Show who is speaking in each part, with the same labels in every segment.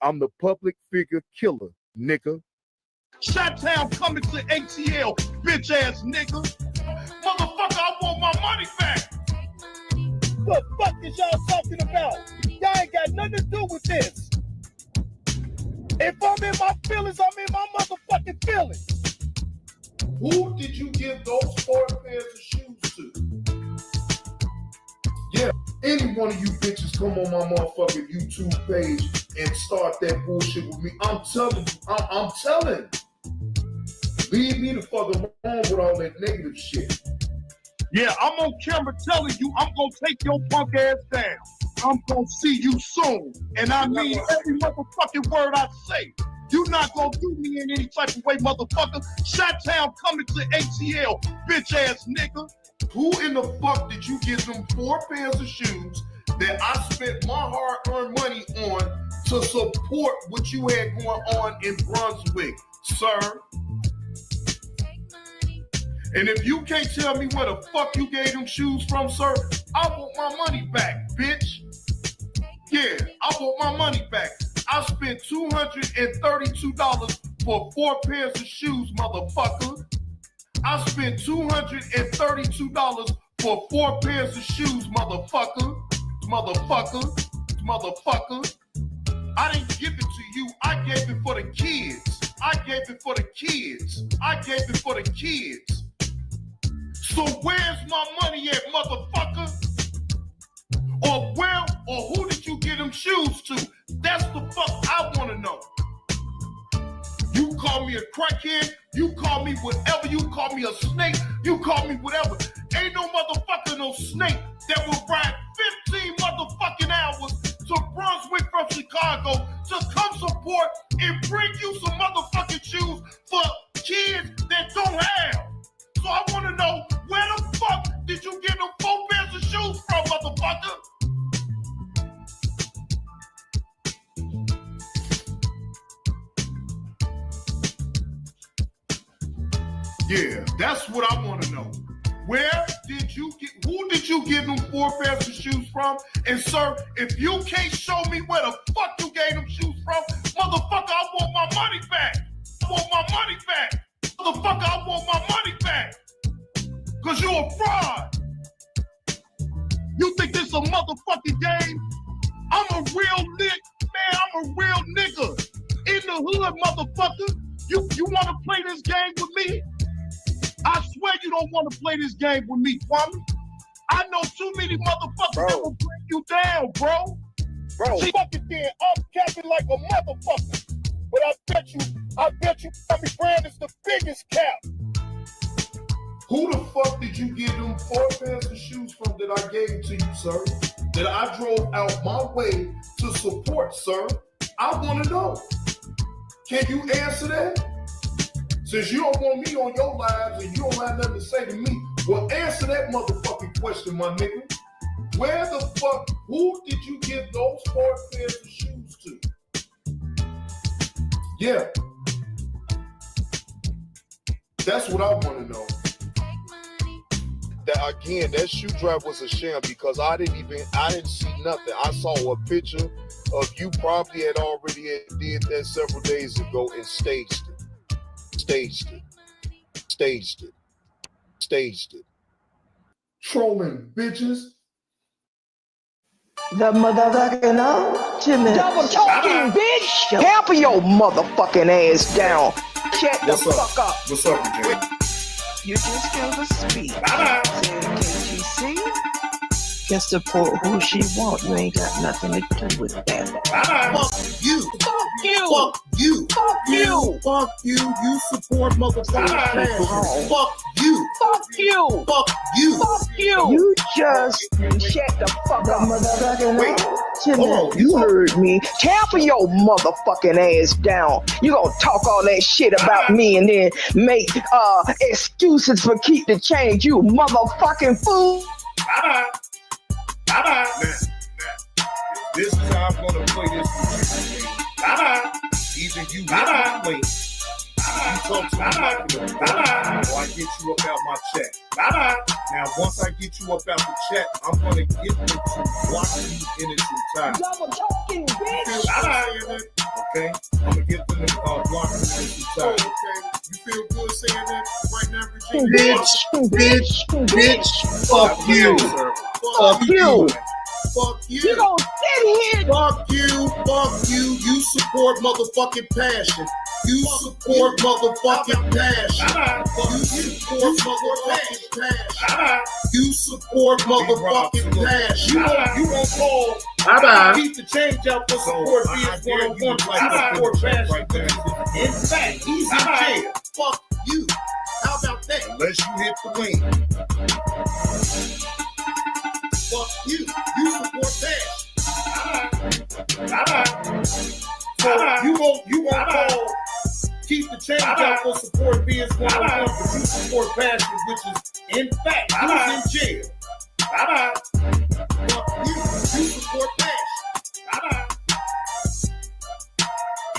Speaker 1: I'm the public figure killer, nigga.
Speaker 2: Shot-town coming to ATL, bitch ass nigga. Motherfucker, I want my money back.
Speaker 3: What the fuck is y'all talking about? Y'all ain't got nothing to do with this. If I'm in my feelings, I'm in my motherfucking feelings.
Speaker 4: Who did you give those 4 pairs of shoes to? Yeah, any one of you bitches come on my motherfucking YouTube page and start that bullshit with me. I'm telling you, I'm telling you. Leave me the fuck alone with all that negative shit.
Speaker 2: Yeah, I'm on camera telling you I'm gonna take your punk ass down. I'm gonna see you soon. And I mean every motherfucking word I say. You not gonna do me in any type of way, motherfucker. Shot-town coming to ATL, bitch ass nigga.
Speaker 4: Who in the fuck did you give them 4 pairs of shoes that I spent my hard-earned money on to support what you had going on in Brunswick, sir? And if you can't tell me where the fuck you gave them shoes from, sir, I want my money back, bitch. Yeah, I want my money back. I spent $232 for 4 pairs of shoes, motherfucker. I spent $232 for 4 pairs of shoes, motherfucker. Motherfucker. I didn't give it to you. I gave it for the kids. So where's my money at, motherfucker? Or who did you get them shoes to? That's the fuck I want to know. You call me a crackhead, you call me whatever, you call me a snake, you call me whatever. Ain't no motherfucker, no snake that will ride 15 motherfucking hours to Brunswick from Chicago to come support and bring you some motherfucking shoes for kids that don't have. So I want to know, where the fuck did you get them 4 pairs of shoes from, motherfucker? Yeah, that's what I want to know. Who did you give them 4 pairs of shoes from? And sir, if you can't show me where the fuck you gave them shoes from, motherfucker, I want my money back. Motherfucker, I want my money back. Cause you a fraud. You think this a motherfucking game? I'm a real nigga. In the hood, motherfucker. You want to play this game with me? I swear you don't want to play this game with me, Kwame. I know too many motherfuckers that will bring you down, bro.
Speaker 3: See, fucking then, I'm capping like a motherfucker. But I bet you, Kwame Brand is the biggest cap.
Speaker 4: Who the fuck did you give them 4 pairs of shoes from that I gave to you, sir? That I drove out my way to support, sir? I want to know. Can you answer that? Since you don't want me on your lives and you don't have nothing to say to me, well, answer that motherfucking question, my nigga. Where the fuck, who did you give those 4 pairs of shoes to? Yeah. That's what I want to know.
Speaker 1: That again, that shoe drive was a sham because I didn't see nothing. I saw a picture of you probably had already did that several days ago and staged it.
Speaker 4: Trolling bitches.
Speaker 5: The motherfucking ultimate. Double talking, bitch! Hamper your motherfucking ass down. Shut the fuck up.
Speaker 4: What's up, Jay?
Speaker 5: You just gave a speech. Said KGC can support who she want. You ain't got nothing to do with that.
Speaker 4: Fuck you.
Speaker 5: Fuck you.
Speaker 4: Fuck you.
Speaker 5: Fuck you.
Speaker 4: Fuck you. You support motherfuckers. Fuck you.
Speaker 5: Fuck you.
Speaker 4: Fuck you.
Speaker 5: Fuck you. You just shut the fuck up, motherfucking
Speaker 4: Wait.
Speaker 5: ultimate. You heard me. Tamper your motherfucking ass down. You gonna talk all that shit about me and then make excuses for keep the change, you motherfucking fool.
Speaker 4: Now, this is how I'm gonna play this. Even you play. You talk to me like you're or I get you up out my chat. Now, once I get you up out the chat, I'm gonna get them to watch you in its entirety.
Speaker 5: Double talking, bitch.
Speaker 3: Okay, I'm gonna get them blockers inside.
Speaker 4: Okay. You feel good saying that right now, Virginia?
Speaker 3: Bitch, fuck you.
Speaker 5: Fuck you.
Speaker 4: Fuck
Speaker 5: You
Speaker 4: you.
Speaker 5: gonna sit here.
Speaker 4: Fuck you. You support motherfucking passion. You support motherfucking passion. You support motherfucking passion. You support motherfucking passion.
Speaker 3: You won't call. Keep the change out for support BS 101, but you support passion. In fact, he's in jail.
Speaker 4: Fuck you. How about that?
Speaker 3: Unless you hit the wing.
Speaker 4: Fuck you. You support passion.
Speaker 3: So you won't call. Keep the change out for support BS 101, but you support passion, which is in fact who's in jail.
Speaker 4: Fuck you. You support passion.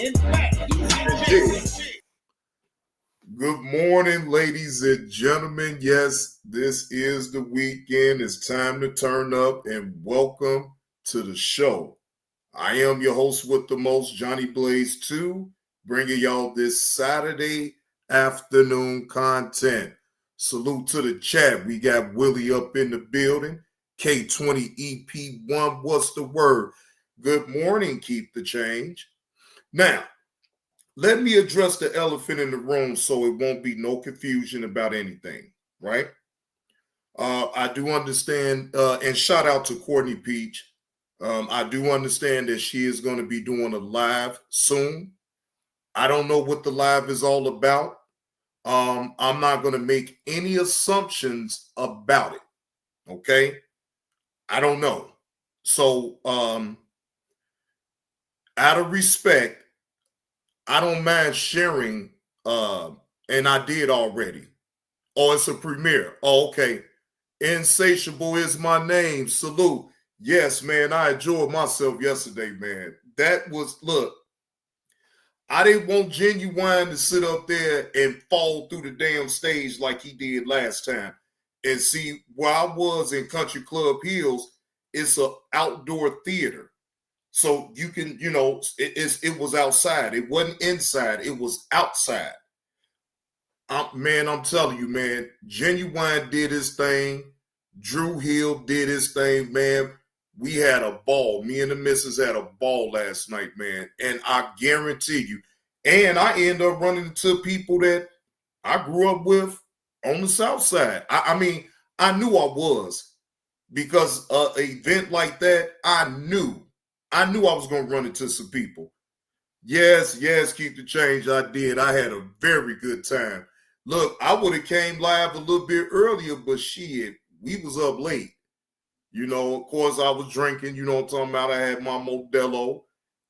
Speaker 3: In fact, he's in jail.
Speaker 1: Good morning, ladies and gentlemen. Yes, this is the weekend. It's time to turn up, and welcome to the show. I am your host with the most, Johnny Blaze 2, bringing y'all this Saturday afternoon content. Salute to the chat. We got Willie up in the building. K20EP1, what's the word? Good morning, keep the change. Now, let me address the elephant in the room so it won't be no confusion about anything, right? I do understand, and shout out to Courtney Peach. I do understand that she is going to be doing a live soon. I don't know what the live is all about. I'm not going to make any assumptions about it, okay? I don't know. So, out of respect, I don't mind sharing, and I did already. Oh, it's a premiere. Oh, okay. Insatiable is my name. Salute. Yes, man, I enjoyed myself yesterday, man. That was, look, I didn't want Genuine to sit up there and fall through the damn stage like he did last time. And see, where I was in Country Club Hills, it's an outdoor theater. So you can, it was outside. It wasn't inside. It was outside. Man, I'm telling you, man, Genuine did his thing. Drew Hill did his thing, man. We had a ball. Me and the missus had a ball last night, man. And I guarantee you, and I end up running into people that I grew up with on the South Side. I mean, I knew I was, because an event like that, I knew I was going to run into some people. Yes, keep the change. I did. I had a very good time. Look, I would have came live a little bit earlier, but shit, we was up late. Of course, I was drinking, what I'm talking about. I had my Modelo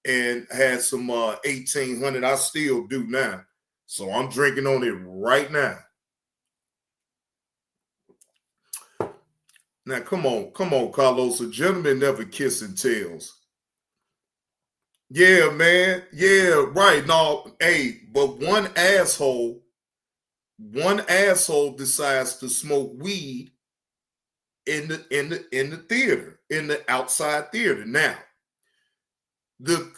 Speaker 1: and had some 1800. I still do now. So I'm drinking on it right now. Now, come on, Carlos. A gentleman never kiss and tells. Yeah, man. Yeah, right. No, hey, but one asshole decides to smoke weed in the theater, in the outside theater. Now, the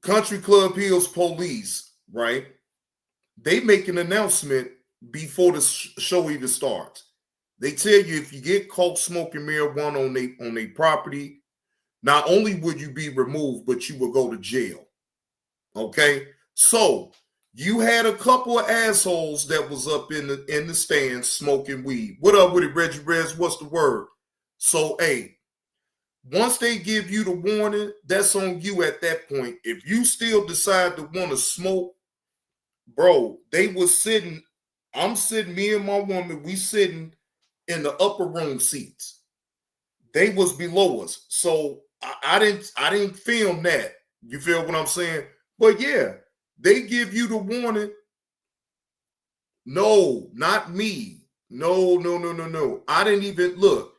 Speaker 1: Country Club Hills police, right? They make an announcement before the show even starts. They tell you if you get caught smoking marijuana on their property, not only would you be removed, but you will go to jail. Okay? So you had a couple of assholes that was up in the stands smoking weed. What up with it, Reggie Rez? What's the word? So, hey, once they give you the warning, that's on you at that point. If you still decide to want to smoke, bro, they was sitting, me and my woman, we sitting in the upper room seats. They was below us. So I didn't film that. You feel what I'm saying? But yeah, they give you the warning. No, not me. No. I didn't even look.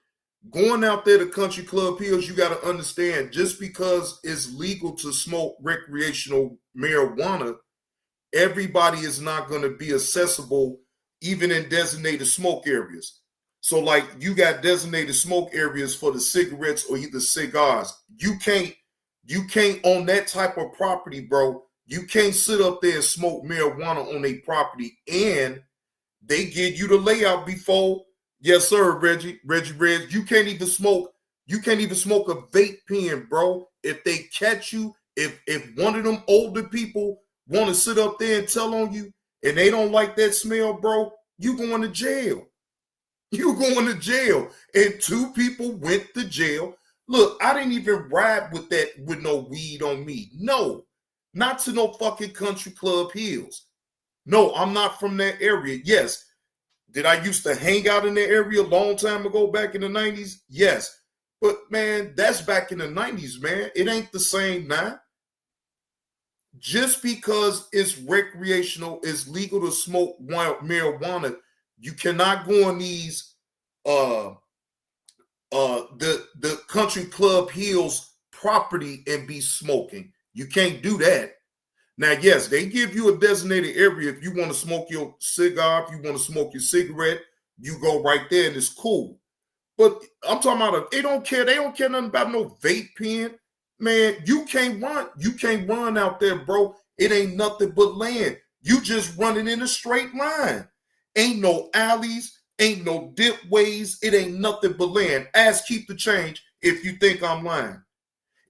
Speaker 1: Going out there to Country Club Hills, you got to understand, just because it's legal to smoke recreational marijuana, everybody is not going to be accessible even in designated smoke areas. So you got designated smoke areas for the cigarettes or either cigars. You can't You can't own that type of property, bro. You can't sit up there and smoke marijuana on a property, and they give you the layout before. Yes, sir, Reggie. You can't even smoke. You can't even smoke a vape pen, bro. If they catch you, if one of them older people want to sit up there and tell on you, and they don't like that smell, bro, you going to jail. You going to jail. And 2 people went to jail. Look, I didn't even ride with that with no weed on me. No, not to no fucking Country Club Hills. No, I'm not from that area. Yes. Did I used to hang out in the area a long time ago back in the 90s? Yes. But, man, that's back in the 90s, man. It ain't the same now. Just because it's recreational, it's legal to smoke marijuana, you cannot go on these the Country Club Hills property and be smoking. You can't do that. Now, yes, they give you a designated area. If you want to smoke your cigar, if you want to smoke your cigarette, you go right there and it's cool. But I'm talking about they don't care. They don't care nothing about no vape pen. Man, you can't run. You can't run out there, bro. It ain't nothing but land. You just running in a straight line. Ain't no alleys, ain't no dip ways. It ain't nothing but land. Ask Keep the Change if you think I'm lying.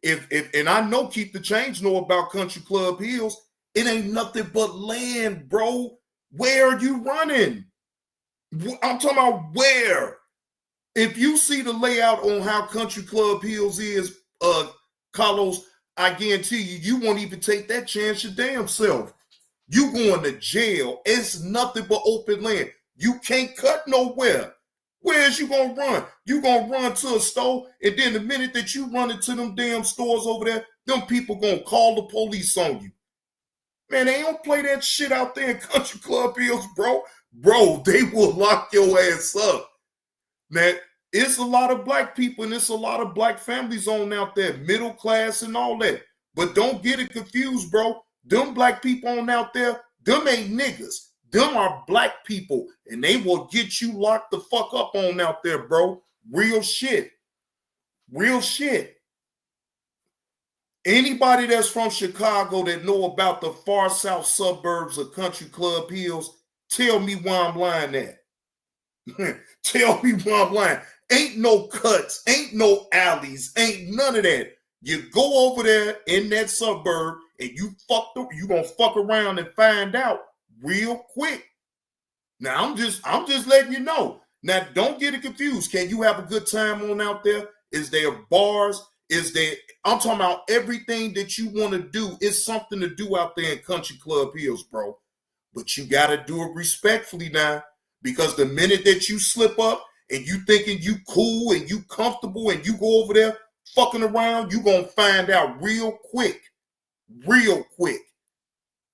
Speaker 1: If and I know Keep the Change know about Country Club Hills. It ain't nothing but land, bro. Where are you running? I'm talking about where. If you see the layout on how Country Club Hills is, Carlos, I guarantee you won't even take that chance your damn self. You going to jail. It's nothing but open land. You can't cut nowhere. Where is you going to run? You going to run to a store, and then the minute that you run into them damn stores over there, them people going to call the police on you. Man, they don't play that shit out there in Country Club Hills, bro. Bro, they will lock your ass up. Man, it's a lot of black people and it's a lot of black families on out there, middle class and all that. But don't get it confused, bro. Them black people on out there, them ain't niggas. Them are black people, and they will get you locked the fuck up on out there, bro. Real shit. Real shit. Anybody that's from Chicago that know about the far south suburbs of Country Club Hills, tell me why I'm lying at. Tell me why I'm lying. Ain't no cuts, ain't no alleys, ain't none of that. You go over there in that suburb and you gonna fuck around and find out real quick. Now I'm just letting you know. Now don't get it confused. Can you have a good time on out there? Is there bars? I'm talking about everything that you want to do. It's something to do out there in Country Club Hills, bro. But you gotta do it respectfully now. Because the minute that you slip up and you thinking you cool and you comfortable and you go over there fucking around, you gonna find out real quick. Real quick.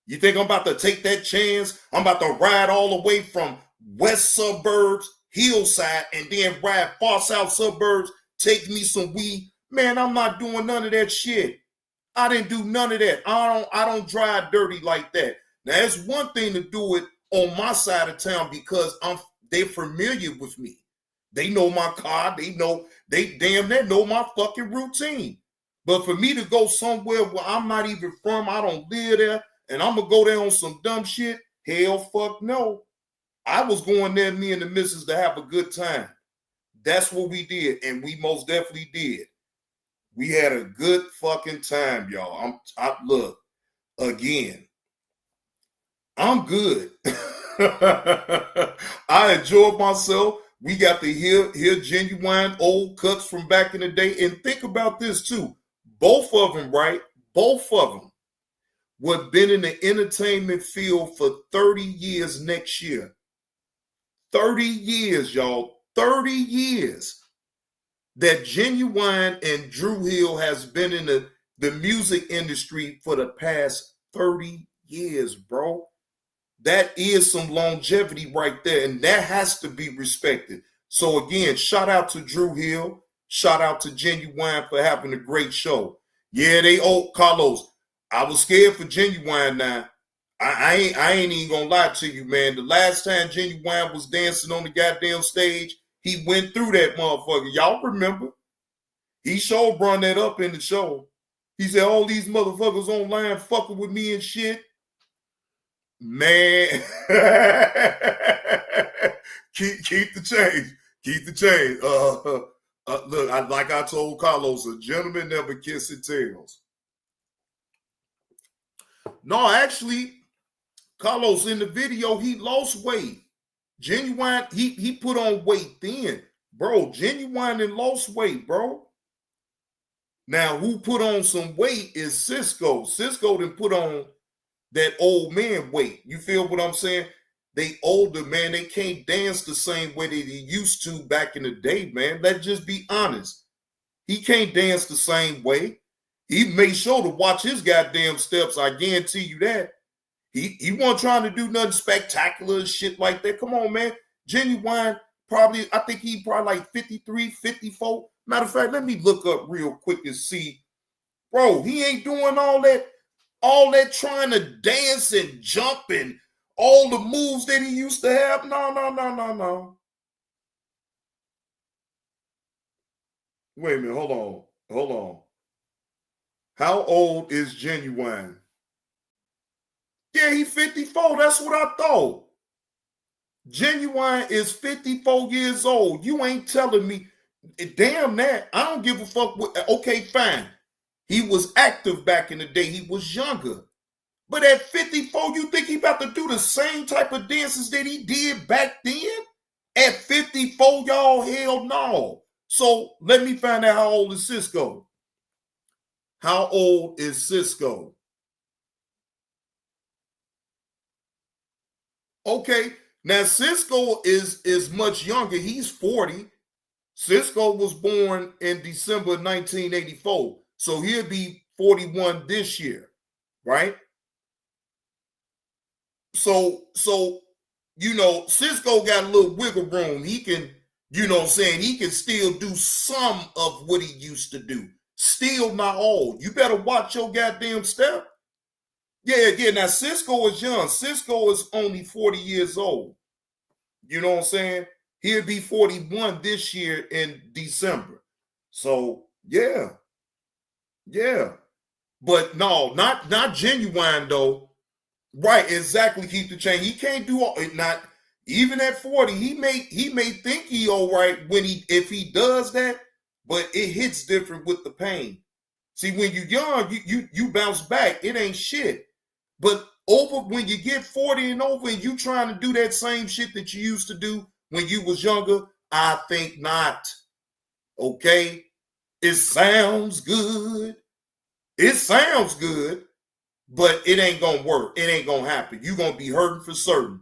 Speaker 1: You think I'm about to take that chance? I'm about to ride all the way from west suburbs, hillside, and then ride far south suburbs, take me some weed. Man, I'm not doing none of that shit. I didn't do none of that. I don't drive dirty like that. Now, it's one thing to do it on my side of town because they're familiar with me. They know my car. They damn near know my fucking routine. But for me to go somewhere where I'm not even from, I don't live there, and I'm gonna go there on some dumb shit, hell fuck no. I was going there, me and the missus, to have a good time. That's what we did, and we most definitely did. We had a good fucking time, y'all. Look, again, I'm good. I enjoyed myself. We got to hear genuine old cuts from back in the day. And think about this too. Both of them, right? Both of them would been in the entertainment field for 30 years next year. 30 years, y'all. 30 years. That Genuine and Dru Hill has been in the music industry for the past 30 years, bro. That is some longevity right there, and that has to be respected. So again, shout out to Dru Hill, shout out to Genuine for having a great show. Yeah, they old Carlos. I was scared for Genuine now. I ain't even gonna lie to you, man. The last time Genuine was dancing on the goddamn stage, he went through that motherfucker. Y'all remember? He sure brought that up in the show. He said, all these motherfuckers online fucking with me and shit. Man, keep the change. Keep the change. Look, like I told Carlos, a gentleman never kisses tails. No, actually, Carlos, in the video, he lost weight. Genuine, he put on weight then. Bro, Genuine and lost weight, bro. Now, who put on some weight is Cisco. Cisco didn't put on that old man weight. You feel what I'm saying? They older, man. They can't dance the same way that they used to back in the day, man. Let's just be honest. He can't dance the same way. He made sure to watch his goddamn steps. I guarantee you that. He wasn't trying to do nothing spectacular shit like that. Come on, man. Genuine, probably, I think he probably like 53, 54. Matter of fact, let me look up real quick and see. Bro, he ain't doing all that trying to dance and jump and all the moves that he used to have. No. Wait a minute, hold on. How old is Genuine? Yeah, he 54. That's what I thought. Genuine is 54 years old. You ain't telling me. Damn that. I don't give a fuck. Okay, fine. He was active back in the day. He was younger. But at 54, you think he about to do the same type of dances that he did back then? At 54, y'all, hell no. So let me find out how old is Cisco. How old is Cisco? Okay, now Cisco is much younger. He's 40. Cisco was born in December 1984. So he'll be 41 this year, right? So you know, Cisco got a little wiggle room. He can, you know what I'm saying, he can still do some of what he used to do. Still not all. You better watch your goddamn step. Yeah. Now, Cisco is young. Cisco is only 40 years old. You know what I'm saying? He'll be 41 this year in December. So, yeah. But no, not Genuine, though. Right, exactly, keep the chain. He can't do all, not even at 40. He may think he all right if he does that, but it hits different with the pain. See, when you're young, you bounce back. It ain't shit. But when you get 40 and over and you trying to do that same shit that you used to do when you was younger, I think not. Okay? It sounds good. But it ain't gonna work. It ain't gonna happen. You're gonna be hurting for certain.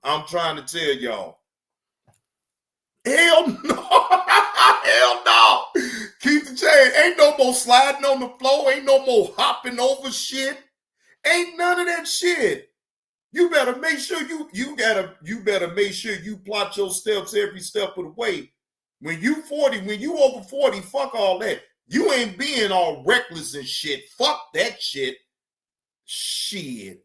Speaker 1: I'm trying to tell y'all. Hell no. Hell no. Keep the chain. Ain't no more sliding on the floor. Ain't no more hopping over shit. Ain't none of that shit. You better make sure you better make sure you plot your steps every step of the way. When you over 40, fuck all that. You ain't being all reckless and shit. Fuck that shit. Shit.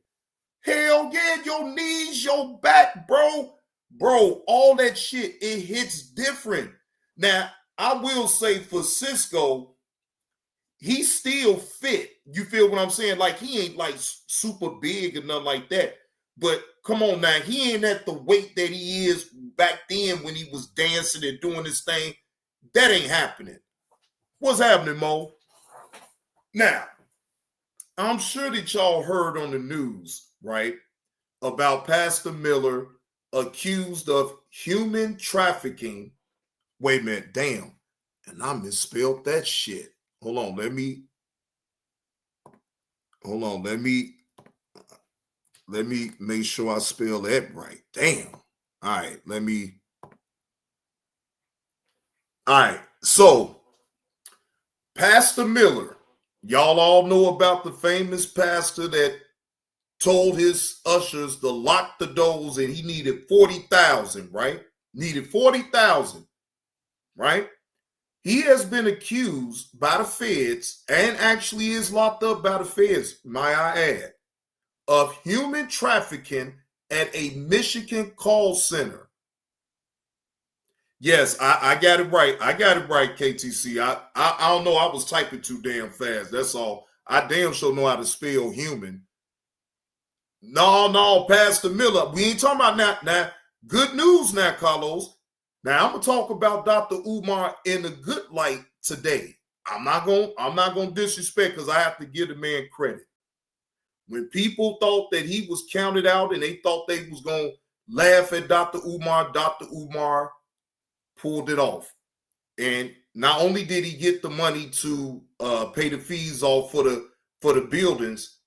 Speaker 1: Hell yeah, your knees, your back, bro. Bro, all that shit, it hits different. Now, I will say for Cisco, he's still fit. You feel what I'm saying? Like, he ain't like super big or nothing like that. But come on now, he ain't at the weight that he is back then when he was dancing and doing this thing. That ain't happening. What's happening, Mo? Now, I'm sure that y'all heard on the news, right, about Pastor Miller accused of human trafficking. Wait a minute, damn. And I misspelled that shit. Hold on, let me make sure I spell that right. Damn. All right, so Pastor Miller, y'all all know about the famous pastor that told his ushers to lock the doors and he needed 40,000, right? Needed 40,000, right? He has been accused by the feds and actually is locked up by the feds, might I add, of human trafficking at a Michigan call center. Yes, I got it right. I got it right, KTC. I don't know. I was typing too damn fast. That's all. I damn sure know how to spell human. No, Pastor Miller. We ain't talking about that now. Good news now, Carlos. Now I'm gonna talk about Dr. Umar in a good light today. I'm not gonna disrespect because I have to give the man credit. When people thought that he was counted out and they thought they was gonna laugh at Dr. Umar pulled it off. And not only did he get the money to pay the fees off for the buildings,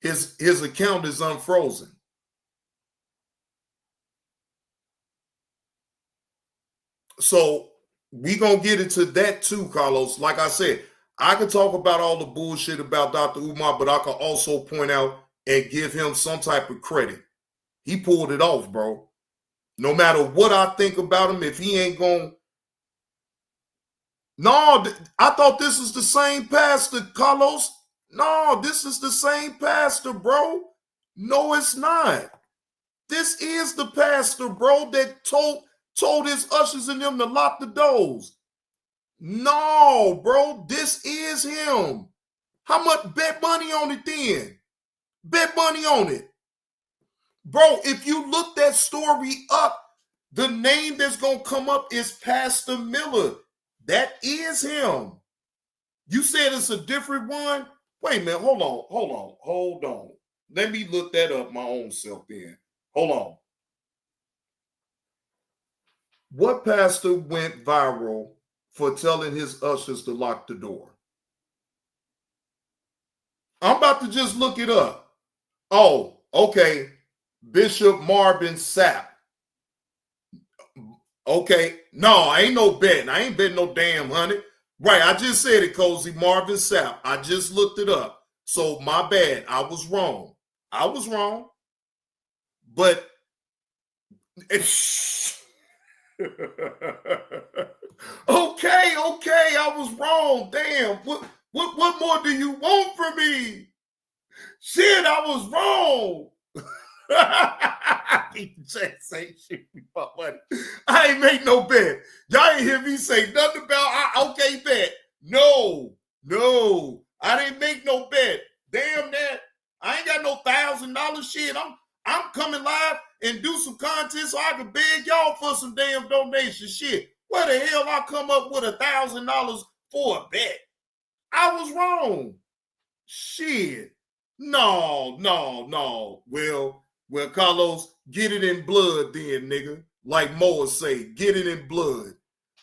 Speaker 1: his account is unfrozen. So we gonna get into that too, Carlos. Like I said, I can talk about all the bullshit about Dr. Umar, but I can also point out and give him some type of credit. He pulled it off, bro. No matter what I think about him, if he ain't going, no, I thought this was the same pastor, Carlos. No, this is the same pastor, bro. No, it's not. This is the pastor, bro, that told his ushers and them to lock the doors. No, bro, this is him. How much? Bet money on it then. Bet money on it. Bro, if you look that story up, the name that's going to come up is Pastor Miller. That is him. You said it's a different one? Wait a minute. Hold on. Let me look that up my own self then. Hold on. What pastor went viral for telling his ushers to lock the door? I'm about to just look it up. Oh, okay. Bishop Marvin Sapp. Okay. No, I ain't no betting. I ain't betting no damn honey. Right, I just said it, Cozy. Marvin Sapp. I just looked it up. So my bad. I was wrong. But okay, I was wrong. Damn. What more do you want from me? Shit, I was wrong. I ain't make no bet. Y'all ain't hear me say nothing about okay bet. No, I didn't make no bet. Damn that. I ain't got no $1,000 shit. I'm coming live and do some content so I can beg y'all for some damn donation shit. Where the hell I come up with $1,000 for a bet? I was wrong. Shit. No. Well, Carlos, get it in blood then, nigga. Like Moa say, get it in blood.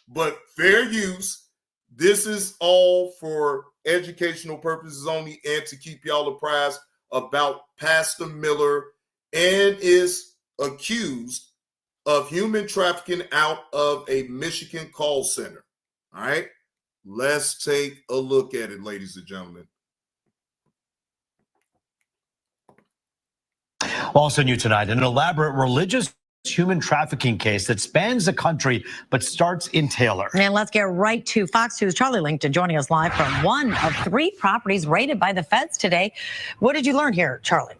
Speaker 1: But fair use. This is all for educational purposes only and to keep y'all apprised about Pastor Miller and is accused of human trafficking out of a Michigan call center. All right? Let's take a look at it, ladies and gentlemen.
Speaker 6: Also new tonight, an elaborate religious human trafficking case that spans the country but starts in Taylor.
Speaker 7: And let's get right to Fox News. Charlie Linkton joining us live from one of 3 properties raided by the feds today. What did you learn here, Charlie?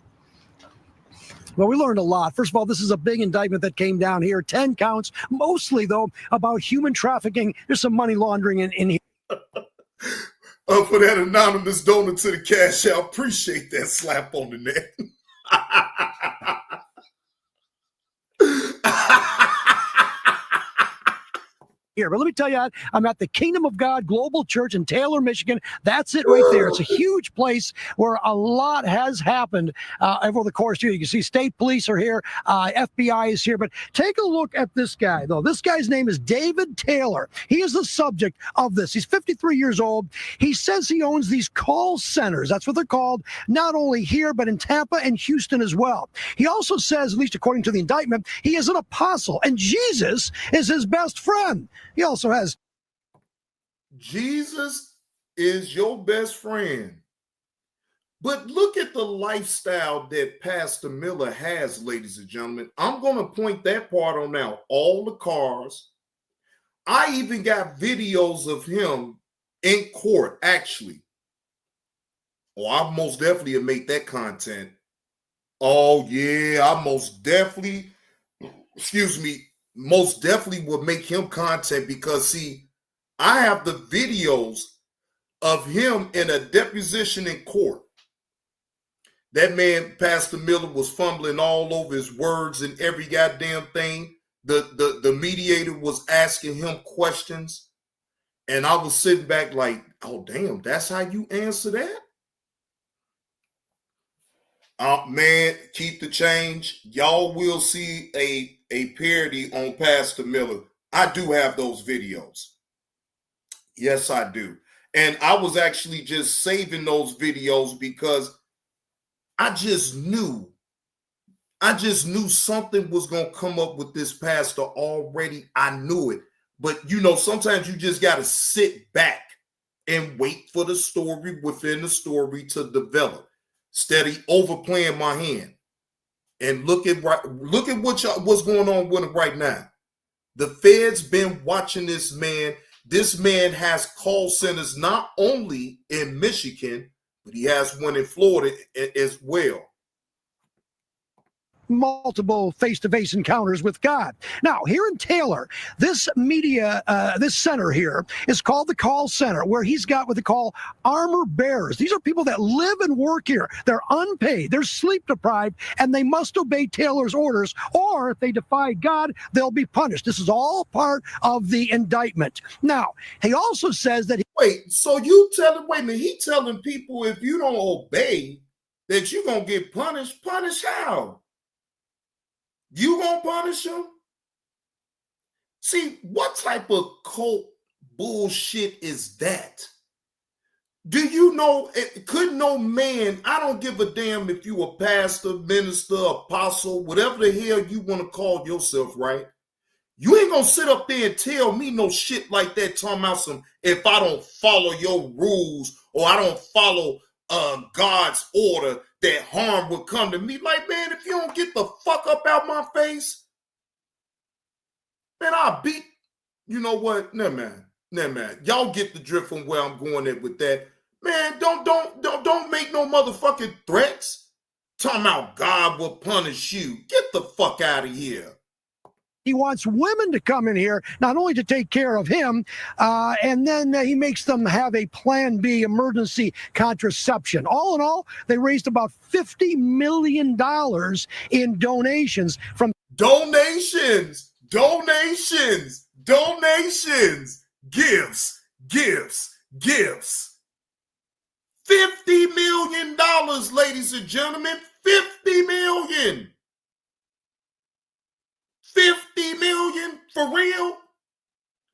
Speaker 8: Well, we learned a lot. First of all, this is a big indictment that came down here. 10 counts, mostly, though, about human trafficking. There's some money laundering in here.
Speaker 1: For that anonymous donor to the cash out, appreciate that slap on the neck.
Speaker 8: Here, but let me tell you, I'm at the Kingdom of God Global Church in Taylor, Michigan. That's it right there. It's a huge place where a lot has happened over the course of the year. You can see state police are here, FBI is here, but take a look at this guy, though. This guy's name is David Taylor. He is the subject of this. He's 53 years old. He says he owns these call centers. That's what they're called, not only here, but in Tampa and Houston as well. He also says, at least according to the indictment, he is an apostle, and Jesus is his best friend. He also has
Speaker 1: Jesus is your best friend. But look at the lifestyle that Pastor Miller has, ladies and gentlemen. I'm going to point that part on out. All the cars. I even got videos of him in court, actually. Oh, I most definitely have made that content. Oh, yeah, I most definitely, most definitely would make him content because, see, I have the videos of him in a deposition in court. That man, Pastor Miller, was fumbling all over his words and every goddamn thing. The mediator was asking him questions, and I was sitting back like, oh, damn, that's how you answer that? Man, keep the change. Y'all will see a parody on Pastor Miller. I do have those videos. Yes, I do. And I was actually just saving those videos because I just knew something was going to come up with this pastor already. I knew it. But, you know, sometimes you just got to sit back and wait for the story within the story to develop. Steady overplaying my hand. And look at what's going on with him right now. The Fed's been watching this man. This man has call centers not only in Michigan, but he has one in Florida as well.
Speaker 8: Multiple face-to-face encounters with God. Now, here in Taylor, this media, this center here is called the call center, where he's got what they call armor bearers. These are people that live and work here. They're unpaid, they're sleep deprived, and they must obey Taylor's orders, or if they defy God, they'll be punished. This is all part of the indictment. Now, he also says that
Speaker 1: wait a minute, he telling people if you don't obey that you're gonna get punished. Punish how? You gonna punish him? See, what type of cult bullshit is that? Do you know, could no man, I don't give a damn if you a pastor, minister, apostle, whatever the hell you want to call yourself, right? You ain't gonna sit up there and tell me no shit like that, talking about some, if I don't follow your rules or I don't follow God's order, that harm will come to me. Like, man, if you don't get the fuck up out my face, man, I'll beat. You know what? Never mind. Y'all get the drift from where I'm going at with that. Man, don't make no motherfucking threats. Talking about God will punish you. Get the fuck out of here.
Speaker 8: he wants women to come in here, not only to take care of him, and then he makes them have a Plan B emergency contraception. All in all, they raised about $50 million in donations from
Speaker 1: donations, gifts. $50 million, ladies and gentlemen. 50 million. 50 million for real?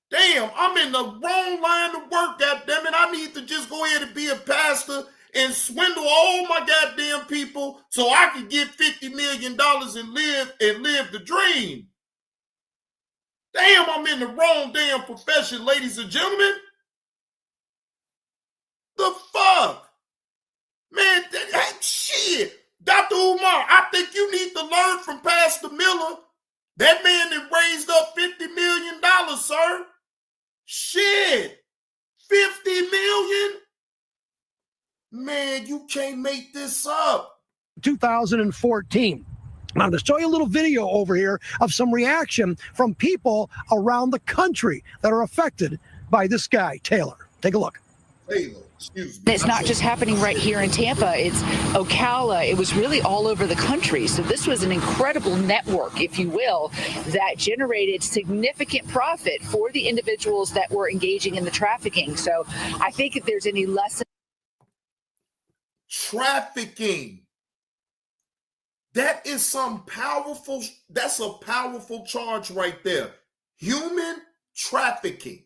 Speaker 1: Damn, I'm in the wrong line of work, goddammit. I need to just go ahead and be a pastor and swindle all my goddamn people so I can get $50 million and live the dream. Damn, I'm in the wrong damn profession, ladies and gentlemen. The fuck? Man, shit. Dr. Umar, I think you need to learn from Pastor Miller. That man that raised up $50 million, sir. Shit. 50 million? Man, you can't make this up.
Speaker 8: 2014. Now, to show you a little video over here of some reaction from people around the country that are affected by this guy, Taylor. Take a look.
Speaker 1: Taylor, excuse me.
Speaker 9: It's not just happening right here in Tampa. It's Ocala. It was really all over the country. So this was an incredible network, if you will, that generated significant profit for the individuals that were engaging in the trafficking. So I think if there's any lesson.
Speaker 1: Trafficking. That is some powerful, that's a powerful charge right there. Human trafficking.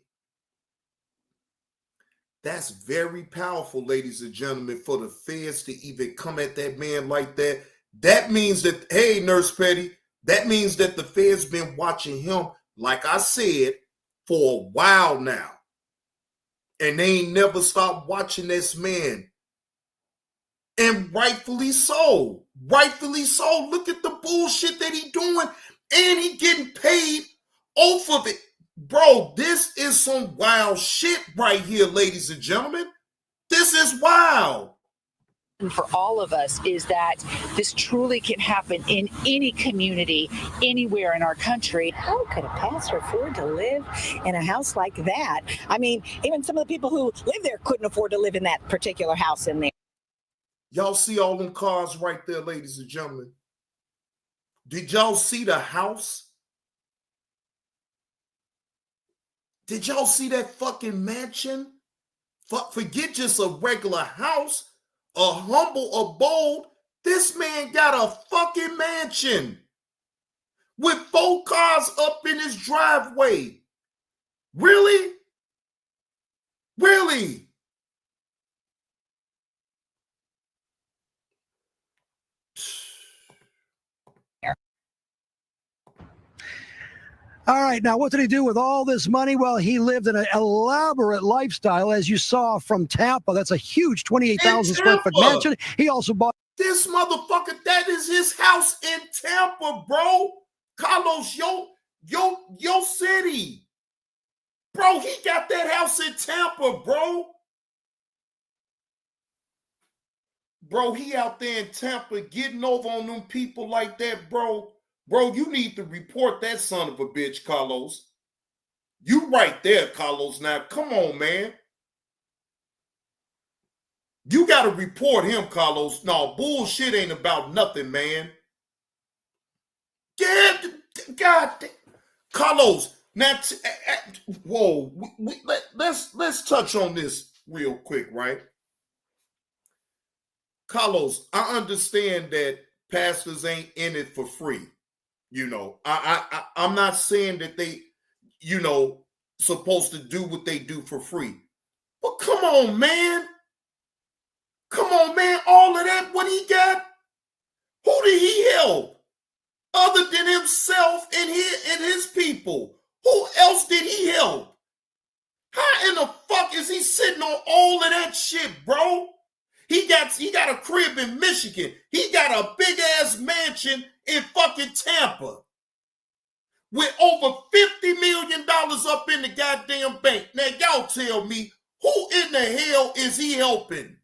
Speaker 1: That's very powerful, ladies and gentlemen, for the feds to even come at that man like that. That means that, hey, Nurse Petty, that means that the feds been watching him, like I said, for a while now. And they ain't never stopped watching this man. And rightfully so. Rightfully so. Look at the bullshit that he doing. And he getting paid off of it. Bro, this is some wild shit right here, ladies and gentlemen. This is wild.
Speaker 9: for all of us is that this truly can happen in any community, anywhere in our country.
Speaker 10: How could a pastor afford to live in a house like that? I mean, even some of the people who live there couldn't afford to live in that particular house in there.
Speaker 1: Y'all see all them cars right there, ladies and gentlemen? Did y'all see the house? Did y'all see that fucking mansion? Forget just a regular house. A humble abode. This man got a fucking mansion with 4 cars up in his driveway. Really? Really?
Speaker 8: All right, now what did he do with all this money? Well, he lived in an elaborate lifestyle, as you saw from Tampa. That's a huge 28,000 square foot mansion. He also bought
Speaker 1: this motherfucker. That is his house in Tampa, bro. Carlos, your city, bro. He got that house in Tampa, bro. Bro, he out there in Tampa getting over on them people like that, bro. Bro, you need to report that son of a bitch, Carlos. You right there, Carlos. Now, come on, man. You got to report him, Carlos. No, bullshit ain't about nothing, man. Yeah, God, Carlos. Now, whoa. Let's touch on this real quick, right? Carlos, I understand that pastors ain't in it for free. You know, I'm not saying that they, you know, supposed to do what they do for free. But come on, man. Come on, man. All of that, what he got? Who did he help? Other than himself and his people. Who else did he help? How in the fuck is he sitting on all of that shit, bro? He got a crib in Michigan. He got a big ass mansion in fucking Tampa with over $50 million up in the goddamn bank. Now, y'all tell me, who in the hell is he helping?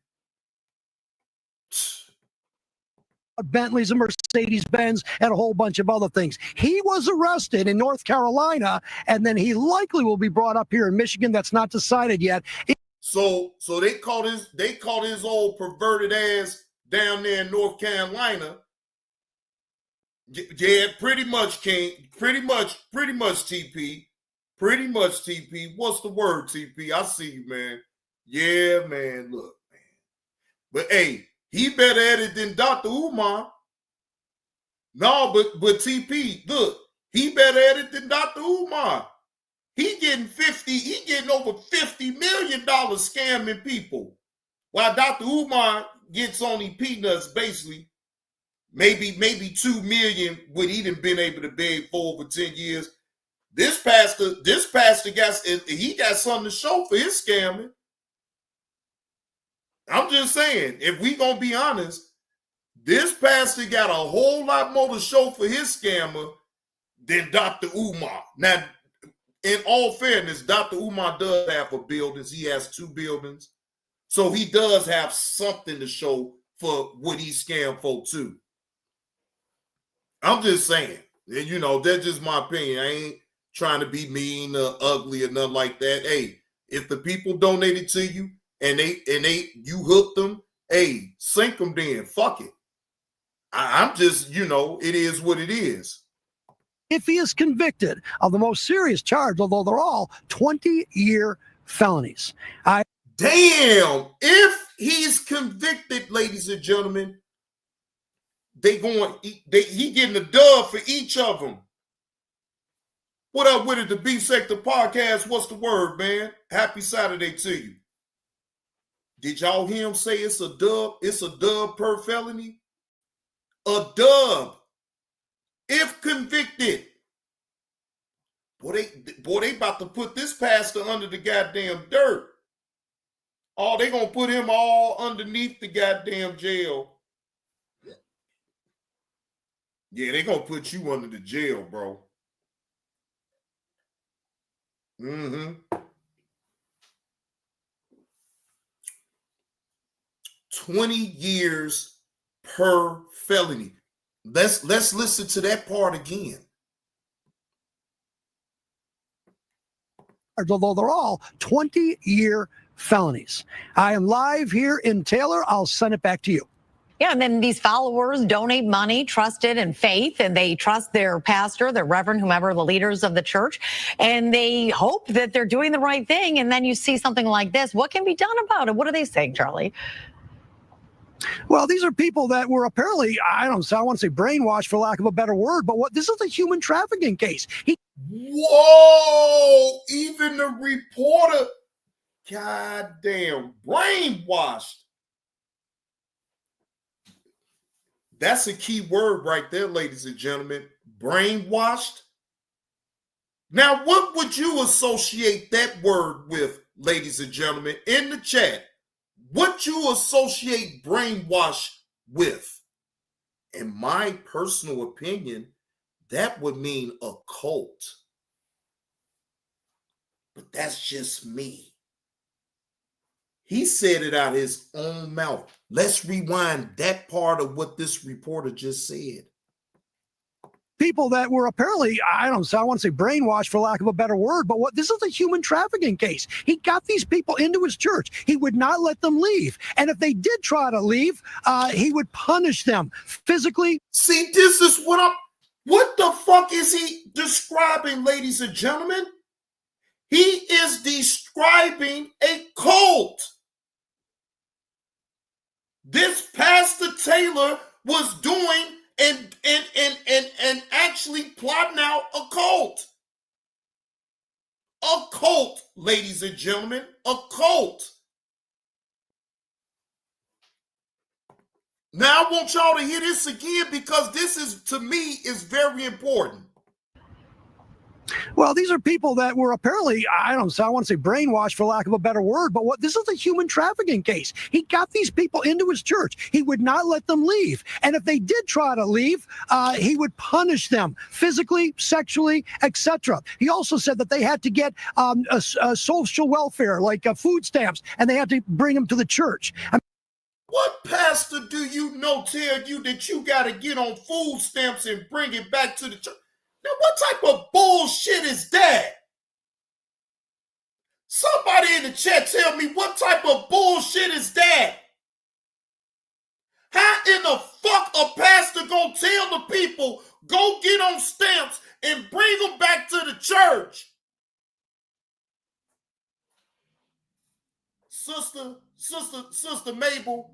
Speaker 8: Bentleys and Mercedes-Benz and a whole bunch of other things. He was arrested in North Carolina, and then he likely will be brought up here in Michigan. That's not decided yet.
Speaker 1: So they caught his old perverted ass down there in North Carolina. Yeah, pretty much, King. Pretty much, TP. Pretty much, TP. What's the word, TP? I see you, man. Yeah, man. Look, man. But hey, he better at it than Dr. Umar. No, but TP, look, he better at it than Dr. Umar. He getting over $50 million scamming people. While Dr. Umar gets only peanuts, basically, maybe $2 million what he done been able to beg for over 10 years. This pastor got something to show for his scamming. I'm just saying, if we gonna be honest, this pastor got a whole lot more to show for his scammer than Dr. Umar. Now, in all fairness, Dr. Umar does have a building. He has 2 buildings. So he does have something to show for what he scammed for too. I'm just saying, you know, that's just my opinion. I ain't trying to be mean or ugly or nothing like that. Hey, if the people donated to you and you hooked them, hey, sink them then. Fuck it. I'm just, you know, it is what it is.
Speaker 8: If he is convicted of the most serious charge, although they're all 20-year felonies.
Speaker 1: Damn, if he's convicted, ladies and gentlemen, he getting a dub for each of them. What up with it? The B Sector Podcast. What's the word, man? Happy Saturday to you. Did y'all hear him say it's a dub? It's a dub per felony? A dub. If convicted. Boy, they about to put this pastor under the goddamn dirt. Oh, they gonna put him all underneath the goddamn jail. Yeah, they gonna put you under the jail, bro. Mm-hmm. 20 years per felony. Let's listen to that part again.
Speaker 8: Although they're all 20-year felonies. I am live here in Taylor. I'll send it back to you.
Speaker 7: Yeah, and then these followers donate money, trusted in faith, and they trust their pastor, their reverend, whomever, the leaders of the church, and they hope that they're doing the right thing. And then you see something like this. What can be done about it? What are they saying, Charlie?
Speaker 8: Well, these are people that were apparently, I want to say brainwashed for lack of a better word, but this is a human trafficking case.
Speaker 1: Whoa, even the reporter, goddamn, brainwashed. That's a key word right there, ladies and gentlemen. Brainwashed. Now, what would you associate that word with, ladies and gentlemen, in the chat? What you associate brainwash with? In my personal opinion, that would mean a cult. But that's just me. He said it out his own mouth. Let's rewind that part of what this reporter just said.
Speaker 8: People that were apparently, I want to say brainwashed for lack of a better word, but this is a human trafficking case. He got these people into his church. He would not let them leave. And if they did try to leave, he would punish them physically.
Speaker 1: See, this is what the fuck is he describing, ladies and gentlemen? He is describing a cult. This Pastor Taylor was doing and actually plotting out a cult. A cult, ladies and gentlemen, a cult. Now I want y'all to hear this again because this is, to me, is very important.
Speaker 8: Well, these are people that were apparently, I want to say brainwashed for lack of a better word, but this is a human trafficking case. He got these people into his church. He would not let them leave. And if they did try to leave, he would punish them physically, sexually, etc. He also said that they had to get a social welfare, like food stamps, and they had to bring them to the church.
Speaker 1: What pastor do you know tell you that you got to get on food stamps and bring it back to the church? Now, what type of bullshit is that? Somebody in the chat tell me what type of bullshit is that? How in the fuck a pastor gonna tell the people, go get on stamps and bring them back to the church? Sister Mabel,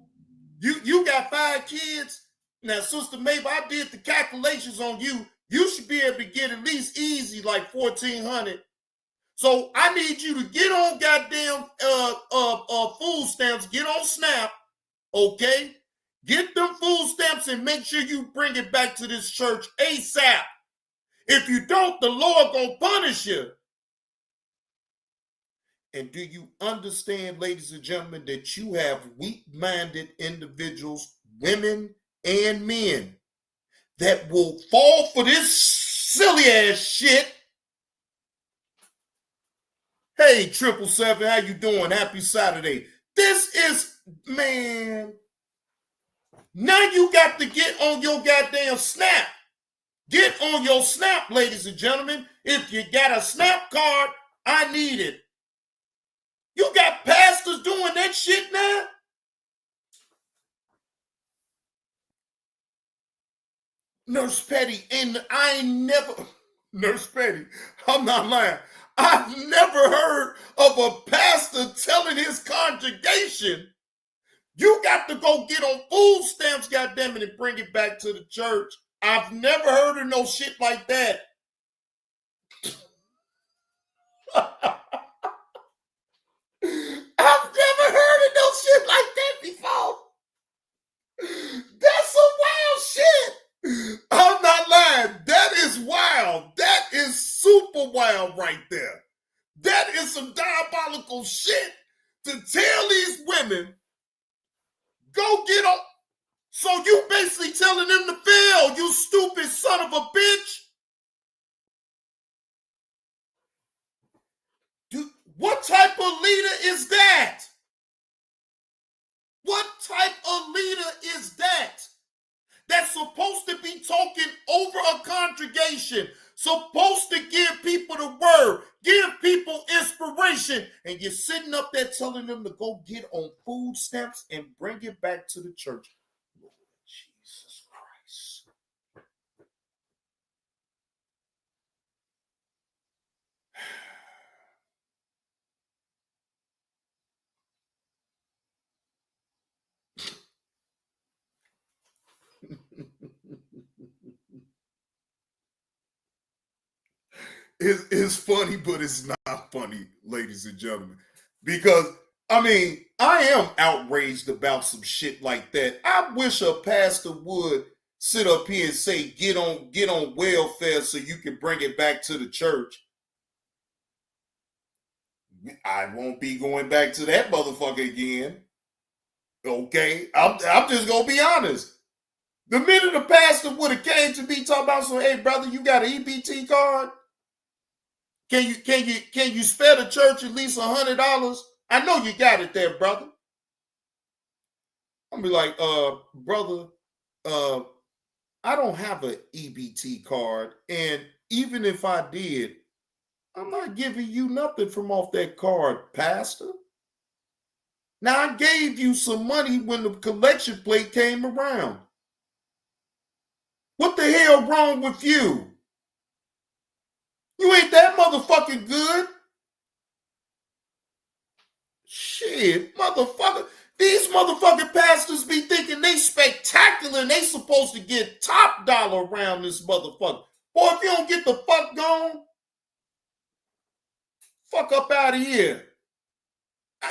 Speaker 1: you got 5 kids? Now, Sister Mabel, I did the calculations on you. You should be able to get at least easy like $1,400. So I need you to get on goddamn food stamps, get on SNAP, okay? Get them food stamps and make sure you bring it back to this church ASAP. If you don't, the Lord gonna punish you. And do you understand, ladies and gentlemen, that you have weak-minded individuals, women and men, that will fall for this silly ass shit? Hey, 777, how you doing? Happy Saturday. This is, man, now you got to get on your goddamn SNAP. Get on your SNAP, ladies and gentlemen. If you got a SNAP card, I need it. You got pastors doing that shit now? Nurse Petty, and I ain't never, Nurse Petty, I'm not lying. I've never heard of a pastor telling his congregation, you got to go get on food stamps, goddammit, and bring it back to the church. I've never heard of no shit like that. I've never heard of no shit like that before. That's some wild shit. I'm not lying. That is wild. That is super wild right there. That is some diabolical shit to tell these women, go get on. So you basically telling them to fail, you stupid son of a bitch. Dude, what type of leader is that? What type congregation, supposed to give people the word, give people inspiration, and you're sitting up there telling them to go get on food stamps and bring it back to the church. Lord Jesus Christ. It's funny, but it's not funny, ladies and gentlemen. Because, I mean, I am outraged about some shit like that. I wish a pastor would sit up here and say, get on welfare so you can bring it back to the church. I won't be going back to that motherfucker again. Okay? I'm just going to be honest. The minute the pastor would have came to me talking about, so, hey, brother, you got an EBT card? Can you spare the church at least $100? I know you got it there, brother. I'll be like, brother, I don't have an EBT card, and even if I did, I'm not giving you nothing from off that card, pastor. Now, I gave you some money when the collection plate came around. What the hell wrong with you? You ain't that motherfucking good. Shit, motherfucker. These motherfucking pastors be thinking they spectacular and they supposed to get top dollar around this motherfucker. Boy, if you don't get the fuck gone, fuck up out of here.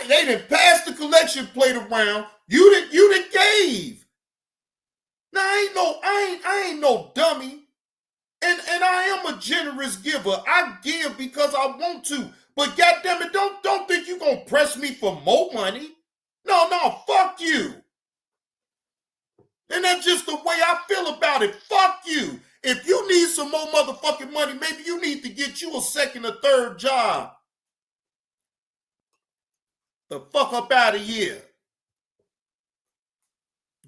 Speaker 1: They done passed the collection plate around. You done gave. Now I ain't no dummy. And I am a generous giver. I give because I want to. But goddamn it, don't think you're gonna press me for more money. No, fuck you. And that's just the way I feel about it. Fuck you. If you need some more motherfucking money, maybe you need to get you a second or third job. The fuck up out of here.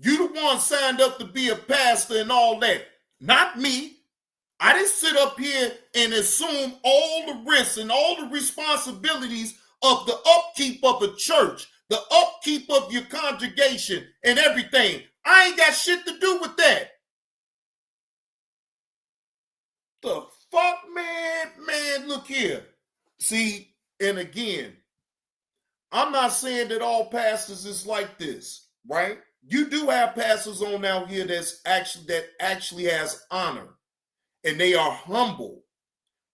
Speaker 1: You the one signed up to be a pastor and all that. Not me. I didn't sit up here and assume all the risks and all the responsibilities of the upkeep of a church, the upkeep of your congregation and everything. I ain't got shit to do with that. The fuck, man, look here. See, and again, I'm not saying that all pastors is like this, right? You do have pastors on out here that actually has honor. And they are humble.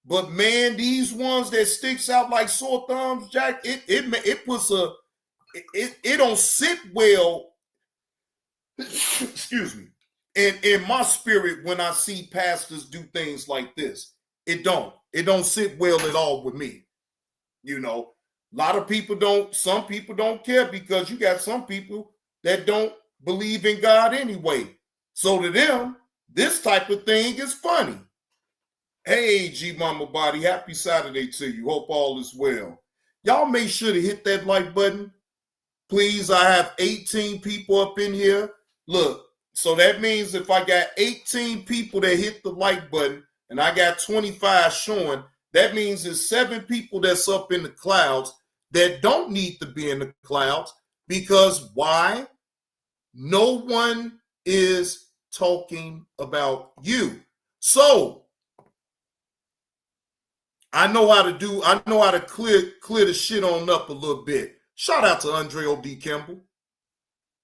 Speaker 1: But man, these ones that sticks out like sore thumbs, Jack, it don't sit well, excuse me, in my spirit when I see pastors do things like this. It don't sit well at all with me. You know, some people don't care because you got some people that don't believe in God anyway. So to them, this type of thing is funny. Hey, G Mama Body, happy Saturday to you. Hope all is well. Y'all make sure to hit that like button. Please, I have 18 people up in here. Look, so that means if I got 18 people that hit the like button and I got 25 showing, that means there's 7 people that's up in the clouds that don't need to be in the clouds because why? No one is talking about you. So I know how to clear the shit on up a little bit. Shout out to Andre O.D. Kimball.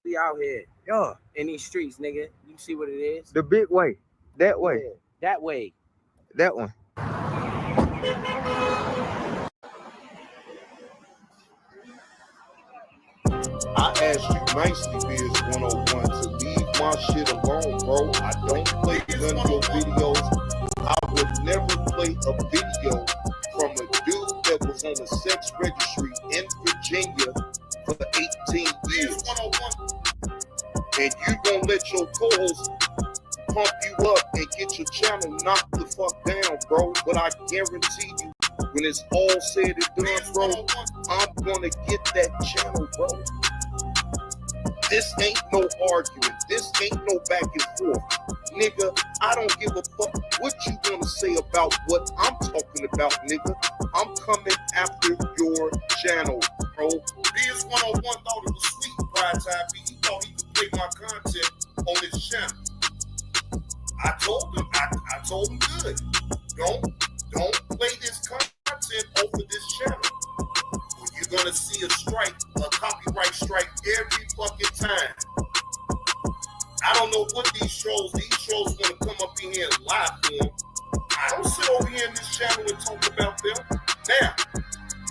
Speaker 11: We out here, in these streets, nigga. You see what it is?
Speaker 12: The big way. That way.
Speaker 11: That way.
Speaker 12: That one.
Speaker 1: I asked you nicely, Biz 101, to leave my shit alone, bro. I don't play none of your videos. I would never play a video from a dude that was on a sex registry in Virginia for 18 years. And you gonna let your co-host pump you up and get your channel knocked the fuck down, bro. But I guarantee you, when it's all said and done, bro, I'm gonna get that channel, bro. This ain't no argument. This ain't no back and forth.
Speaker 4: nigga. I don't give a fuck what you want to say about what I'm talking about, nigga. I'm coming after your channel, bro. Biz 101 thought it was sweet, Pride Time B. He thought he could play my content on his channel. I told him good. Don't play this content over this channel. You're gonna see a strike, a copyright strike every fucking time. I don't know what these trolls wanna come up in here and lie for them. I don't sit over here in this channel and talk about them. Now,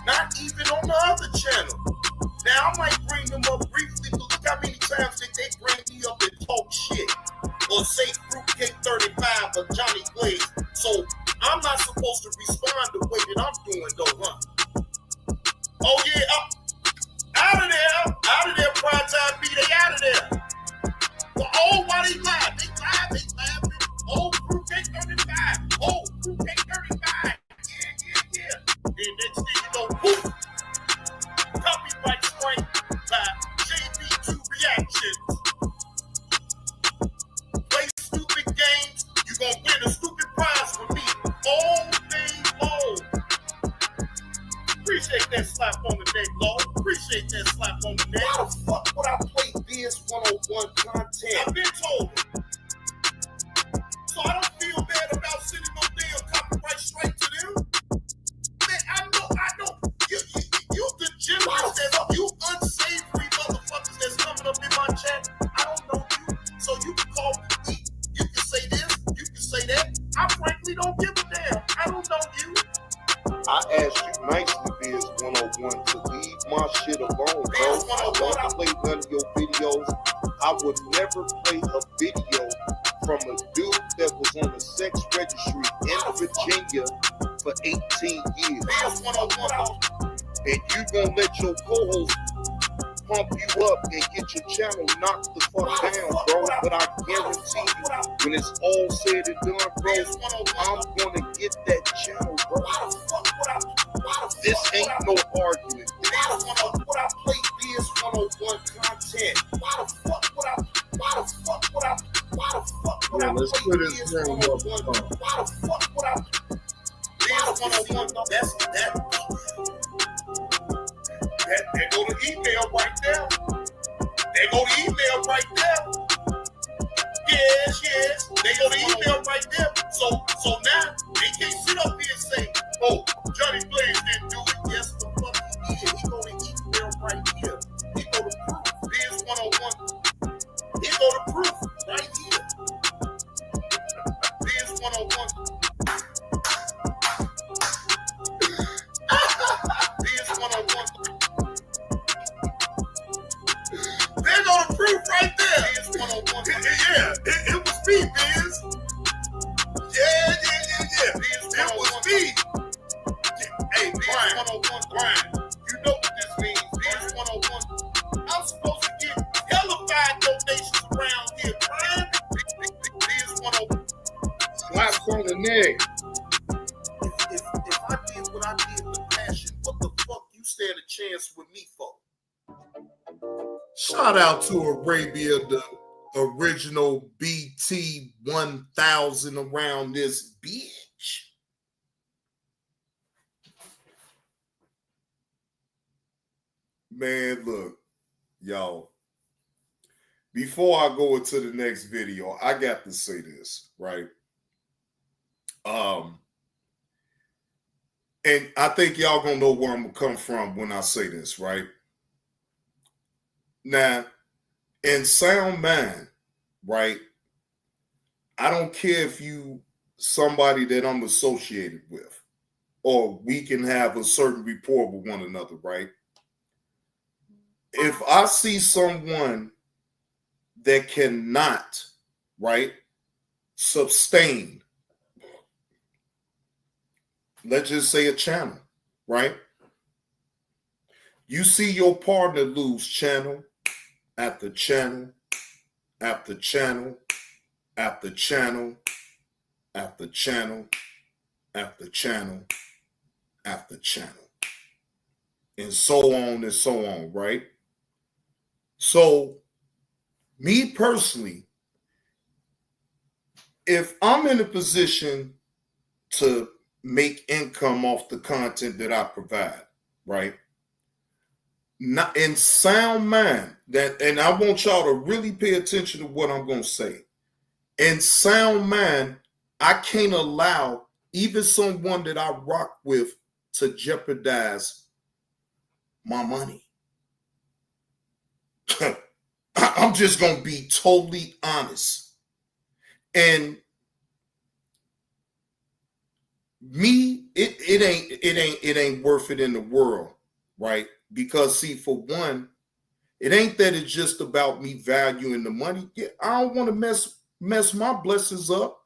Speaker 4: not even on the other channel. Now, I might bring them up briefly, but look how many times that they bring me up and talk shit. Or say Fruitcake 35 or Johnny Blaze. So, I'm not supposed to respond the way that I'm doing, though, huh? Oh, yeah, out of there, Prime Time B, they out of there. Well, oh, why they lied? They lied. Oh, Fruitcake 35. Oh, Fruitcake 35. Yeah. And next thing you know, poof. Copyright strike by JB2 Reactions. Play stupid games, you gonna win a stupid prize from me all day long. Appreciate that slap on the neck, Lord. Appreciate that slap on the neck. Why the fuck would I play Biz 101 content? I've been told. So I don't feel bad about sending no damn copyright strike to them. Man, I know. You degenerates, you unsavory motherfuckers that's coming up in my chat. I don't know you, so you can call me weak. You can say this, you can say that. I frankly don't give a damn. I don't know you. I asked you nicely, Biz 101, to leave my shit alone, bro. I don't play none of your videos. I would never play a video from a dude that was on the sex registry in Virginia for 18 years. Biz 101, and you gonna let your co-host pump you up and get your channel knocked the fuck down, bro. But I guarantee you, when it's all said and done, bro, I'm gonna get that channel, bro. This ain't no argument. Why I play Biz 101 content? Why the fuck would I
Speaker 1: let's
Speaker 4: play
Speaker 1: put
Speaker 4: Biz
Speaker 1: this
Speaker 4: 101? Why the fuck would I? Biz 101, there go the email right there. There go the email right there. Yes. They go the email right there. So now they can't sit up here and say, oh, Johnny Blaze didn't do it. Yes, the fuck he did. He go the email right here. He go the proof. Biz 101. He go the proof right here. Biz 101. Biz 101. There go the proof right there. Biz 101. Yeah, it was me, Biz. Yeah. It was me. Hey, Biz 101, Brian. You know what this means. Biz 101. I'm supposed to get hellified donations around here, Brian. Biz 101.
Speaker 1: Slaps on the neck.
Speaker 4: If I did what I did with passion, what the fuck you stand a chance with me for?
Speaker 1: Shout out to Arabia, the original BT 1000 around this bitch. Man, look, y'all. Before I go into the next video, I got to say this, right? And I think y'all gonna know where I'm gonna come from when I say this, right? Now, in sound mind, right? I don't care if you somebody that I'm associated with, or we can have a certain rapport with one another, right? If I see someone that cannot, right, sustain, let's just say a channel, right? You see your partner lose channel after channel after channel after channel after channel after channel after channel, and so on, right? So, me personally, if I'm in a position to make income off the content that I provide, right? Not in sound mind, that, and I want y'all to really pay attention to what I'm going to say. In sound mind, I can't allow even someone that I rock with to jeopardize my money. I'm just going to be totally honest. And me, it ain't worth it in the world, right? Because see, for one, it ain't that it's just about me valuing the money. Yeah, I don't want to mess my blessings up.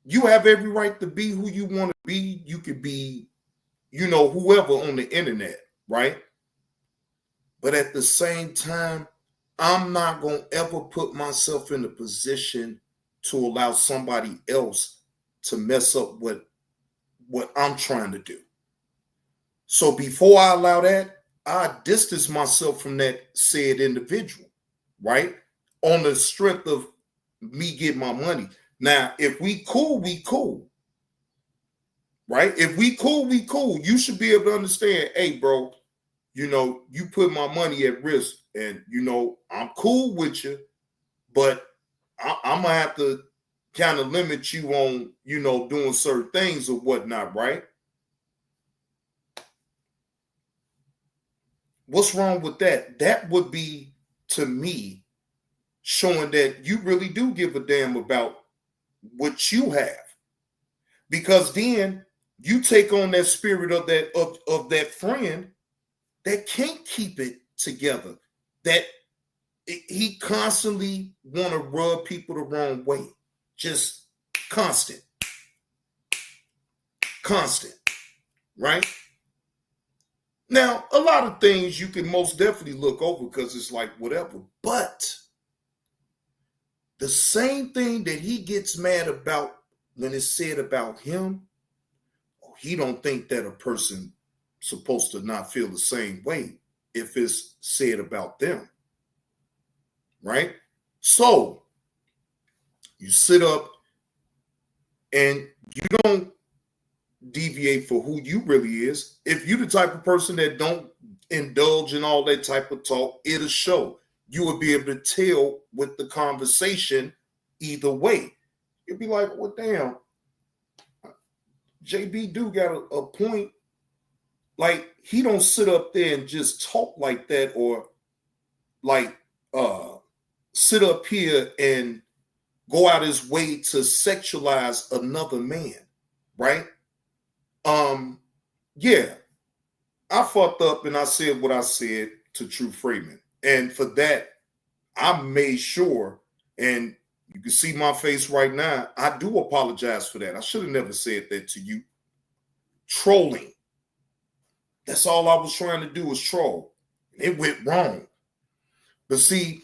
Speaker 1: You have every right to be who you want to be. You could be, whoever on the internet, right? But at the same time, I'm not going to ever put myself in a position to allow somebody else to mess up what I'm trying to do. So before I allow that, I distance myself from that said individual, right? On the strength of me getting my money. Now, if we cool, we cool. Right? If we cool, we cool. You should be able to understand, hey, bro, you put my money at risk, and I'm cool with you, but I'm gonna have to kind of limit you on, doing certain things or whatnot, right? What's wrong with that? That would be, to me, showing that you really do give a damn about what you have. Because then you take on that spirit of that friend that can't keep it together, that he constantly want to rub people the wrong way, just constant, right? Now, a lot of things you can most definitely look over because it's like whatever, but the same thing that he gets mad about when it's said about him, he don't think that a person supposed to not feel the same way if it's said about them, right? So you sit up and you don't deviate for who you really is. If you're the type of person that don't indulge in all that type of talk, it'll show. You will be able to tell with the conversation either way. You'll be like, well, damn, JB do got a point. Like, he don't sit up there and just talk like that, or like sit up here and go out his way to sexualize another man, right? Yeah, I fucked up and I said what I said to True Freeman. And for that, I made sure, and you can see my face right now, I do apologize for that. I should have never said that to you. Trolling. That's all I was trying to do was troll. It went wrong. But see,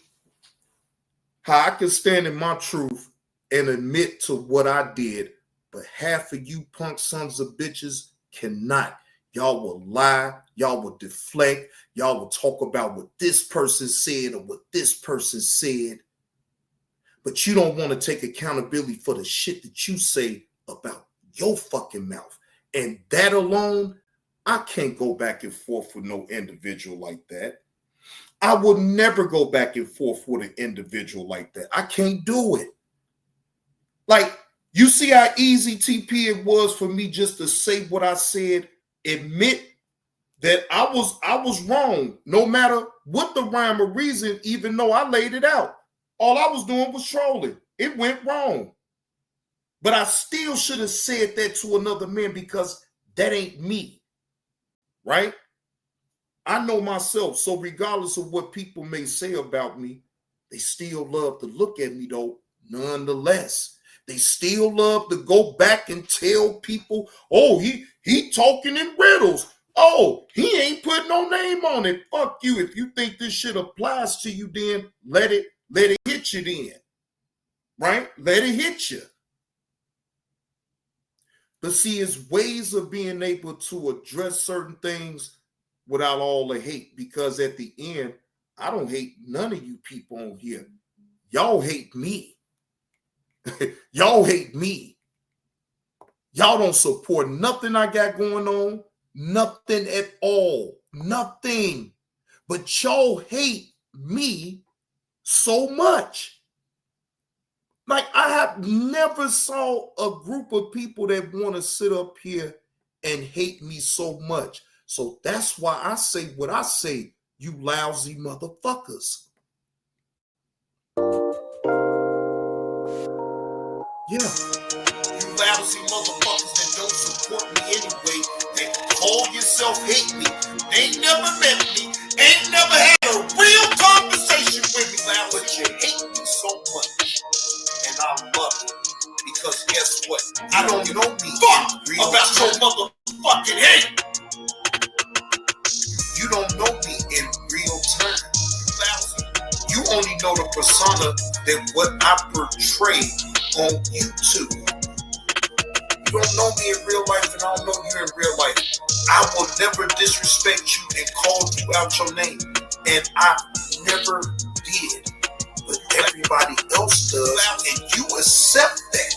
Speaker 1: how I can stand in my truth and admit to what I did, but half of you punk sons of bitches cannot. Y'all will lie. Y'all will deflect. Y'all will talk about what this person said or what this person said. But you don't want to take accountability for the shit that you say about your fucking mouth. And that alone, I can't go back and forth with no individual like that. I will never go back and forth with an individual like that. I can't do it. Like, you see how easy TP it was for me just to say what I said, admit that I was wrong, no matter what the rhyme or reason, even though I laid it out. All I was doing was trolling. It went wrong. But I still should have said that to another man because that ain't me, right? I know myself. So regardless of what people may say about me, they still love to look at me though, nonetheless. They still love to go back and tell people, oh, he talking in riddles. Oh, he ain't putting no name on it. Fuck you. If you think this shit applies to you, then let it hit you then. Right? Let it hit you. But see, it's ways of being able to address certain things without all the hate. Because at the end, I don't hate none of you people on here. Y'all hate me. Y'all hate me. Y'all don't support nothing I got going on. Nothing at all. Nothing. But y'all hate me so much. Like, I have never saw a group of people that want to sit up here and hate me so much. So that's why I say what I say, you lousy motherfuckers. Yeah. You lousy motherfuckers that don't support me anyway, that call yourself hate me. They ain't never met me, ain't never had a real conversation with me, but you hate me so much. And I love it. Because guess what? I don't know me about your motherfucking hate. You don't know me in real terms. You only know the persona that what I portray on YouTube. You don't know me in real life, and I don't know you in real life. I will never disrespect you and call you out your name. And I never did. But everybody else does, and you accept that.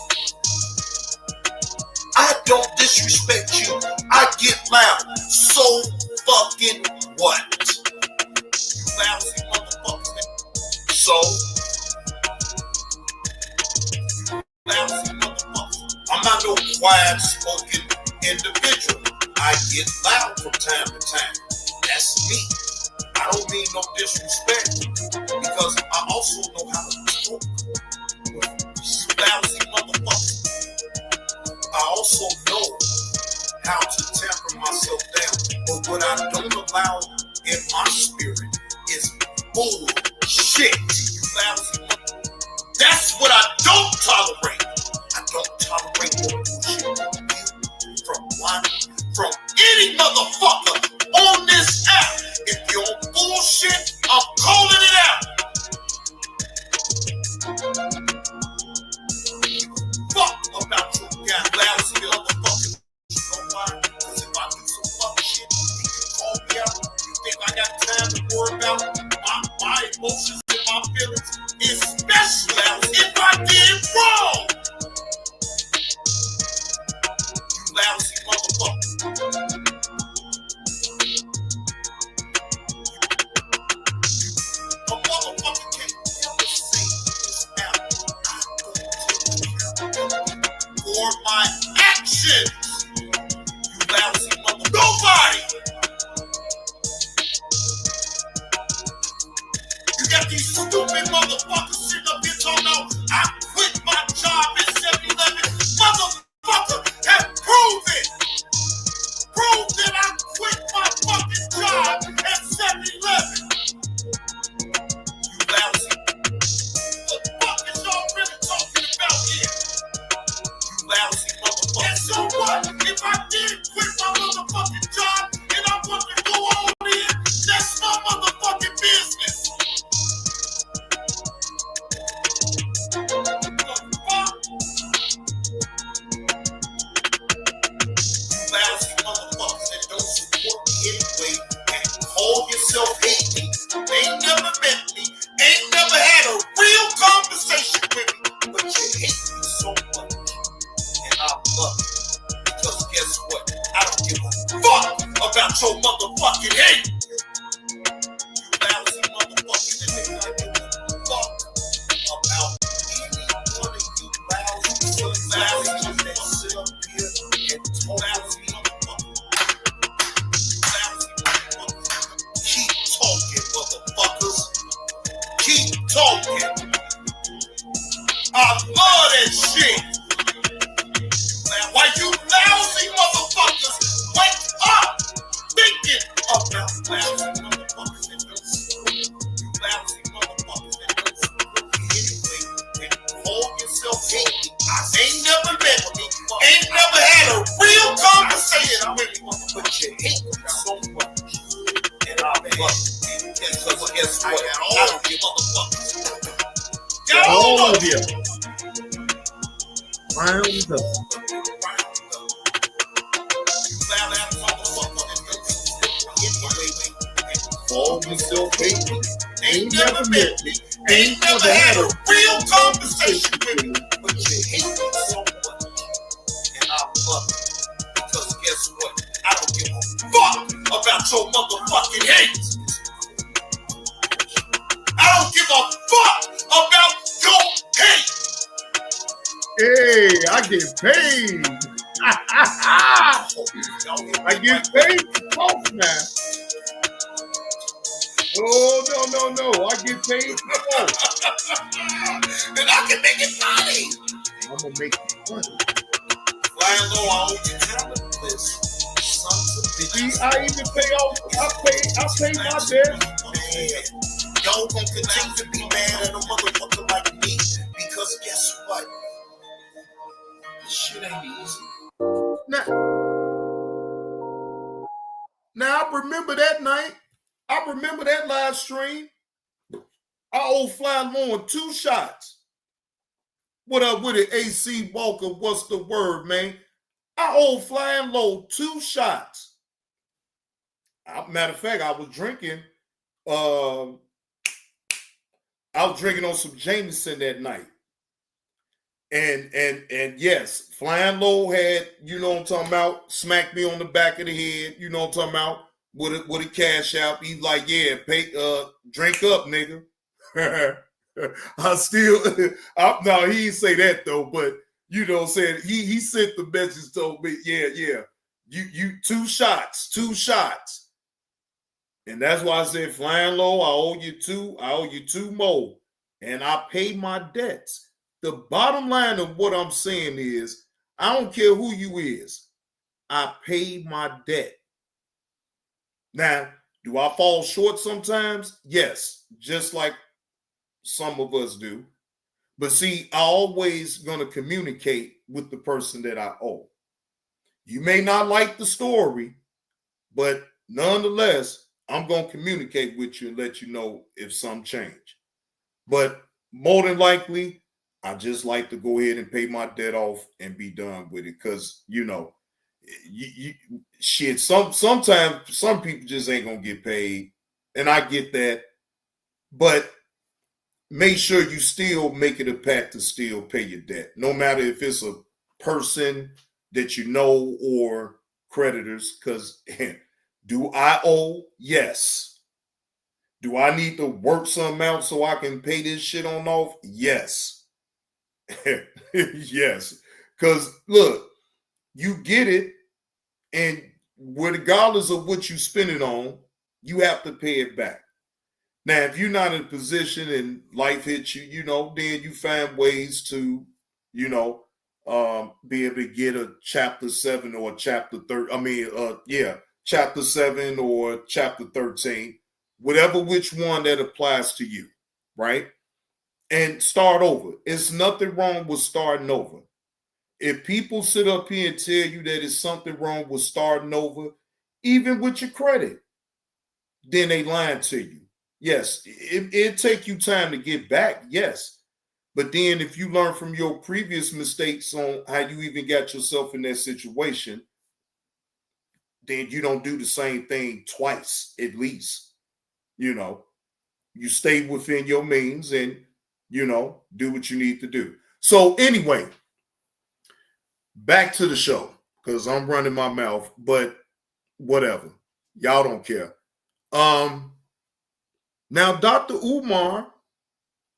Speaker 1: I don't disrespect you. I get loud. So fucking what? You lousy motherfucker. So, lousy motherfucker. I'm not no quiet spoken individual. I get loud from time to time. That's me. I don't mean no disrespect, because I also know how to talk with lousy motherfuckers. I also know how to temper myself down. But what I don't allow in my spirit is bullshit. You lousy motherfucker. That's what I don't tolerate. I don't tolerate no bullshit from any motherfucker on this app. If you're on bullshit, I'm calling it out. Fuck about you, lousy motherfucker. You know why? Because if I do some fuck shit, you can call me out. You think I got time to worry about my emotions and my feelings? Especially if I did wrong. You lousy motherfucker. A motherfucker can't never say this out. For my actions, you lousy motherfucker. Nobody. You got these stupid motherfuckers sitting up here talking about I quit my job at 7-Eleven. Motherfucker, have proved it. Prove that I quit my fucking job at 7-Eleven. You lousy. What the fuck is y'all really talking about here? You lousy motherfucker. And so what? If I did quit my motherfucking job and I want to go on in, that's my motherfucking business. Lousy motherfuckers that don't support me anyway and call yourself hate me. They ain't never met me, ain't never had a real conversation with me, but you hate me so much. And I love it. Because guess what? I don't give a fuck about your motherfucking hate. You lousy motherfuckers that think I give a fuck about any one of you lousy that sit up here and talk lousy. Keep talking, motherfuckers. Keep talking. I love that shit. Why you lousy motherfuckers wake up thinking about lousy motherfuckers that don't support you. You lousy motherfuckers that don't support me anyway and call yourself hate me. I ain't never met me, ain't never had a real conversation with me, but you hate me so much. And I love it. Because guess what? I don't give motherfuckers. Got all of you. Round up. You loud ass motherfucker that don't support me anyway and call yourself hate me. Ain't never met me. Ain't never had a real conversation with me. But you hate me so much. And I love it. Because guess what? I don't give a fuck about your motherfucking hate. I don't give a fuck about your hate. Hey, I get paid. I get paid to talk now. Oh, no. I get paid to talk. And I can make it money. I'm going to make it money. Flying low, I owe you talent list. See, I even pay off. I pay my debt. Y'all gonna continue to be mad at a motherfucker like me because guess what? This shit ain't easy. Now I remember that night. I remember that live stream. I owe Fly Lauren 2 shots. What up with it, AC Walker? What's the word, man? I owe Flying Low 2 shots. Matter of fact, I was drinking. I was drinking on some Jameson that night. And yes, Flying Low had, you know what I'm talking about, smacked me on the back of the head, you know what I'm talking about, with a cash out. He's like, yeah, pay, drink up, nigga. No, he didn't say that though, but you know what I'm saying, he sent the message, told me, yeah, you 2 shots. And that's why I said, Flying Low, I owe you 2 more. And I paid my debts. The bottom line of what I'm saying is, I don't care who you is. I paid my debt. Now, do I fall short sometimes? Yes, just like some of us do. But see, I always going to communicate with the person that I owe. You may not like the story, but nonetheless, I'm going to communicate with you and let you know if some change. But more than likely, I just like to go ahead and pay my debt off and be done with it. Because, you know, shit, sometimes some people just ain't going to get paid. And I get that. But make sure you still make it a pact to still pay your debt. No matter if it's a person that you know or creditors. Because do I owe? Yes. Do I need to work something out so I can pay this shit on off? Yes. Yes. Because look, you get it, and regardless of what you spend it on, you have to pay it back. Now, if you're not in a position and life hits you, you know, then you find ways to, you know, be able to get a chapter 7 or a chapter 13. Chapter 7 or chapter 13, whatever which one that applies to you, right? And start over. It's nothing wrong with starting over. If people sit up here and tell you that it's something wrong with starting over, even with your credit, then they lying to you. Yes, it'll take you time to get back, yes. But then if you learn from your previous mistakes on how you even got yourself in that situation, then you don't do the same thing twice, at least. You know, you stay within your means and, you know, do what you need to do. So anyway, back to the show, because I'm running my mouth, but whatever. Y'all don't care. Now, Dr. Umar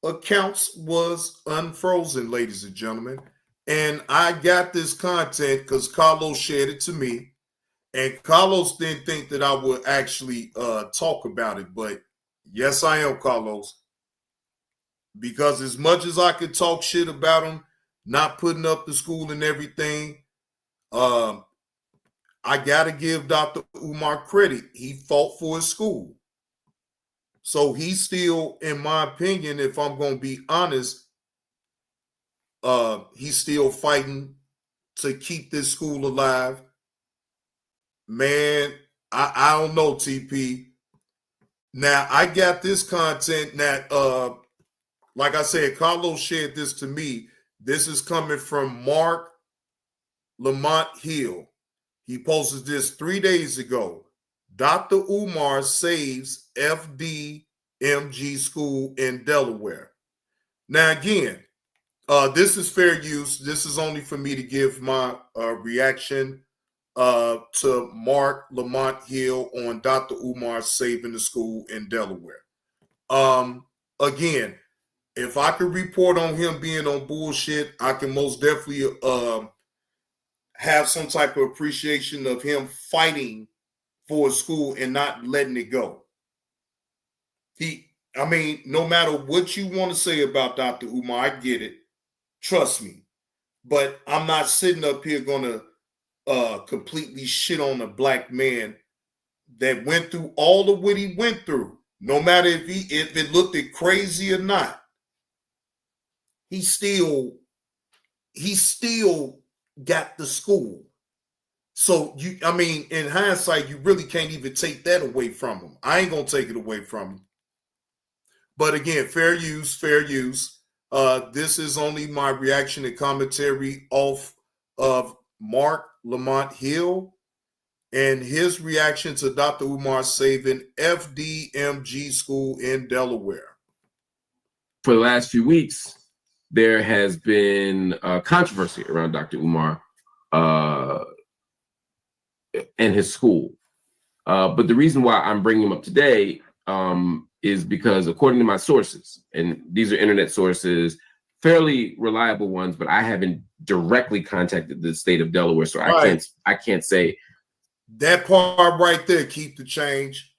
Speaker 1: accounts was unfrozen, ladies and gentlemen. And I got this content because Carlos shared it to me. And Carlos didn't think that I would actually talk about it. But yes, I am, Carlos. Because as much as I could talk shit about him, not putting up the school and everything, I got to give Dr. Umar credit. He fought for his school. So he's still, in my opinion, if I'm going to be honest, he's still fighting to keep this school alive. Man, I don't know, TP. Now, I got this content that, like I said, Carlos shared this to me. This is coming from Mark Lamont Hill. He posted this 3 days ago. Dr. Umar saves FDMG school in Delaware. Now, again, this is fair use. This is only for me to give my reaction to Mark Lamont Hill on Dr. Umar saving the school in Delaware. Again, if I could report on him being on bullshit, I can most definitely have some type of appreciation of him fighting for a school and not letting it go. No matter what you want to say about Dr. Umar, I get it. Trust me. But I'm not sitting up here going to completely shit on a black man that went through all of what he went through. No matter if it looked crazy or not, he still got the school. So in hindsight, you really can't even take that away from him. I ain't gonna take it away from him. But again, fair use, fair use. This is only my reaction and commentary off of Mark Lamont Hill and his reaction to Dr. Umar saving FDMG school in Delaware.
Speaker 13: For the last few weeks, there has been controversy around Dr. Umar and his school. But the reason why I'm bringing him up today is because, according to my sources, and these are internet sources, fairly reliable ones, but I haven't directly contacted the state of Delaware, so I can't say.
Speaker 1: That part right there, keep the change.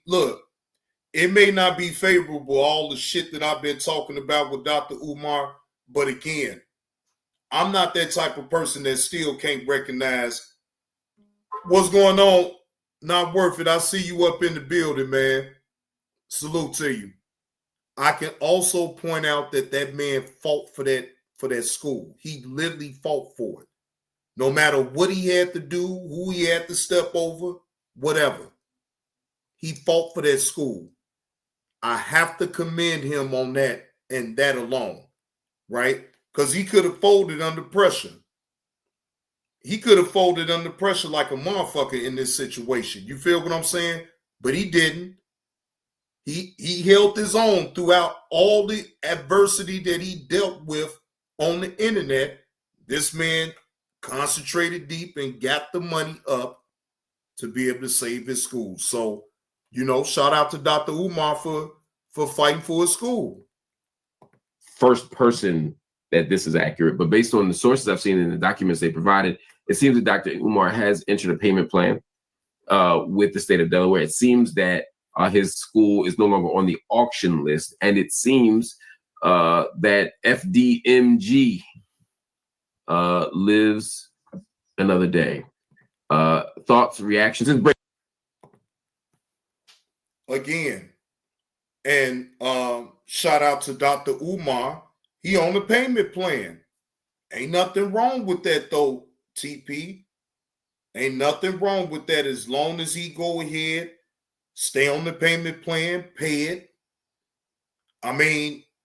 Speaker 1: Look, it may not be favorable, all the shit that I've been talking about with Dr. Umar, but again, I'm not that type of person that still can't recognize what's going on. Not worth it. I see you up in the building, man. Salute to you. I can also point out that man fought for that school. He literally fought for it. No matter what he had to do, who he had to step over, whatever. He fought for that school. I have to commend him on that and that alone, right? Because he could have folded under pressure. He could have folded under pressure like a motherfucker in this situation. You feel what I'm saying? But he didn't. He held his own throughout all the adversity that he dealt with on the internet. This man concentrated deep and got the money up to be able to save his school. So, shout out to Dr. Umar for fighting for his school.
Speaker 13: First person that this is accurate, but based on the sources I've seen in the documents they provided, it seems that Dr. Umar has entered a payment plan with the state of Delaware. It seems that his school is no longer on the auction list, and it seems that FDMG lives another day. Thoughts, reactions, and break.
Speaker 1: Again, and shout out to Dr. Umar. He on the payment plan. Ain't nothing wrong with that though, TP. Ain't nothing wrong with that as long as he go ahead, stay on the payment plan, pay it.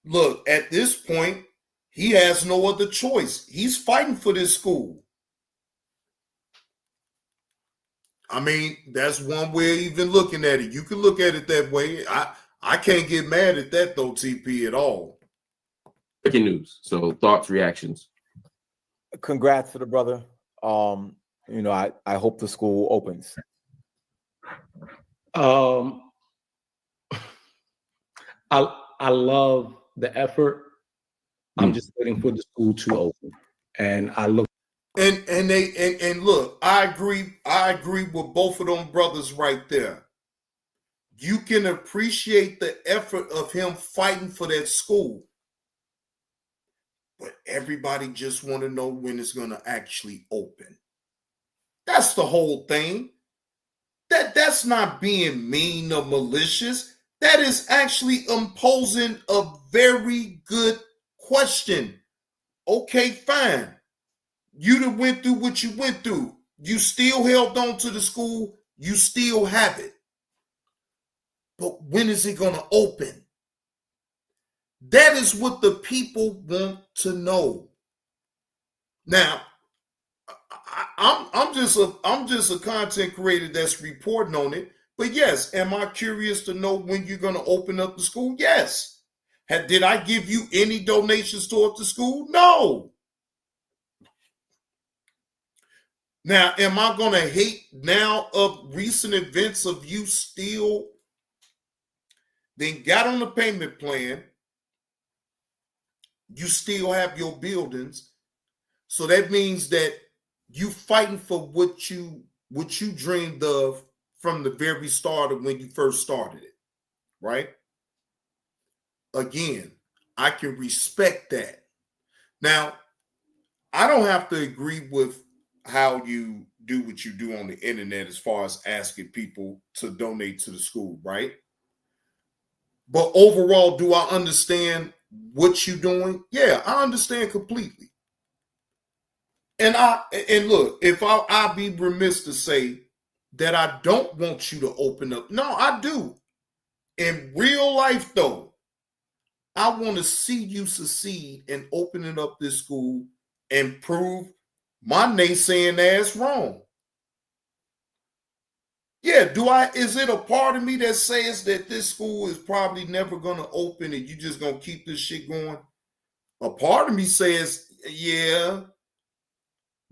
Speaker 1: Look, at this point, he has no other choice. He's fighting for this school. That's one way of even looking at it. You can look at it that way. I can't get mad at that though, TP, at all.
Speaker 13: Breaking news. So thoughts, reactions.
Speaker 14: Congrats for the brother. I hope the school opens.
Speaker 15: I love the effort. I'm just waiting for the school to open, and I look.
Speaker 1: And look, I agree with both of them brothers right there. You can appreciate the effort of him fighting for that school, but everybody just want to know when it's going to actually open. That's the whole thing. That's not being mean or malicious. That is actually imposing a very good question. Okay, fine. You done went through what you went through. You still held on to the school. You still have it. But when is it going to open? That is what the people want to know. Now, I'm just a content creator that's reporting on it. But yes, am I curious to know when you're going to open up the school? Yes. Did I give you any donations toward the school? No. Now, am I going to hate now of recent events of you still then got on the payment plan? You still have your buildings. So that means that you fighting for what you dreamed of from the very start of when you first started it, right? Again, I can respect that. Now, I don't have to agree with how you do what you do on the internet as far as asking people to donate to the school, right? But overall, do I understand what you're doing? Yeah, I understand completely. And look, if I'll be remiss to say that I don't want you to open up. No, I do. In real life, though, I want to see you succeed in opening up this school and prove my naysaying ass wrong. Yeah, is it a part of me that says that this school is probably never going to open and you just going to keep this shit going? A part of me says, yeah.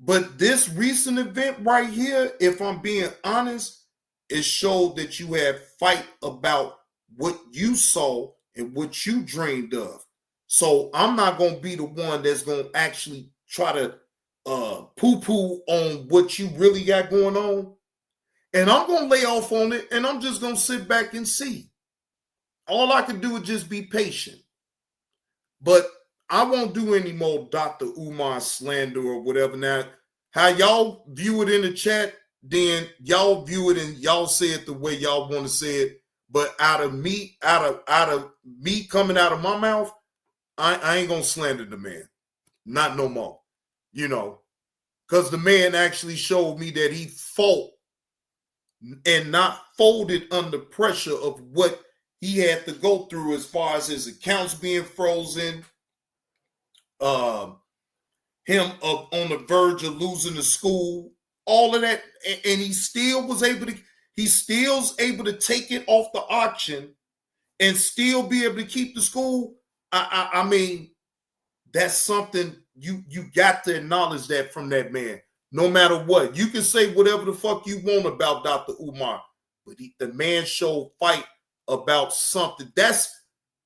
Speaker 1: But this recent event right here, if I'm being honest, it showed that you had fight about what you saw and what you dreamed of. So I'm not going to be the one that's going to actually try to poo-poo on what you really got going on. And I'm going to lay off on it, and I'm just going to sit back and see. All I can do is just be patient. But I won't do any more Dr. Umar slander or whatever. Now, how y'all view it in the chat, then y'all view it and y'all say it the way y'all want to say it. But out of me coming out of my mouth, I ain't going to slander the man. Not no more. You know, because the man actually showed me that he fought and not folded under pressure of what he had to go through as far as his accounts being frozen, him on the verge of losing the school, all of that, and he still was able to take it off the auction and still be able to keep the school. I mean, that's something you got to acknowledge that from that man. No matter what, you can say whatever the fuck you want about Dr. Umar, but the man showed fight about something. That's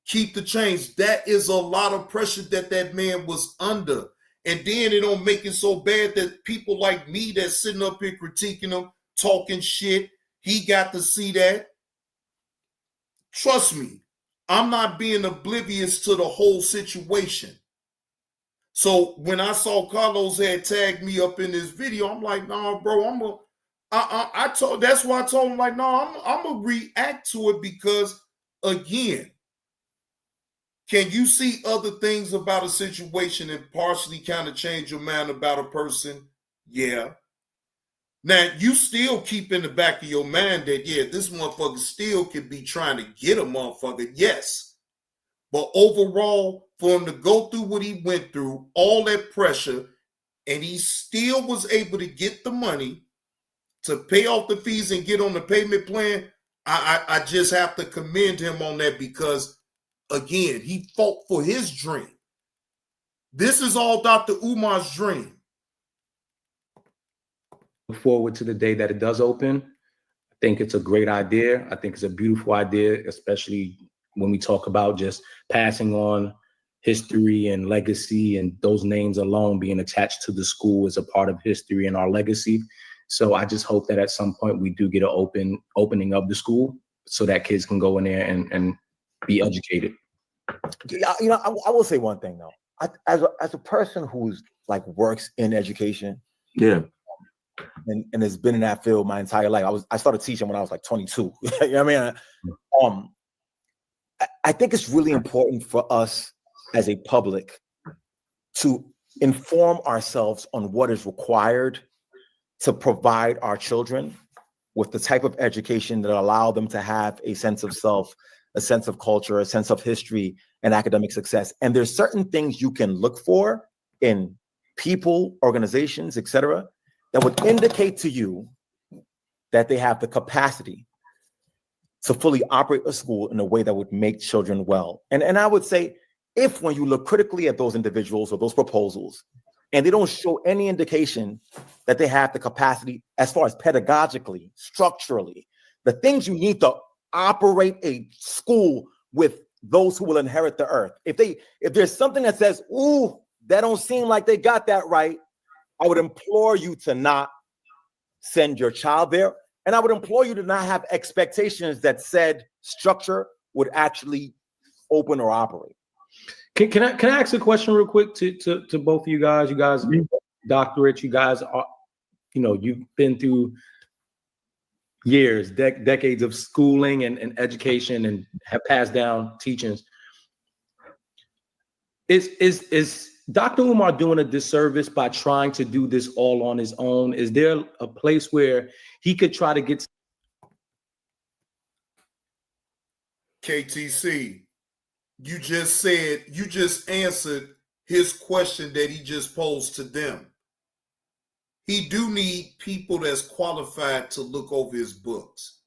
Speaker 1: keep the change. That is a lot of pressure that man was under. And then it don't make it so bad that people like me that's sitting up here critiquing him, talking shit, he got to see that. Trust me, I'm not being oblivious to the whole situation. So when I saw Carlos had tagged me up in this video, I'm like, nah, bro, that's why I told him, like, no, I'm gonna react to it because, again, can you see other things about a situation and partially kind of change your mind about a person? Yeah. Now, you still keep in the back of your mind that, yeah, this motherfucker still could be trying to get a motherfucker. Yes. But overall, for him to go through what he went through, all that pressure, and he still was able to get the money to pay off the fees and get on the payment plan, I just have to commend him on that because, again, he fought for his dream. This is all Dr. Umar's dream.
Speaker 15: Look forward to the day that it does open. I think it's a great idea. I think it's a beautiful idea, especially when we talk about just passing on history and legacy, and those names alone being attached to the school is a part of history and our legacy. So I just hope that at some point we do get an opening of the school so that kids can go in there and be educated.
Speaker 14: You know, I will say one thing though. As a person who's like works in education,
Speaker 13: yeah,
Speaker 14: and has been in that field my entire life. I started teaching when I was like 22. You know what I mean? I think it's really important for us as a public to inform ourselves on what is required to provide our children with the type of education that allow them to have a sense of self, a sense of culture, a sense of history, and academic success. And there's certain things you can look for in people, organizations, etc., that would indicate to you that they have the capacity to fully operate a school in a way that would make children well. And I would say, if when you look critically at those individuals or those proposals, and they don't show any indication that they have the capacity as far as pedagogically, structurally, the things you need to operate a school with those who will inherit the earth. If there's something that says, ooh, that don't seem like they got that right, I would implore you to not send your child there. And I would implore you to not have expectations that said structure would actually open or operate.
Speaker 15: Can I ask a question real quick to both of you guys? You guys, doctorates, you guys are, you've been through years, decades of schooling and education and have passed down teachings. Is Dr. Umar doing a disservice by trying to do this all on his own? Is there a place where he could try to get
Speaker 1: KTC? You just answered his question that he just posed to them. He do need people that's qualified to look over his books.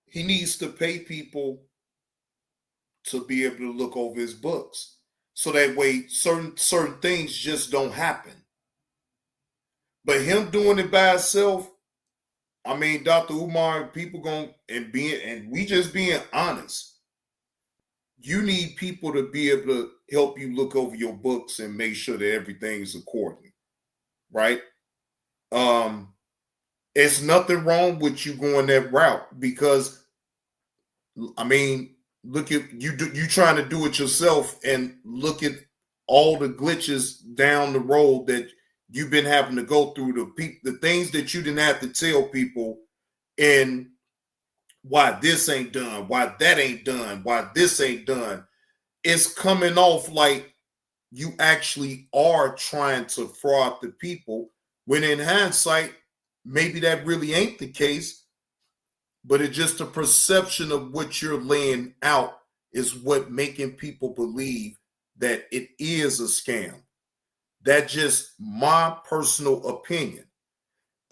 Speaker 1: He needs to pay people to be able to look over his books. So that way certain things just don't happen. But him doing it by himself, I mean, Dr. Umar, people and we just being honest. You need people to be able to help you look over your books and make sure that everything's according, right? It's nothing wrong with you going that route because, I mean, look at you trying to do it yourself and look at all the glitches down the road that you've been having to go through, the things that you didn't have to tell people, and why this ain't done, why that ain't done, why this ain't done. It's coming off like you actually are trying to fraud the people, when in hindsight, maybe that really ain't the case, but it's just a perception of what you're laying out is what making people believe that it is a scam. That's just my personal opinion.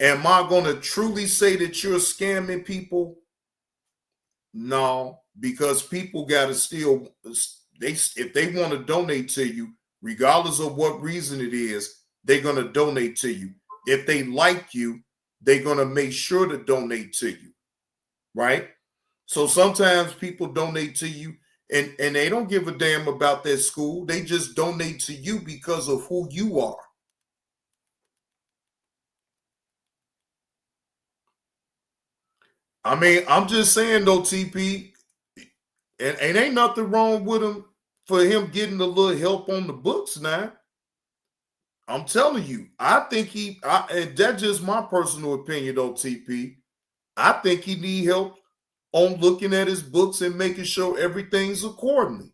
Speaker 1: Am I going to truly say that you're scamming people? No, because people got to still, if they want to donate to you, regardless of what reason it is, they're going to donate to you. If they like you, they're going to make sure to donate to you, right? So sometimes people donate to you and they don't give a damn about that school. They just donate to you because of who you are. I mean, I'm just saying though, TP, and ain't nothing wrong with him for him getting a little help on the books now. I'm telling you, I think and that's just my personal opinion though, TP. I think he need help on looking at his books and making sure everything's accordingly.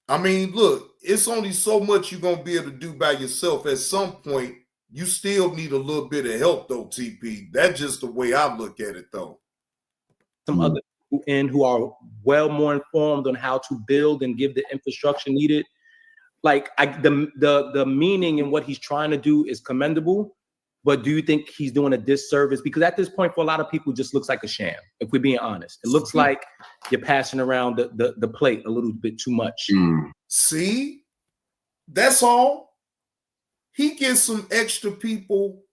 Speaker 1: I mean, look, it's only so much you're going to be able to do by yourself. At some point, you still need a little bit of help, though, TP. That's just the way I look at it, though.
Speaker 15: some other people in who are well more informed on how to build and give the infrastructure needed? Like the meaning in what he's trying to do is commendable, but do you think he's doing a disservice? Because at this point, for a lot of people, it just looks like a sham, if we're being honest. It looks like you're passing around the plate a little bit too much.
Speaker 1: See? That's all. He gets some extra people.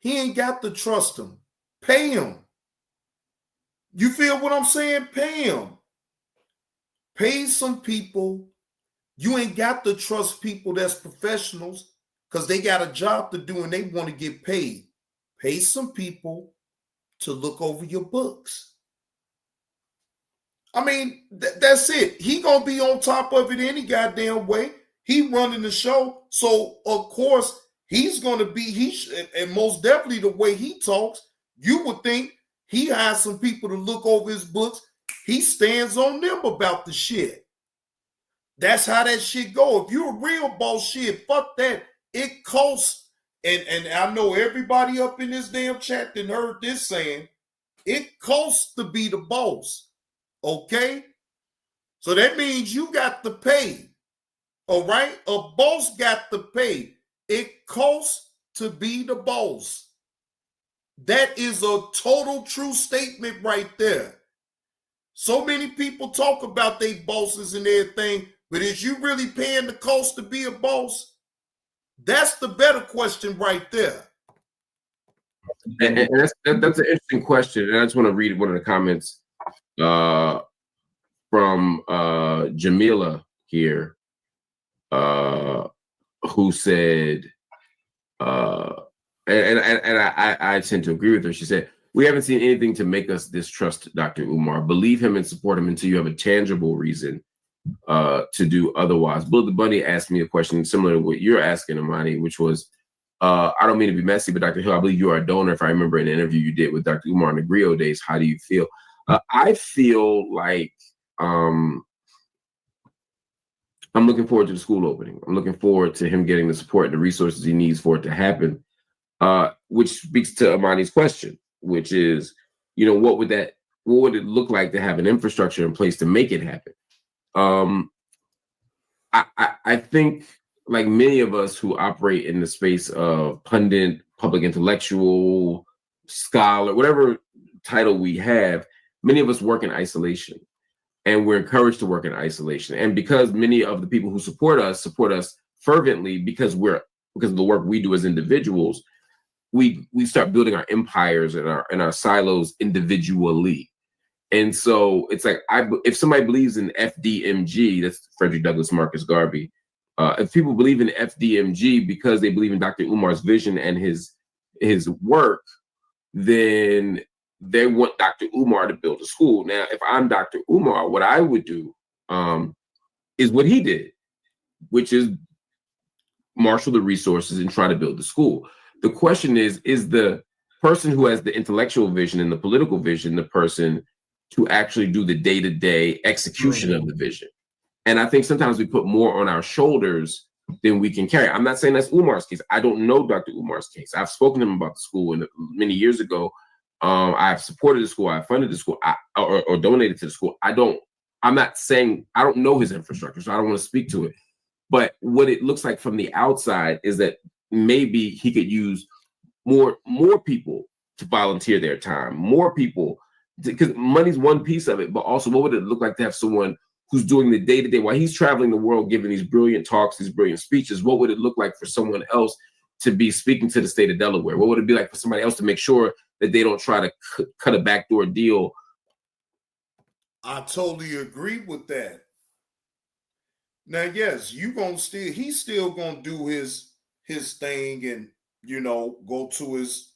Speaker 1: He ain't got to trust them. Pay him. You feel what I'm saying? Pay him. Pay some people. You ain't got to trust people that's professionals because they got a job to do and they want to get paid. Pay some people to look over your books. I mean, that's it. He gonna be on top of it any goddamn way. He running the show, so of course he's gonna be. And most definitely the way he talks, you would think he has some people to look over his books. He stands on them about the shit. That's how that shit go. If you're a real boss, shit, fuck that. It costs, and I know everybody up in this damn chat that heard this saying, it costs to be the boss. Okay? So that means you got to pay. All right? A boss got to pay. It costs to be the boss. That is a total true statement right there. So many people talk about they bosses and everything, but is you really paying the cost to be a boss? That's the better question right there.
Speaker 13: And that's an interesting question. And I just want to read one of the comments from Jamila here, who said, and I tend to agree with her. She said, "We haven't seen anything to make us distrust Dr. Umar. Believe him and support him until you have a tangible reason to do otherwise." Bill the Bunny asked me a question similar to what you're asking, Amani, which was, I don't mean to be messy, but Dr. Hill, I believe you are a donor. If I remember an interview you did with Dr. Umar in the Griot days, how do you feel? I feel like I'm looking forward to the school opening. I'm looking forward to him getting the support and the resources he needs for it to happen, which speaks to Amani's question, which is, what would it look like to have an infrastructure in place to make it happen? I think, like many of us who operate in the space of pundit, public intellectual, scholar, whatever title we have, many of us work in isolation, and we're encouraged to work in isolation. And because many of the people who support us fervently because of the work we do as individuals, we start building our empires and our silos individually. And so it's like, if somebody believes in FDMG, that's Frederick Douglass Marcus Garvey. If people believe in FDMG because they believe in Dr. Umar's vision and his work, then they want Dr. Umar to build a school. Now, if I'm Dr. Umar, what I would do is what he did, which is marshal the resources and try to build the school. The question is the person who has the intellectual vision and the political vision the person to actually do the day-to-day execution of the vision? And I think sometimes we put more on our shoulders than we can carry. I'm not saying that's Umar's case. I don't know Dr. Umar's case. I've spoken to him about the school many years ago. I've supported the school. I funded the school or donated to the school. I'm not saying, I don't know his infrastructure, so I don't want to speak to it. But what it looks like from the outside is that maybe he could use more people to volunteer their time, more people, because money's one piece of it, but also what would it look like to have someone who's doing the day-to-day while he's traveling the world, giving these brilliant talks, these brilliant speeches? What would it look like for someone else to be speaking to the state of Delaware? What would it be like for somebody else to make sure that they don't try to cut a backdoor deal?
Speaker 1: I totally agree with that. Now, yes, he's still gonna do his thing and go to his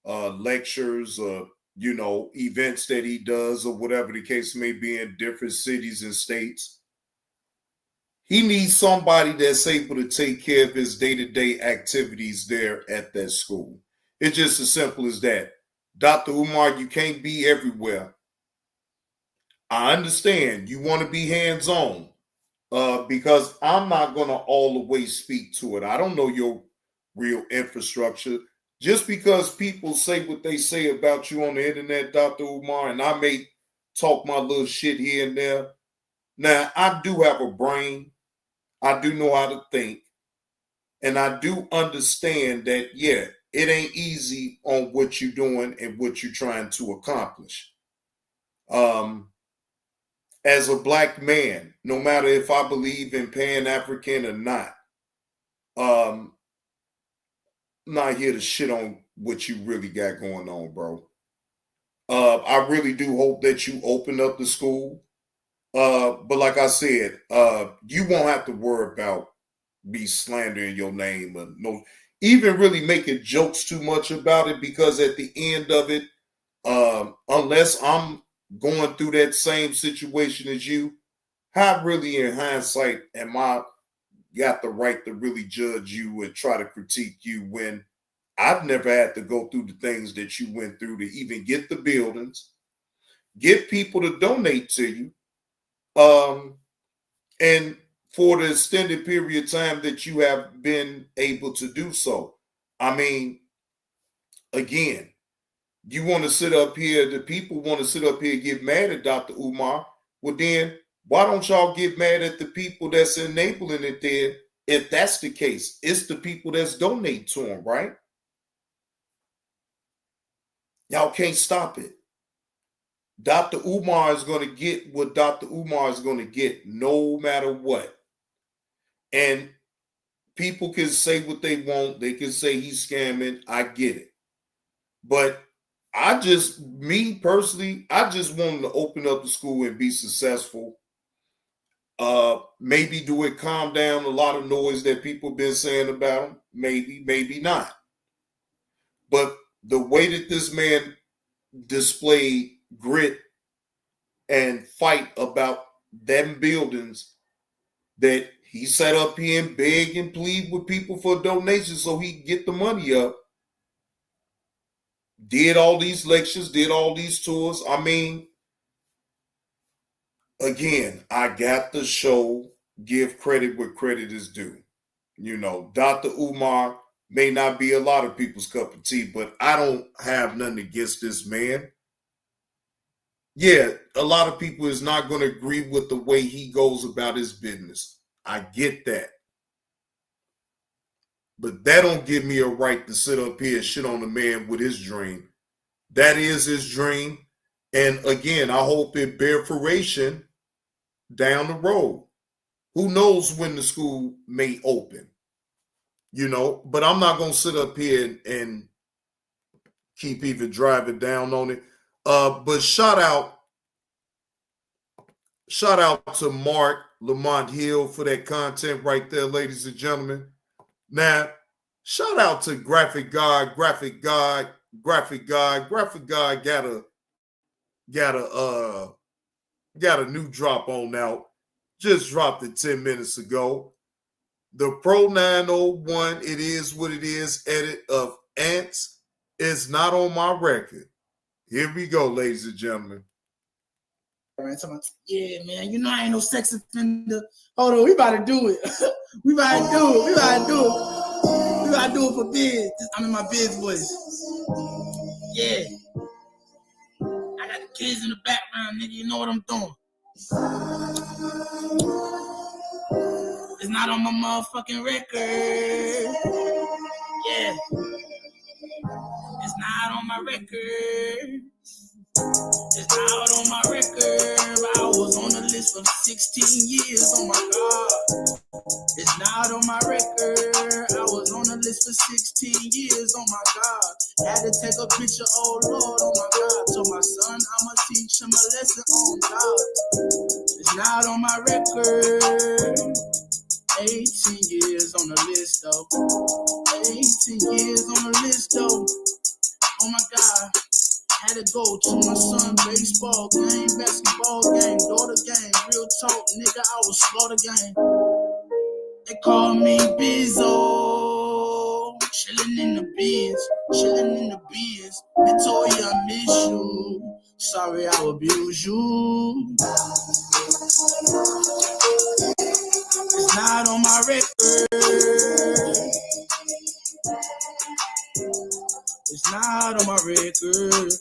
Speaker 1: lectures events that he does or whatever the case may be in different cities and states. He needs somebody that's able to take care of his day-to-day activities there at that school. It's just as simple as that. Dr. Umar, you can't be everywhere. I understand you want to be hands-on because I'm not going to always speak to it. I don't know your real infrastructure. Just because people say what they say about you on the internet, Dr. Umar, and I may talk my little shit here and there. Now, I do have a brain. I do know how to think. And I do understand that, yeah, it ain't easy on what you're doing and what you're trying to accomplish. As a black man, no matter if I believe in Pan-African or not, I'm not here to shit on what you really got going on, bro. I really do hope that you open up the school. But like I said, you won't have to worry about me slandering your name or no, even really making jokes too much about it, because at the end of it, unless I'm going through that same situation as you, how really in hindsight am I got the right to really judge you and try to critique you when I've never had to go through the things that you went through to even get the buildings, get people to donate to you, and for the extended period of time that you have been able to do so. I mean, again, you want to sit up here, the people want to sit up here and get mad at Dr. Umar. Well, then why don't y'all get mad at the people that's enabling it then if that's the case, it's the people that's donate to him, right? Y'all can't stop it. Dr. Umar is going to get what Dr. Umar is going to get no matter what. And people can say what they want. They can say he's scamming. I get it. But me personally, I just want him to open up the school and be successful. Maybe do it calm down a lot of noise that people been saying about him. Maybe not. But the way that this man displayed grit and fight about them buildings, that he sat up here and beg and plead with people for donations so he could get the money up. Did all these lectures, did all these tours. I mean, again, I got to show, give credit where credit is due. You know, Dr. Umar may not be a lot of people's cup of tea, but I don't have nothing against this man. Yeah, a lot of people is not going to agree with the way he goes about his business. I get that. But that don't give me a right to sit up here and shit on a man with his dream. That is his dream. And again, I hope it bear fruition down the road. Who knows when the school may open? You know, but I'm not going to sit up here and keep even driving down on it. But shout out to Mark Lamont Hill for that content right there, ladies and gentlemen. Now, shout out to Graphic God got a new drop on out. Just dropped it 10 minutes ago. The Pro 901, It Is What It Is edit of Ants is not on my record. Here we go, ladies and gentlemen.
Speaker 16: Yeah, man, you know I ain't no sex offender. Hold on, we about to do it. We about to do it for biz. I'm in my biz voice. Yeah. I got the kids in the background, nigga. You know what I'm doing. It's not on my motherfucking record. Yeah. It's not on my record. It's not on my record. I was on the list for 16 years. Oh my God. It's not on my record. I was on the list for 16 years. Oh my God. Had to take a picture. Oh Lord. Oh my God. Told my son I'ma teach him a lesson. Oh God. It's not on my record. 18 years on the list though. 18 years on the list though. Oh my God. Had to go to my son baseball game, basketball game, daughter game, real talk, nigga, I was slaughter game. They call me Bizzo, chillin' in the biz, Victoria, I miss you, sorry I abuse you. It's not on my record. It's not on my record.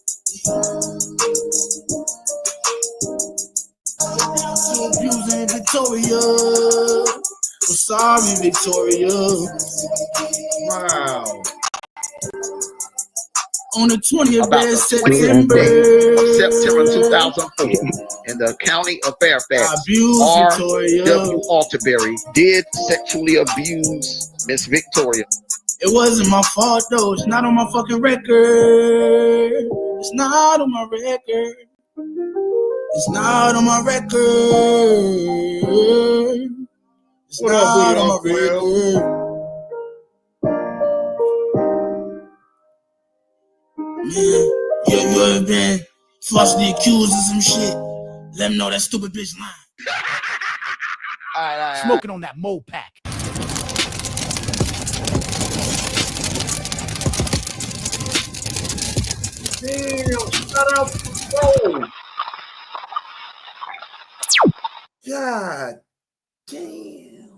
Speaker 16: So abusing Victoria. I'm sorry, Victoria.
Speaker 17: Wow.
Speaker 16: On the 20th
Speaker 17: About
Speaker 16: day
Speaker 17: the
Speaker 16: of September
Speaker 17: 2004, in the county of Fairfax,
Speaker 16: Victoria.
Speaker 17: R.W. Alterbury did sexually abuse Miss Victoria.
Speaker 16: It wasn't my fault though. It's not on my fucking record. It's not on my record. It's not on my record. It's
Speaker 17: What
Speaker 16: not
Speaker 17: up,
Speaker 16: on my record. Man, you ever been falsely accused of some shit? Let them know that stupid bitch lying.
Speaker 17: All right.
Speaker 8: Smoking on that Mo pack.
Speaker 1: Damn, shout out to the Pro. God damn.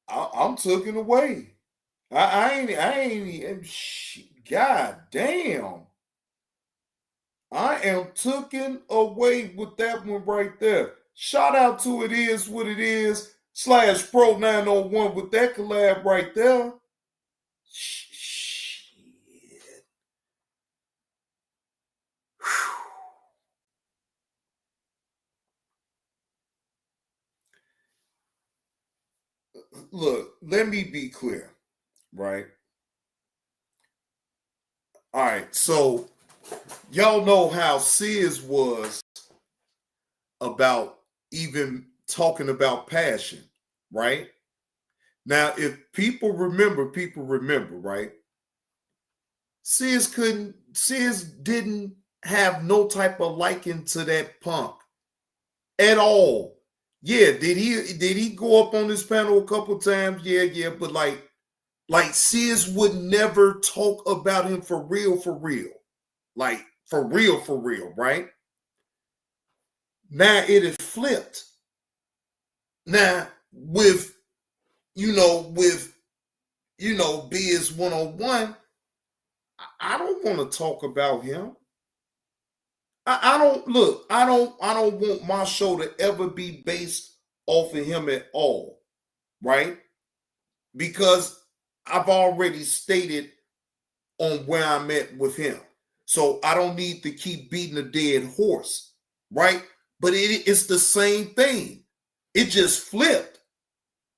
Speaker 1: I'm taken away. I ain't God damn. I am taken away with that one right there. Shout out to It Is What It Is / Pro 901 with that collab right there. Shit. Look, let me be clear, right? All right, so y'all know how Sis was about even talking about passion, right? Now, if people remember, right? Sis didn't have no type of liking to that punk at all. Yeah, did he go up on this panel a couple times? Yeah, but like Sis would never talk about him for real. Like for real, right? Now it is flipped. Now with Biz 101, I don't want to talk about him. I don't want my show to ever be based off of him at all, right? Because I've already stated on where I'm at with him. So I don't need to keep beating a dead horse, right? But it's the same thing. It just flipped.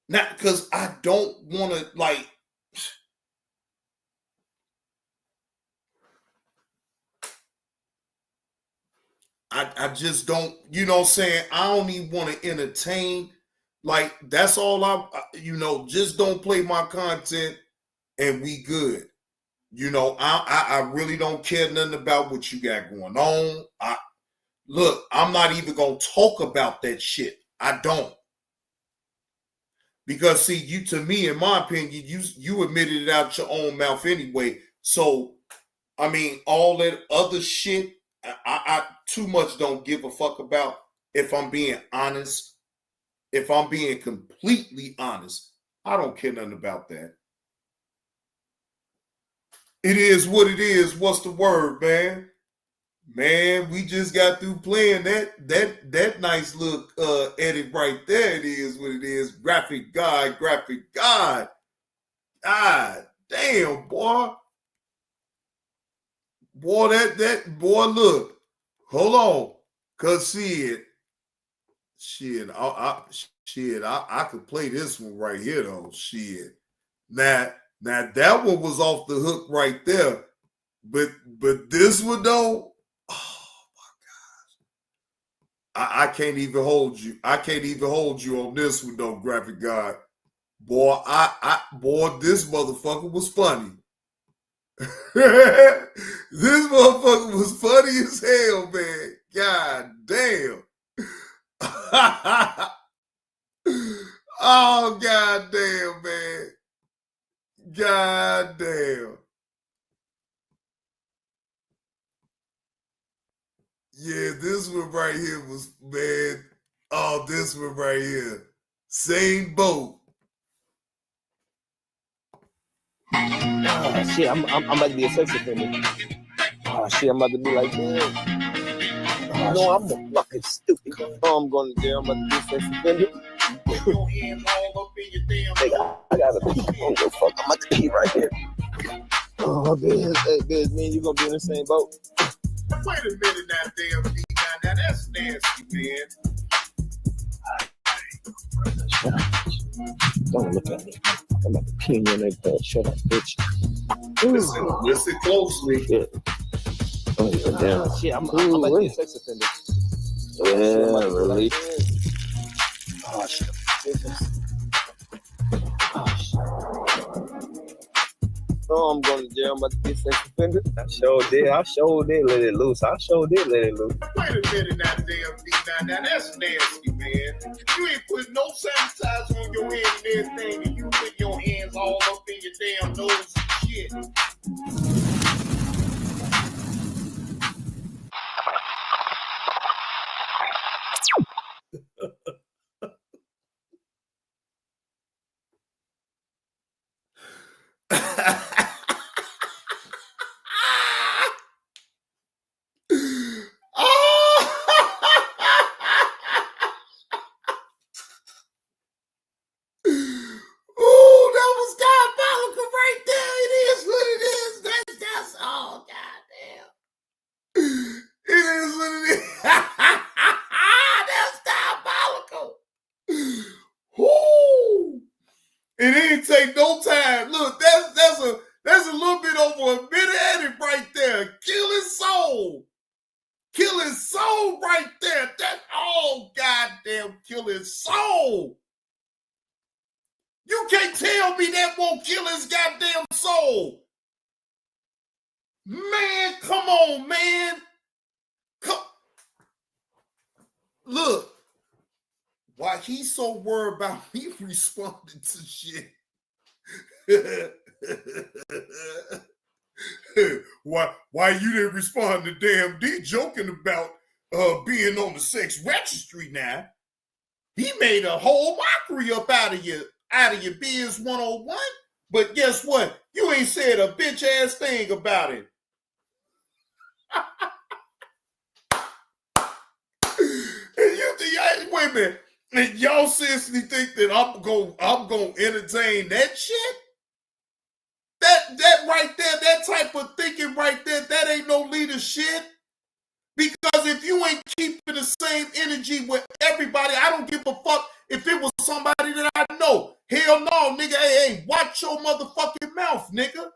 Speaker 1: Not because I don't want to like. I just don't, you know what I'm saying? I don't even want to entertain. Like, that's all just don't play my content and we good. I really don't care nothing about what you got going on. I'm not even going to talk about that shit. I don't. Because see, to me, in my opinion, you admitted it out your own mouth anyway. So, I mean, all that other shit, I too much don't give a fuck about. If I'm being honest, if I'm being completely honest, I don't care nothing about that. It is what it is. What's the word, man? Man, we just got through playing that nice little edit right there. It is what it is. Graphic God. God damn, boy. Boy, boy, look. Hold on. Cause I could play this one right here though. Shit. Now that one was off the hook right there. But this one though, oh my gosh. I can't even hold you. I can't even hold you on this one though, Graphic God. Boy, boy, this motherfucker was funny. This motherfucker was funny as hell, man. God damn. Oh, god damn, man. God damn. Yeah, this one right here was, man. Oh, this one right here. Same boat.
Speaker 11: Oh, shit, I'm about to be a sex offender. Oh, shit, I'm about to be like, damn. Oh, no, I'm a fucking stupid. Oh, I'm going to jail. I'm about to be a sex offender. I gotta go fuck. I'm about to pee right here. Oh, Biz, me and you gonna be in the same boat.
Speaker 1: Wait a minute now, damn D. Now that's nasty, man.
Speaker 11: Don't look at me. I'm about to pee in your neighborhood. Shut up, bitch.
Speaker 1: Listen closely.
Speaker 11: Yeah. Oh, damn. Shit, I'm about to be a sex offender. Yeah, really. Oh, shit. Oh, shit. Oh, I'm going to jail. I'm about to be a sex offender. I sure did let it loose.
Speaker 1: Wait a minute now, damn D. Now that's nasty, man. You ain't put no sanitizer on your hand and everything, and you put your hands all up in your damn nose and shit. It didn't take no time. Look, that's a little bit over a minute at it right there. Kill his soul. Kill his soul right there. That all goddamn kill his soul. You can't tell me that won't kill his goddamn soul. Man, come on, man. Look, why he's so worried about me responding to shit. Why you didn't respond to damn D joking about being on the sex registry now? He made a whole mockery up out of your Biz 101. But guess what? You ain't said a bitch ass thing about it. And you think, wait a minute, and y'all seriously think that I'm gonna entertain that shit? That right there, that type of thinking right there, that ain't no leadership. Because if you ain't keeping the same energy with everybody, I don't give a fuck if it was somebody that I know. Hell no, nigga. Hey, watch your motherfucking mouth, nigga.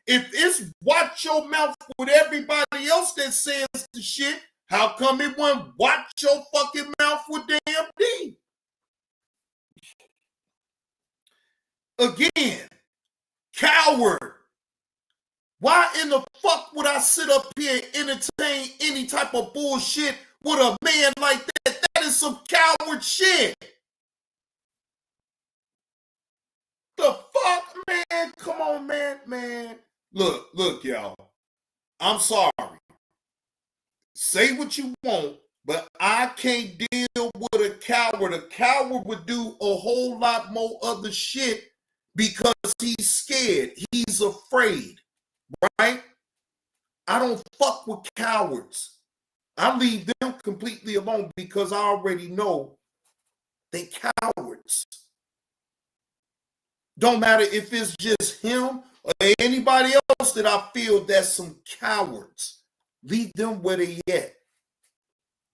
Speaker 1: If it's watch your mouth with everybody else that says the shit, how come it won't watch your fucking mouth with damn D? Again, coward. Why in the fuck would I sit up here and entertain any type of bullshit with a man like that? That is some coward shit. The fuck, man? Come on, man. Look, y'all. I'm sorry. Say what you want, but I can't deal with a coward. A coward would do a whole lot more other shit because he's scared. He's afraid, right? I don't fuck with cowards. I leave them completely alone because I already know they cowards. Don't matter if it's just him or anybody else that I feel that's some cowards. Leave them where they at.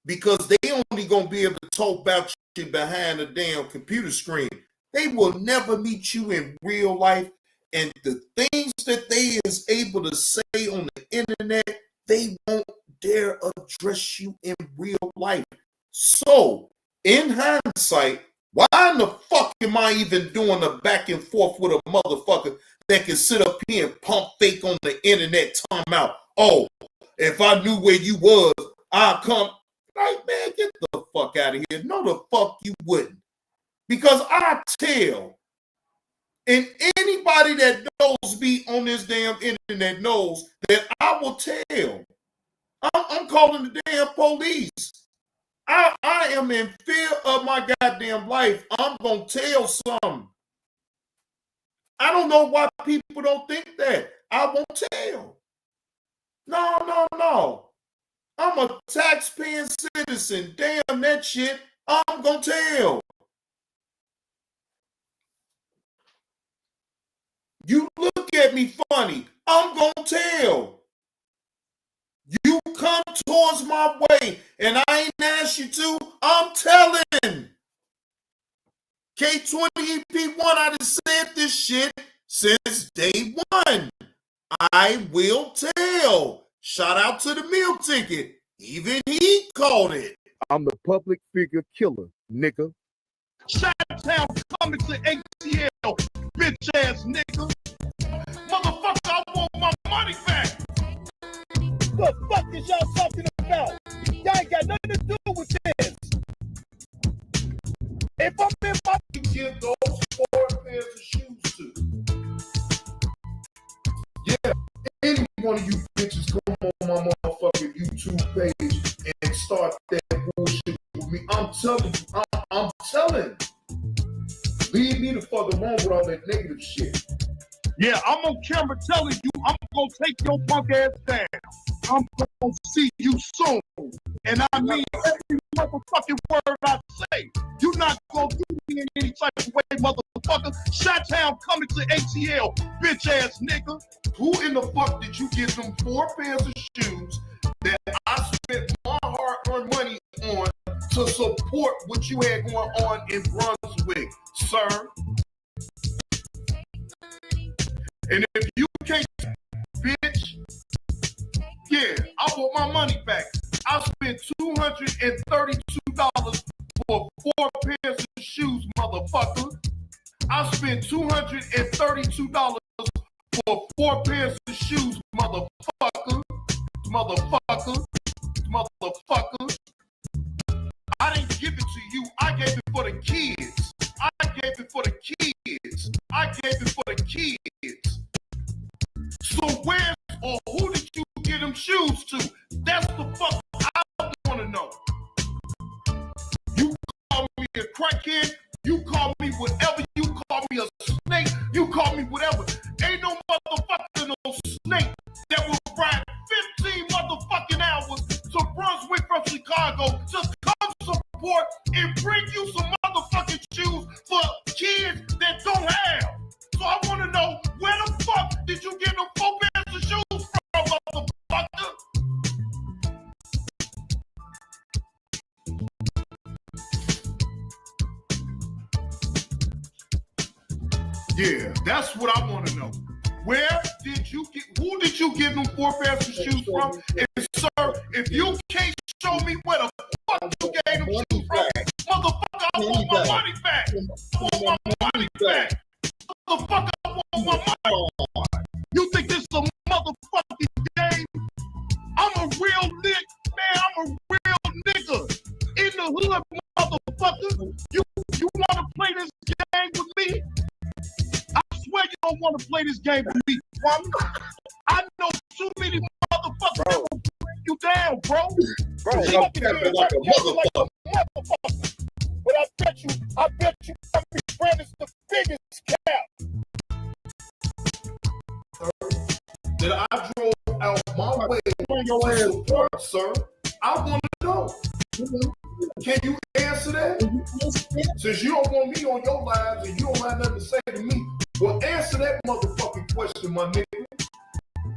Speaker 1: Because they only gonna be able to talk about you behind a damn computer screen. They will never meet you in real life. And the things that they is able to say on the internet, they won't dare address you in real life. So, in hindsight, why in the fuck am I even doing a back and forth with a motherfucker that can sit up here and pump fake on the internet talking about, oh, if I knew where you was, I'd come. Like, man, get the fuck out of here. No, the fuck you wouldn't. Because I tell, and anybody that knows me on this damn internet knows that I will tell. I'm calling the damn police. I am in fear of my goddamn life. I'm going to tell something. I don't know why people don't think that. I won't tell. No. I'm a taxpaying citizen. Damn that shit. I'm going to tell. You look at me funny. I'm going to tell. You come towards my way and I ain't asked you to, I'm telling. K20EP1, I done said this shit since day one. I will tell. Shout out to the meal ticket. Even he called it.
Speaker 17: I'm the public figure killer, nigga.
Speaker 2: Chi-Town coming to ATL, bitch ass nigga. Motherfucker, I want my money back.
Speaker 3: The fuck is y'all talking about? Y'all ain't got nothing to do with this. If I'm in my
Speaker 1: give those 4 pairs of shoes to. Yeah, any one of you bitches come on my motherfucking YouTube page and start that bullshit with me. I'm telling you, I'm telling. Leave me the fuck alone with all that negative shit.
Speaker 2: Yeah, I'm on camera telling you I'm gonna take your punk ass down. I'm gonna see you soon. And I mean every motherfucking word I say. You're not gonna do me in any type of way, motherfucker. Chi-Town coming to ATL, bitch ass nigga.
Speaker 1: Who in the fuck did you give them 4 pairs of shoes that I spent my hard-earned money on to support what you had going on in Brunswick, sir?
Speaker 4: And if you can't, bitch, yeah, I want my money back. I spent $232 for 4 pairs of shoes, motherfucker. I spent $232 for 4 pairs of shoes, motherfucker. Motherfucker. Motherfucker. I didn't give it to you. I gave it for the kids. I gave it for the kids. I gave it for the kids. So where or who did you get them shoes to? That's the fuck I want to know. You call me a crackhead. You call me whatever. You call me a snake. You call me whatever. Ain't no motherfucker no snake that will ride 15 motherfucking hours to Brunswick from Chicago to come support and bring you some motherfucking shoes for kids that don't have. So I want to know, where the fuck did you get them 4 pairs of shoes from, motherfucker? Yeah, that's what I want to know. Where did you get, who did you get them 4 pairs of shoes from? And sir, if you can't show me where the fuck you gave them shoes from, motherfucker, I want my money back. I want my money back. Motherfucker, I want my money. You think this is a motherfucking game? I'm a real nigga, man. I'm a real nigga in the hood, motherfucker. You want to play this game with me? I swear you don't want to play this game with me, woman. I know too many motherfuckers that will bring you down, bro.
Speaker 1: Bro, I'm capping like a motherfucker.
Speaker 3: But I bet you, Brandon's the biggest cap.
Speaker 4: That I drove out my way to support, sir. I want to know. Can you answer that? Since you don't want me on your lives and you don't have nothing to say to me, well, answer that motherfucking question, my nigga.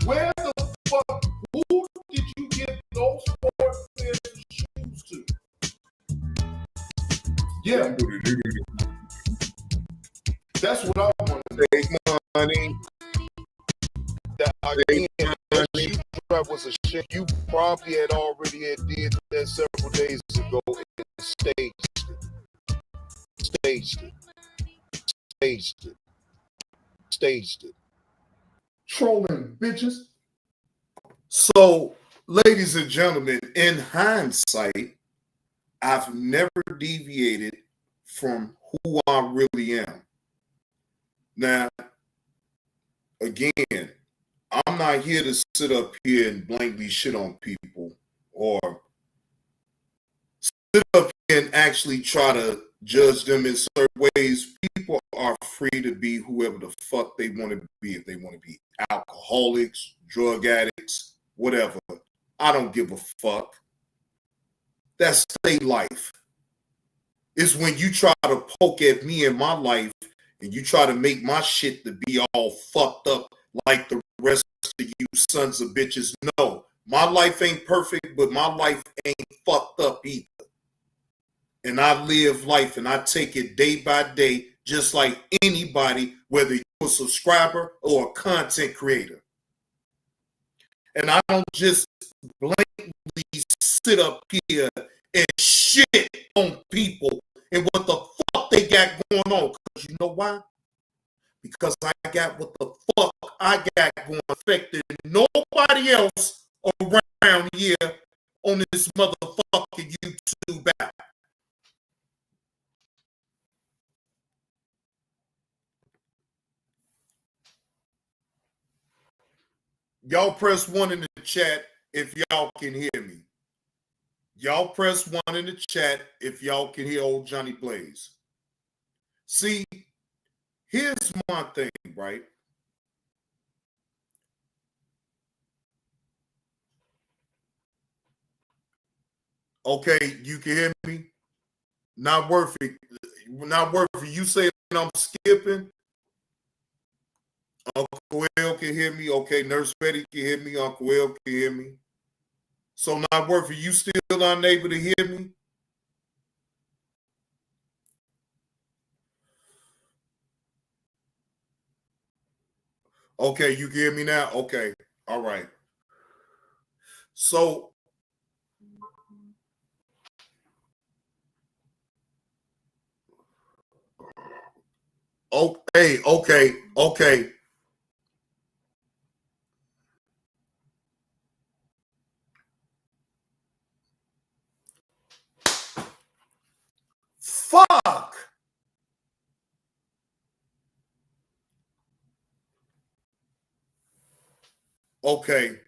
Speaker 4: Where the fuck, who did you get those 4 pairs of shoes to? Yeah. That's what I want to
Speaker 1: make money.
Speaker 4: That was a shit. You probably had already did that several days ago and staged it. Trolling bitches.
Speaker 1: So, ladies and gentlemen, in hindsight, I've never deviated from who I really am. Now, again, I'm not here to sit up here and blankly shit on people or sit up here and actually try to judge them in certain ways. People are free to be whoever the fuck they want to be. If they want to be alcoholics, drug addicts, whatever. I don't give a fuck. That's their life. It's when you try to poke at me in my life and you try to make my shit to be all fucked up like the rest of you sons of bitches. No, my life ain't perfect, but my life ain't fucked up either. And I live life and I take it day by day, just like anybody, whether you're a subscriber or a content creator. And I don't just blatantly sit up here and shit on people and what the fuck they got going on. Because you know why? Because I got what the fuck I got going affected nobody else around here on this motherfucking YouTube app. Y'all press 1 in the chat if y'all can hear me. Y'all press 1 in the chat if y'all can hear old Johnny Blaze. See, here's my thing, right? Okay, you can hear me? Not worth it. Not worth it. You saying I'm skipping? Uncle Will can hear me. Okay, Nurse Betty can hear me. Uncle Will can hear me. So not worth it. You still unable to hear me? Okay, you hear me now? Okay. All right. So okay. Fuck. Okay.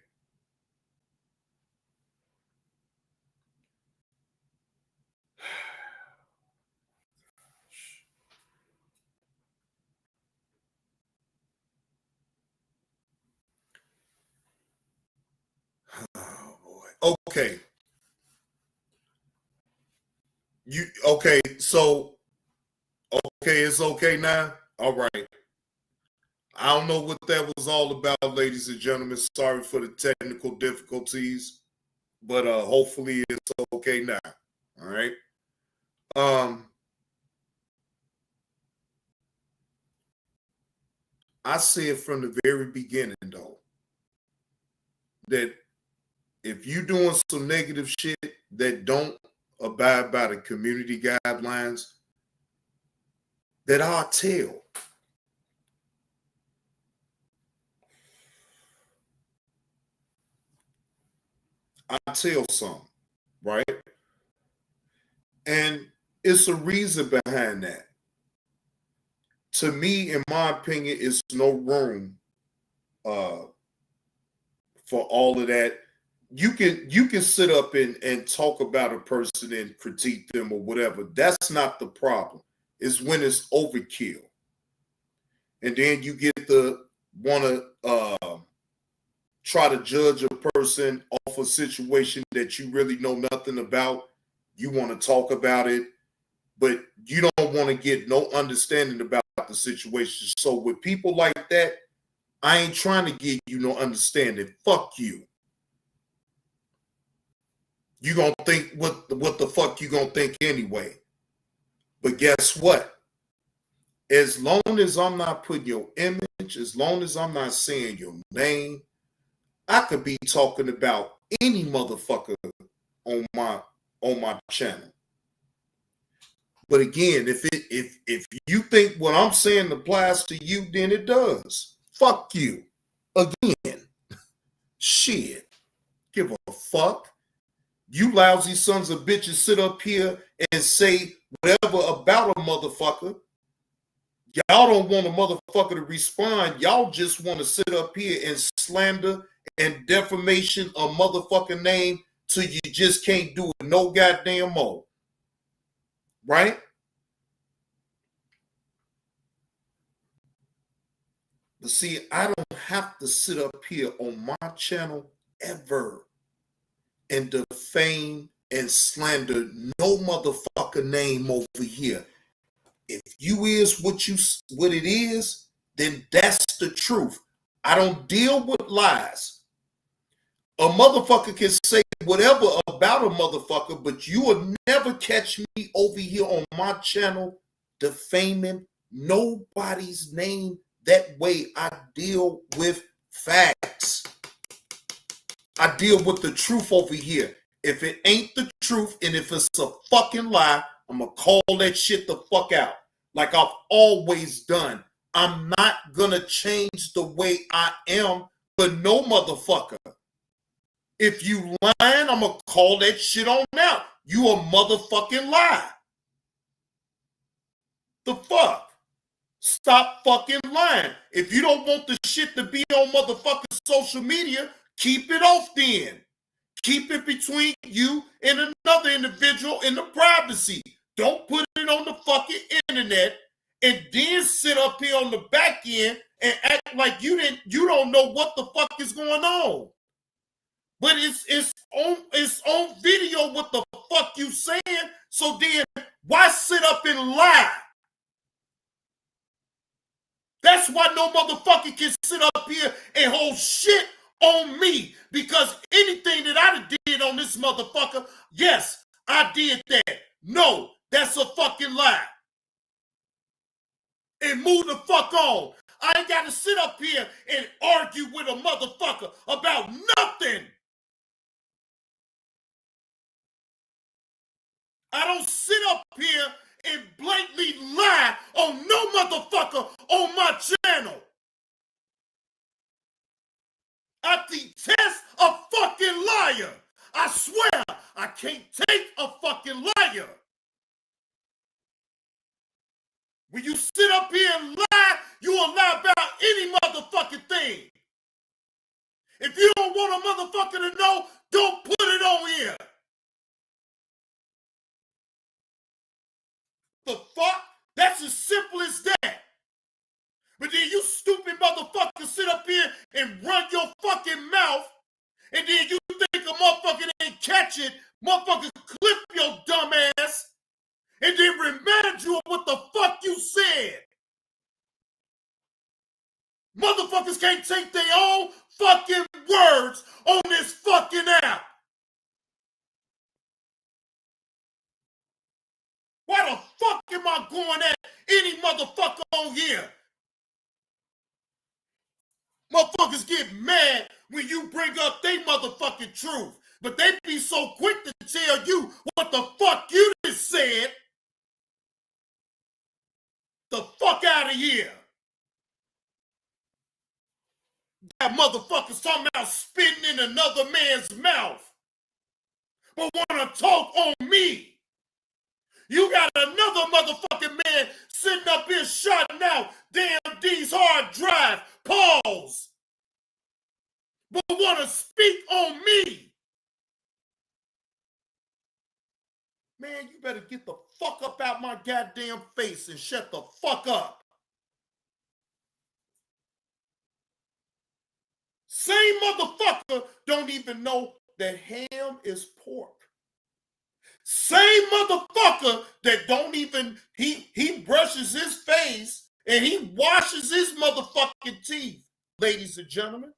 Speaker 1: Oh boy. Okay. So it's okay now? All right. I don't know what that was all about, ladies and gentlemen. Sorry for the technical difficulties, but hopefully it's okay now. All right. I said from the very beginning though that if you doing some negative shit that don't abide by the community guidelines, that I'll tell. I'll tell some, right? And it's a reason behind that. To me, in my opinion, it's no room for all of that. You can sit up and talk about a person and critique them or whatever. That's not the problem. It's when it's overkill. And then you get to want to try to judge a person off a situation that you really know nothing about. You want to talk about it, but you don't want to get no understanding about the situation. So with people like that, I ain't trying to give you no understanding. Fuck you. You gonna think what the fuck you gonna think anyway. But guess what? As long as I'm not putting your image, as long as I'm not saying your name, I could be talking about any motherfucker on my channel. But again, if you think what I'm saying applies to you, then it does. Fuck you. Again. Shit. Give a fuck. You lousy sons of bitches sit up here and say whatever about a motherfucker. Y'all don't want a motherfucker to respond. Y'all just want to sit up here and slander and defamation a motherfucking name till you just can't do it no goddamn more. Right? But see, I don't have to sit up here on my channel ever and defame and slander no motherfucker name over here. If you is what it is, then that's the truth. I don't deal with lies. A motherfucker can say whatever about a motherfucker, but you will never catch me over here on my channel defaming nobody's name. That way I deal with facts. I deal with the truth over here. If it ain't the truth and if it's a fucking lie, I'm going to call that shit the fuck out. Like I've always done. I'm not going to change the way I am for no motherfucker. If you lying, I'm going to call that shit on out. You a motherfucking lie. The fuck? Stop fucking lying. If you don't want the shit to be on motherfucking social media, keep it off then. Keep it between you and another individual in the privacy. Don't put it on the fucking internet and then sit up here on the back end and act like you don't know what the fuck is going on. But it's on video what the fuck you saying. So then why sit up and lie? That's why no motherfucker can sit up here and hold shit on me, because anything that I did on this motherfucker, yes, I did that. No, that's a fucking lie. And move the fuck on. I ain't got to sit up here and argue with a motherfucker about nothing. I don't sit up here and blatantly lie on no motherfucker on my channel. I detest a fucking liar. I swear I can't take a fucking liar. When you sit up here and lie, you will lie about any motherfucking thing. If you don't want a motherfucker to know, don't put it on here. The fuck? That's as simple as that. But then you stupid motherfuckers sit up here and run your fucking mouth, and then you think a motherfucker ain't catch it, motherfucker clip your dumb ass, and then remind you of what the fuck you said. Motherfuckers can't take their own fucking words on this fucking app. Why the fuck am I going at any motherfucker on here? Motherfuckers get mad when you bring up they motherfucking truth, but they be so quick to tell you what the fuck you just said. The fuck out of here. That motherfucker's talking about spitting in another man's mouth, but want to talk on me. You got another motherfucking man sitting up here shutting out damn D's hard drive, pause, but want to speak on me. Man, you better get the fuck up out my goddamn face and shut the fuck up. Same motherfucker don't even know that ham is pork. Same motherfucker that don't even, he brushes his face and he washes his motherfucking teeth, ladies and gentlemen.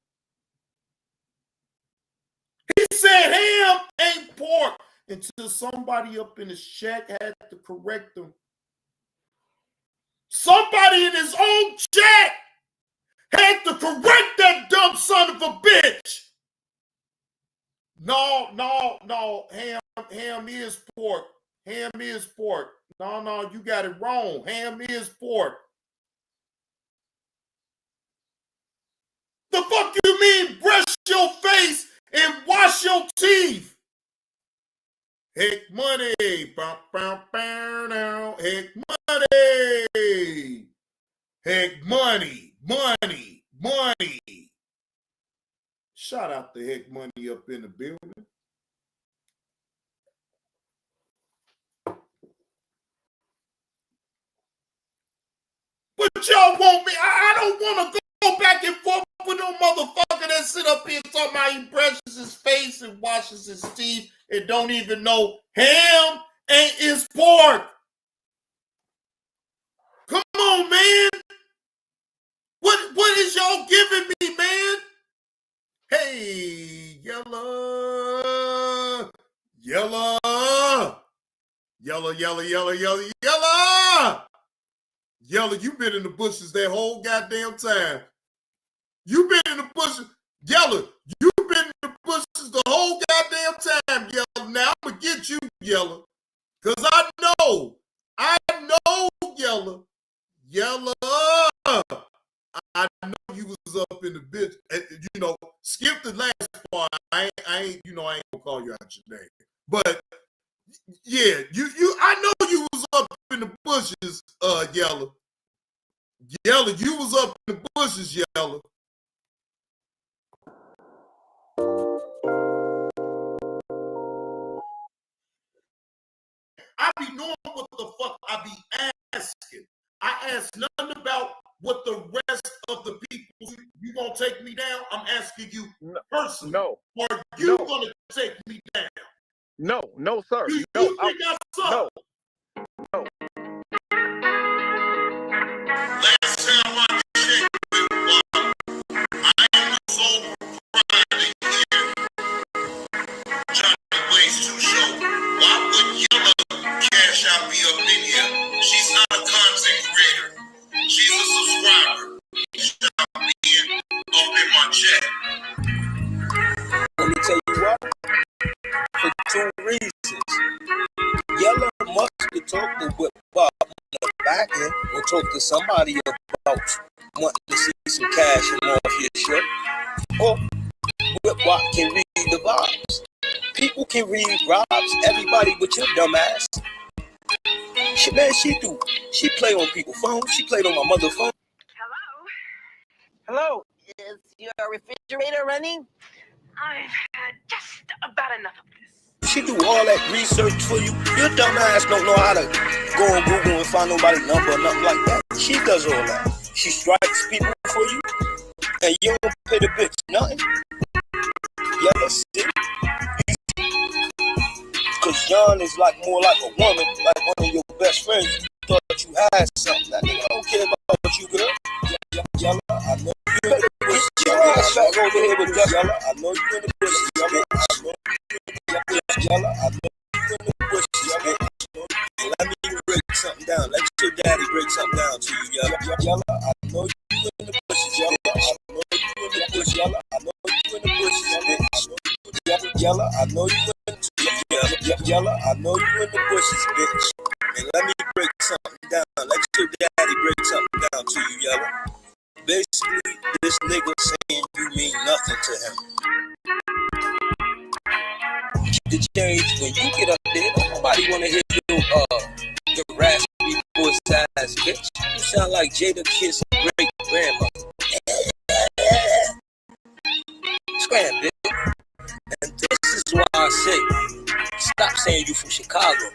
Speaker 1: He said ham ain't pork until somebody up in his chat had to correct him. Somebody in his own chat had to correct that dumb son of a bitch. No, ham is pork. Ham is pork. No, you got it wrong. Ham is pork. The fuck you mean brush your face and wash your teeth? Heck money. Heck money. Heck money. Shout out to Heck Money up in the building. But y'all want me, I don't want to go back and forth with no motherfucker that sit up here talking about he brushes his face and washes his teeth and don't even know ham ain't his pork. Come on, man. What is y'all giving me, man? Hey, yellow. Yellow, you been in the bushes that whole goddamn time. You been in the bushes. Yellow, you been in the bushes the whole goddamn time, Yellow. Now I'm going to get you, Yellow. Because I know, Yellow. I know you was up in the bitch. You know, skip the last part. I ain't gonna call you out your name. But yeah, I know you was up in the bushes, Yellow. Yellow, you was up in the bushes, Yellow. I be knowing what the fuck I be asking. I ask nothing about what the rest of the people, you gonna take me down? I'm asking you personally.
Speaker 12: No.
Speaker 1: Are you gonna take me down?
Speaker 12: No, sir.
Speaker 1: Do you think I suck?
Speaker 12: No.
Speaker 1: Last time I checked with I was on Friday here. Johnny Blaze 2 show. Why would Yellow Cash Out be up in here? She's not a content creator. She's a subscriber.
Speaker 18: talk to somebody about wanting to see some cash and off your shirt. Or Whip Wop can read the vibes. People can read vibes. Everybody but your dumb ass. Shit, man, she do. She play on people's phones. She played on my mother's phone.
Speaker 19: Hello, is your refrigerator running? I've had just about enough of this.
Speaker 18: She do all that research for you. Your dumb ass don't know how to go on Google and find nobody's number or nothing like that. She does all that. She strikes people for you, and you don't pay the bitch nothing. Yeah, see? Because John is like more like a woman, like one of your best friends. You thought you had something. That nigga don't care about you, girl. Yella, I know you in the bush. Yella, back over here with Yella. I know you in the bush. Yella, I know you in the bush. Yella, I know you in the bush. Yella, let me break something down. Let your daddy break something down to you, Yella. Yella, I know you in the bush. Yella, I know you in the bush. Yella, I know you in the bush. Yella, I know you in the Yella, I know you in the bushes, bitch. And let me break something down. Let your daddy break something down to you, Yella. Basically, this nigga saying you mean nothing to him. The change when you get up there, nobody wanna hear your raspy voice ass bitch. You sound like Jada Kiss' great grandmother. Scram, bitch. And this is why I say, stop saying you from Chicago.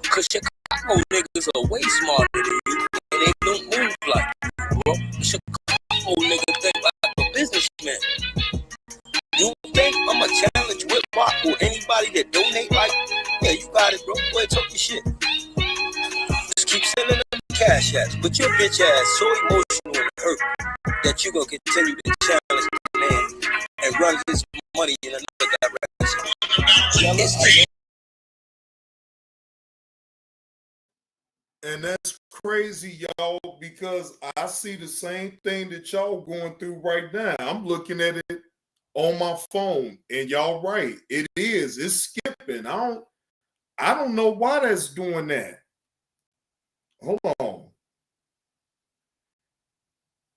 Speaker 18: Cause Chicago niggas are way smarter than you, and they don't move like you, bro. Chicago niggas think like a businessman. You think I'ma challenge Whip Wop or anybody that donate like, yeah, you got it, bro. Go ahead, talk your shit. Just keep sending them cash apps, but your bitch ass so emotional and hurt that you gonna continue to challenge the man and run his money in another direction.
Speaker 1: And that's crazy, y'all, because I see the same thing that y'all going through right now. I'm looking at it on my phone, and y'all right. It is. It's skipping. I don't know why that's doing that. Hold on.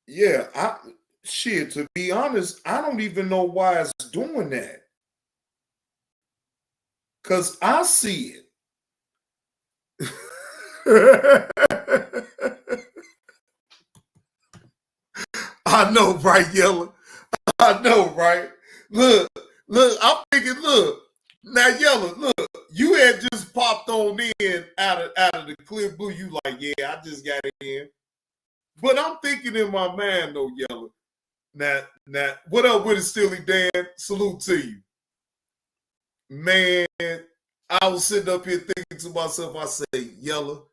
Speaker 1: Yeah, to be honest, I don't even know why it's doing that. Cause I see it. I know, right, Yella? I know, right? Look, I'm thinking, now, Yella, look, you had just popped on in out of the clear blue. You like, yeah, I just got in. But I'm thinking in my mind, though, Yella. Now, what up with it, Steely Dan? Salute to you. Man, I was sitting up here thinking to myself, I say, Yella,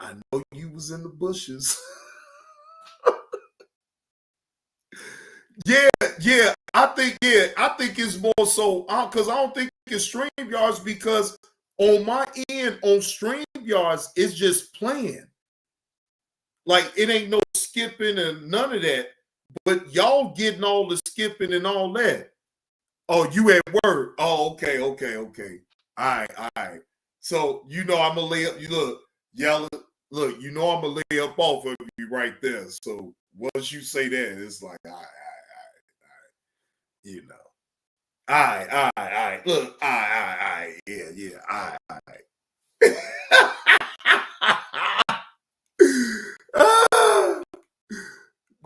Speaker 1: I know you was in the bushes. Yeah, I think it's more so because I don't think it's StreamYards, because on my end on StreamYards it's just playing. Like it ain't no skipping and none of that. But y'all getting all the skipping and all that. Oh, you at work? Oh, okay. All right. So you know I'm gonna lay up. You look, Yella. Look, you know I'm gonna lay up off of you right there. So once you say that, it's like, all right. You know. All right. Look, all right. Yeah. All right.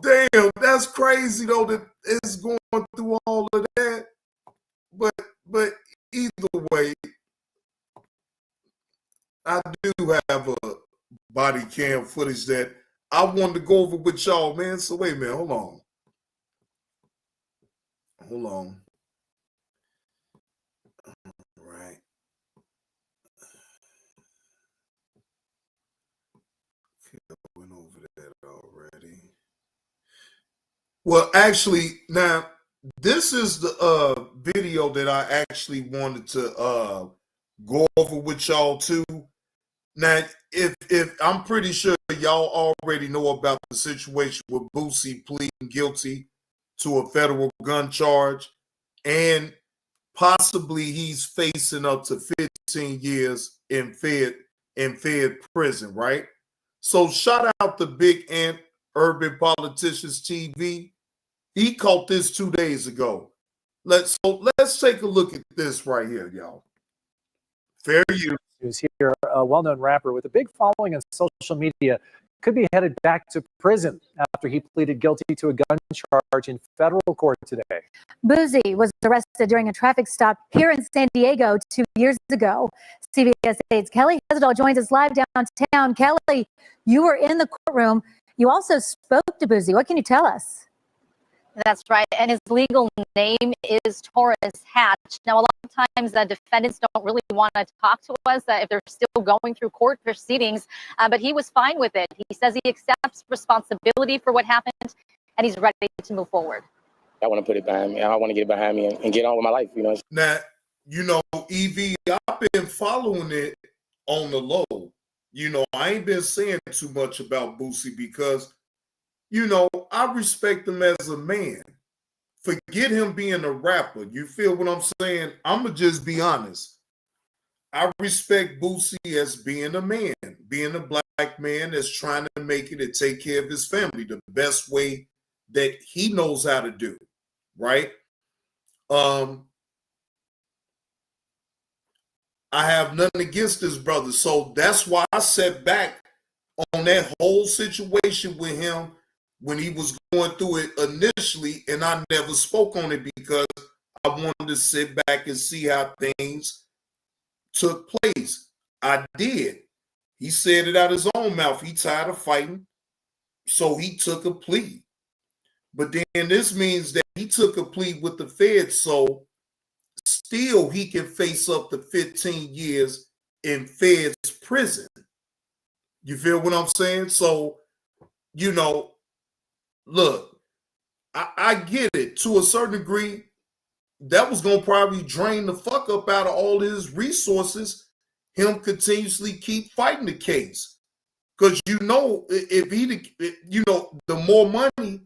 Speaker 1: Damn, that's crazy though that it's going through all of that. But either way, I do have a body cam footage that I wanted to go over with y'all, man. So wait a minute, hold on. All right. Okay, I went over that already. Well, actually, now this is the video that I actually wanted to go over with y'all too. Now, if I'm pretty sure y'all already know about the situation with Boosie pleading guilty to a federal gun charge, and possibly he's facing up to 15 years in Fed prison, right? So shout out to Big Ant, Urban Politicians TV. He caught this 2 days ago. Let's take a look at this right here, y'all. Fair use.
Speaker 20: Who's here, a well-known rapper with a big following on social media, could be headed back to prison after he pleaded guilty to a gun charge in federal court today.
Speaker 21: Boosie was arrested during a traffic stop here in San Diego 2 years ago. CBS 8's Kelly Hesdall joins us live downtown. Kelly, you were in the courtroom. You also spoke to Boosie. What can you tell us?
Speaker 22: That's right. And his legal name is Taurus Hatch. Now, a lot of times the defendants don't really want to talk to us if they're still going through court proceedings, but he was fine with it. He says he accepts responsibility for what happened, and he's ready to move forward.
Speaker 23: I want to put it behind me. I want to get it behind me and get on with my life, you know.
Speaker 1: Now, EV, I've been following it on the low. I ain't been saying too much about Boosie because I respect him as a man. Forget him being a rapper. You feel what I'm saying? I'm going to just be honest. I respect Boosie as being a man, being a black man that's trying to make it and take care of his family the best way that he knows how to do, right? I have nothing against this brother. So that's why I sat back on that whole situation with him when he was going through it initially, and I never spoke on it because I wanted to sit back and see how things took place. I did. He said it out his own mouth. He tired of fighting, so he took a plea. But then this means that he took a plea with the feds, so still he can face up to 15 years in feds prison. You feel what I'm saying? So, look, I get it. To a certain degree, that was going to probably drain the fuck up out of all his resources, him continuously keep fighting the case. Because, if he, the more money,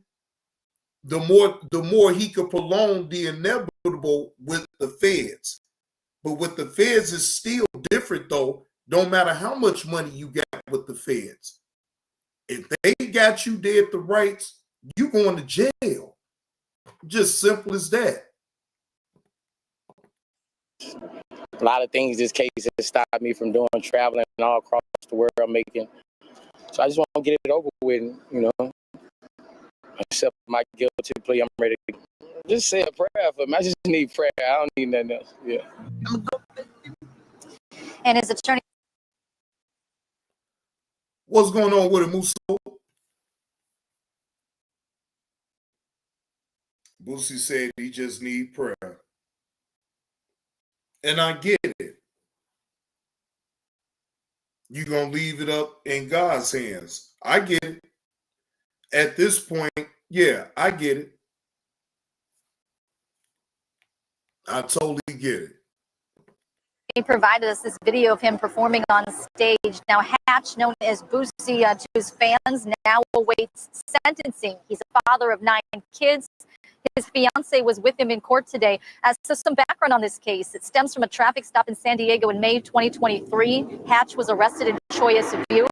Speaker 1: the more he could prolong the inevitable with the feds. But with the feds, it's still different, though. Don't matter how much money you got with the feds. If they got you dead the rights, you going to jail. Just simple as that.
Speaker 23: A lot of things this case has stopped me from doing, traveling all across the world making. So I just want to get it over with, accept my guilty plea. I'm ready to just say a prayer for me. I just need prayer. I don't need nothing else. Yeah.
Speaker 22: And his attorney.
Speaker 1: What's going on with it, Musso? Boosie said he just need prayer. And I get it. You're going to leave it up in God's hands. I get it. At this point, yeah, I get it. I totally get it.
Speaker 22: He provided us this video of him performing on stage. Now, Hatch, known as Boosie to his fans, now awaits sentencing. He's a father of 9 kids. His fiance was with him in court today. So some background on this case. It stems from a traffic stop in San Diego in May 2023. Hatch was arrested in Choice View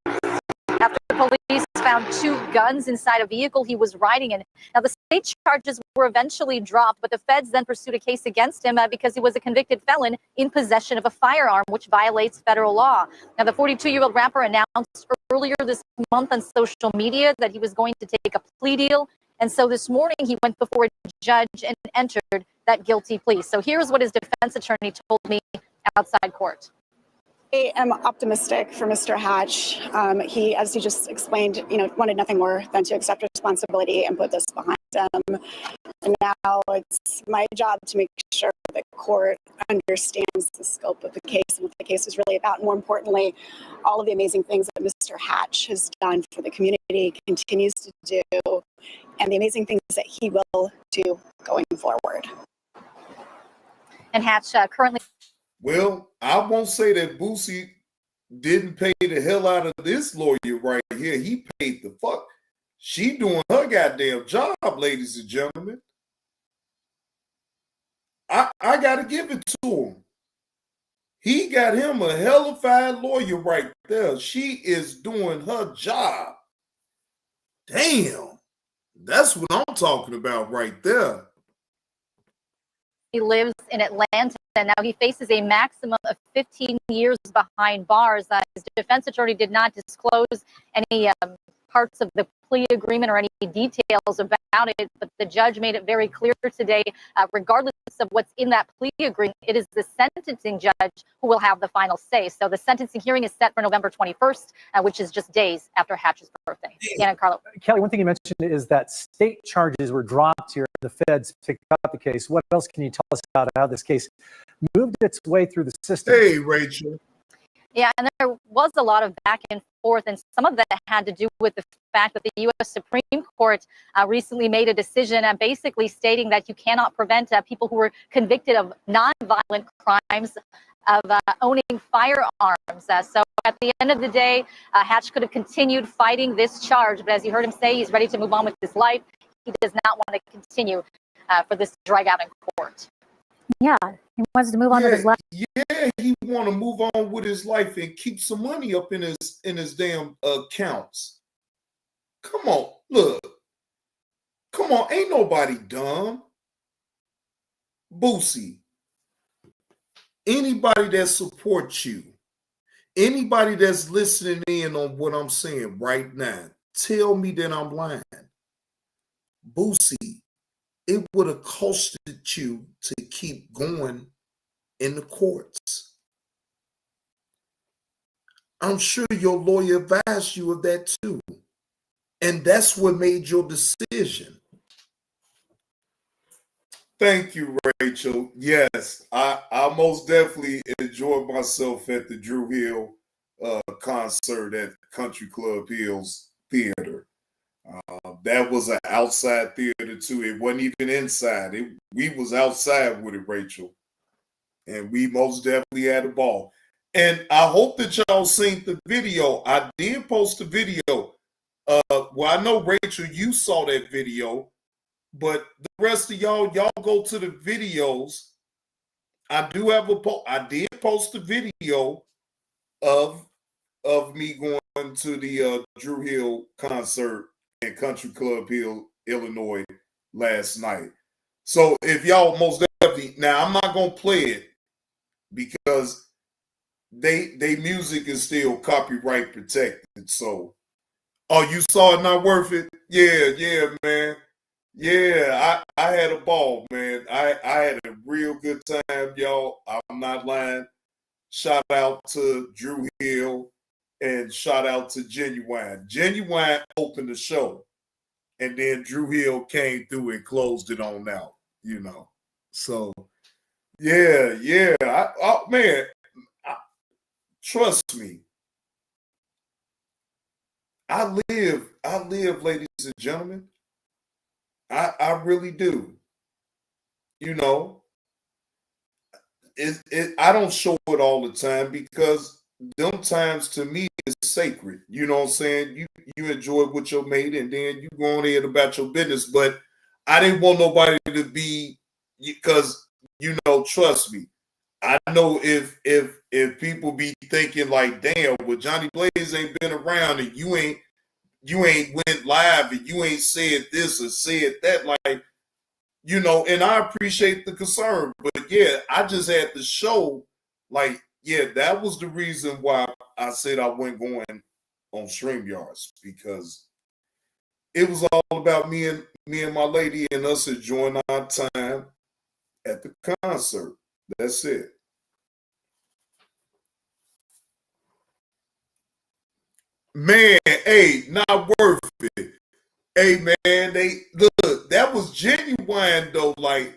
Speaker 22: after police found 2 guns inside a vehicle he was riding in. Now, the state charges were eventually dropped, but the feds then pursued a case against him because he was a convicted felon in possession of a firearm, which violates federal law. Now, the 42-year-old rapper announced earlier this month on social media that he was going to take a plea deal. And so this morning he went before a judge and entered that guilty plea. So here's what his defense attorney told me outside court.
Speaker 24: I am optimistic for Mr. Hatch. He, as he just explained, wanted nothing more than to accept responsibility and put this behind him. And now it's my job to make sure the court understands the scope of the case and what the case is really about. And more importantly, all of the amazing things that Mr. Hatch has done for the community, continues to do, and the amazing things that he will do going forward.
Speaker 22: And Hatch currently...
Speaker 1: Well, I won't say that Boosie didn't pay the hell out of this lawyer right here. He paid the fuck. She doing her goddamn job, ladies and gentlemen. I got to give it to him. He got him a hellified lawyer right there. She is doing her job. Damn. That's what I'm talking about right there.
Speaker 22: He lives in Atlanta. Now he faces a maximum of 15 years behind bars. His defense attorney did not disclose any parts of the plea agreement or any details about it, but the judge made it very clear today, regardless of what's in that plea agreement, it is the sentencing judge who will have the final say. So the sentencing hearing is set for November 21st, which is just days after Hatch's birthday. Yeah, Carlo.
Speaker 20: Kelly, one thing you mentioned is that state charges were dropped here. The feds picked up the case. What else can you tell us about how this case moved its way through the system?
Speaker 1: Hey, Rachel.
Speaker 22: Yeah, and there was a lot of back and forth, and some of that had to do with the fact that the U.S. Supreme Court recently made a decision basically stating that you cannot prevent people who were convicted of nonviolent crimes of owning firearms. So at the end of the day, Hatch could have continued fighting this charge, but as you heard him say, he's ready to move on with his life. He does not want to continue for this to drag out in court.
Speaker 21: Yeah, he wants to move on with his life.
Speaker 1: Yeah, he want to move on with his life and keep some money up in his damn accounts. Come on, look. Come on, ain't nobody dumb. Boosie, anybody that supports you, anybody that's listening in on what I'm saying right now, tell me that I'm lying. Boosie, it would have costed you to keep going in the courts. I'm sure your lawyer advised you of that too. And that's what made your decision. Thank you, Rachel. Yes, I most definitely enjoyed myself at the Drew Hill concert at Country Club Hills Theater. That was an outside theater too. It wasn't even inside. We was outside with it, Rachel. And we most definitely had a ball. And I hope that y'all seen the video. I did post a video. Well, I know, Rachel, you saw that video. But the rest of y'all go to the videos. I do have I did post a video of me going to the Drew Hill concert in Country Club Hill, Illinois last night. So if y'all most definitely, now I'm not gonna play it because they music is still copyright protected. So, oh, you saw it, not worth it? Yeah, man. Yeah, I had a ball, man. I had a real good time, y'all. I'm not lying. Shout out to Drew Hill and shout out to Genuine. Genuine opened the show, and then Drew Hill came through and closed it on out, you know. So, yeah. Man, trust me. I live, ladies and gentlemen. I really do. You know, I don't show it all the time because them times to me is sacred. You know what I'm saying? You enjoy what you made and then you go on ahead about your business. But I didn't want nobody to be, because, you know, trust me. I know if people be thinking like, damn, well, Johnny Blaze ain't been around and you ain't went live and you ain't said this or said that, like, you know, and I appreciate the concern, but yeah, I just had to show, like, yeah, that was the reason why I said I wasn't going on StreamYards, because it was all about me and my lady and us enjoying our time at the concert. That's it. Man, hey, not worth it. Hey, man, they look, that was Genuine though. Like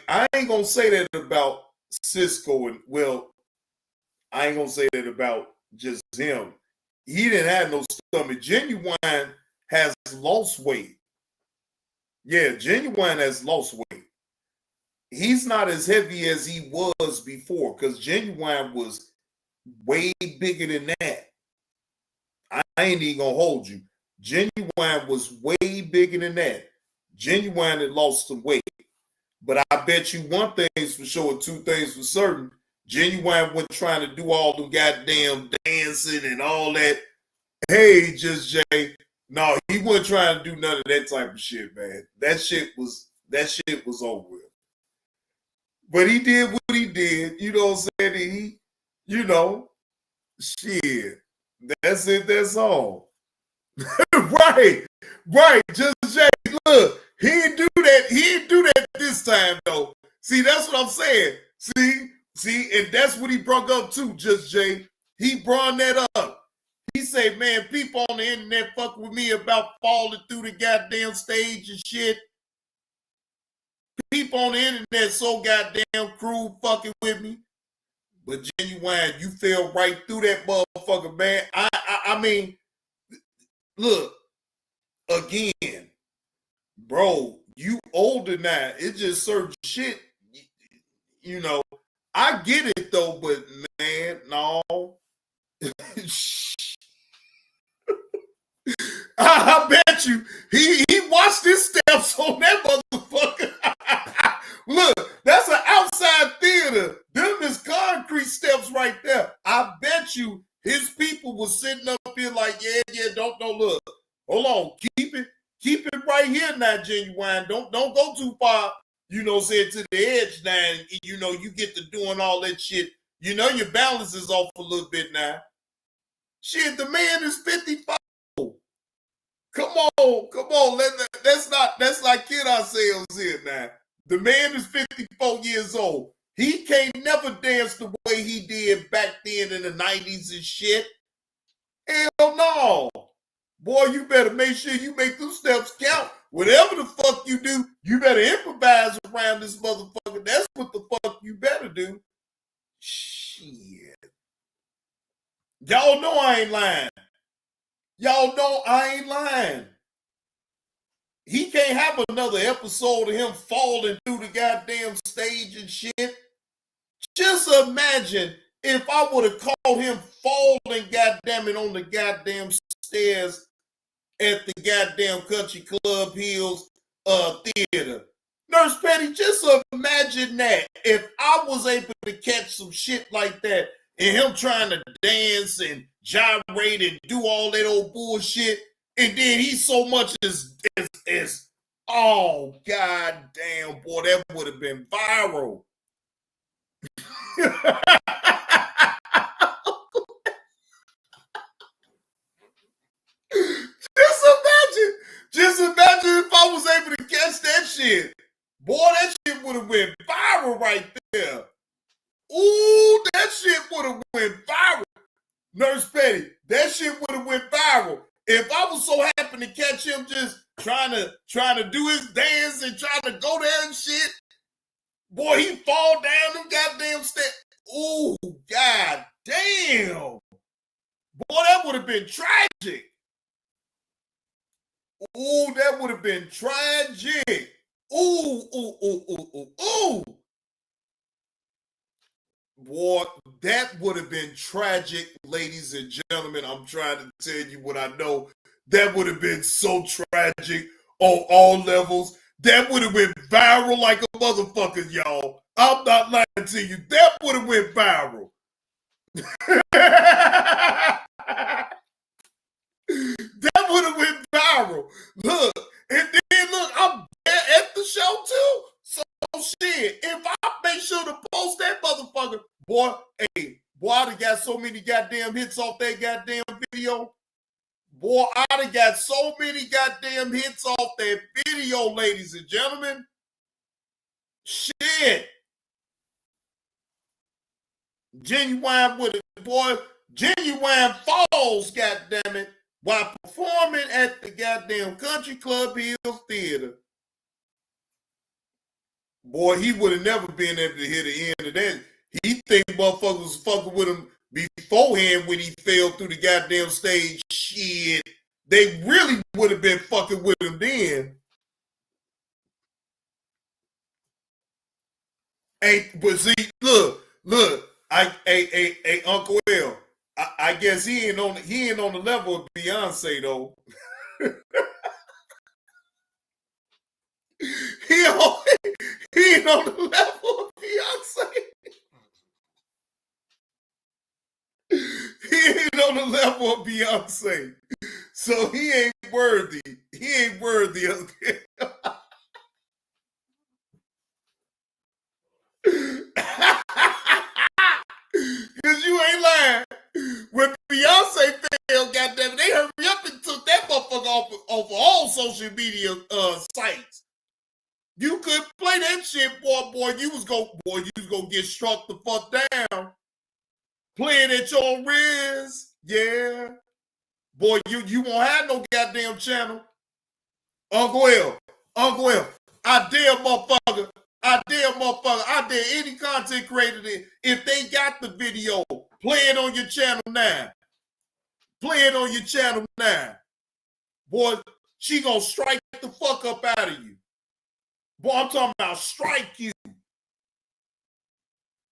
Speaker 1: I ain't gonna say that about Cisco, and well, I ain't gonna say that about just him. He didn't have no stomach. Genuine has lost weight. Yeah, Genuine has lost weight. He's not as heavy as he was before, because Genuine was way bigger than that. I ain't even gonna hold you. Genuine was way bigger than that. Genuine had lost some weight. But I bet you one thing's for sure, two things for certain. Genuine wasn't trying to do all the goddamn dancing and all that. Hey, Just Jay. No, he wasn't trying to do none of that type of shit, man. That shit was over with. But he did what he did. You know what I'm saying? He, you know, shit. That's it. That's all. Right. Just Jay. Look, he didn't do that. He didn't do that this time, though. See, that's what I'm saying. See, and that's what he brought up too, Just Jay. He brought that up. He said, man, people on the internet fuck with me about falling through the goddamn stage and shit. People on the internet so goddamn cruel fucking with me. But Genuine, you fell right through that motherfucker, man. I mean, look, again, bro, you older now. It's just certain shit, you know. I get it though, but man, no. I bet you he watched his steps on that motherfucker. Look, that's an outside theater. Them is concrete steps right there. I bet you his people was sitting up here like, yeah, don't look. Hold on, keep it right here now, Genuine. Don't go too far, you know, say to the edge now, and, you know, you get to doing all that shit. You know your balance is off a little bit now. Shit, the man is 55. Come on. Let's not kid ourselves here now. The man is 54 years old. He can't never dance the way he did back then in the 90s and shit. Hell no. Boy, you better make sure you make those steps count. Whatever the fuck you do, you better improvise around this motherfucker. That's what the fuck you better do. Shit. Y'all know I ain't lying. Y'all know I ain't lying. He can't have another episode of him falling through the goddamn stage and shit. Just imagine if I would have caught him falling, goddamn it, on the goddamn stairs at the goddamn Country Club Hills theater. Nurse Patty, just imagine that. If I was able to catch some shit like that and him trying to dance and gyrate and do all that old bullshit, and then he so much as oh goddamn boy, that would have been viral. Just imagine if I was able to catch that shit. Boy, that shit would have went viral right there. Ooh, that shit would have went viral. Nurse Petty, that shit would have went viral. If I was so happy to catch him just trying to do his dance and trying to go there and shit, boy, he fall down them goddamn steps. Ooh, god damn. Boy, that would have been tragic. Ooh, that would have been tragic. Ooh. Boy, that would have been tragic, ladies and gentlemen. I'm trying to tell you what I know. That would have been so tragic on all levels. That would have went viral like a motherfucker, y'all. I'm not lying to you. That would have went viral. That would have went viral. Look, and then look, I'm there at the show too. So shit, if I make sure to post that motherfucker, boy, hey, boy, I'd have got so many goddamn hits off that goddamn video. Boy, I'd have got so many goddamn hits off that video, ladies and gentlemen. Shit. Genuine with it, boy. Genuine falls, goddammit, while performing at the goddamn Country Club Hills Theater. Boy, he would have never been able to hit the end of that. He think motherfuckers was fucking with him beforehand when he fell through the goddamn stage. Shit. They really would have been fucking with him then. But see, look, hey, Uncle L, I guess he ain't on the level of Beyonce though. He ain't on the level of Beyonce. level of Beyonce. So he ain't worthy. He ain't worthy of it. Because you ain't lying. When Beyonce failed, goddamn, they hurry up and took that motherfucker off all social media sites. You could play that shit, boy. You was gonna get struck the fuck down. Playing at your Riz, yeah. Boy, you won't have no goddamn channel. Uncle L, I dare motherfucker. I dare any content creator that if they got the video, play it on your channel now. Play it on your channel now. Boy, she gonna strike the fuck up out of you. Boy, I'm talking about strike you.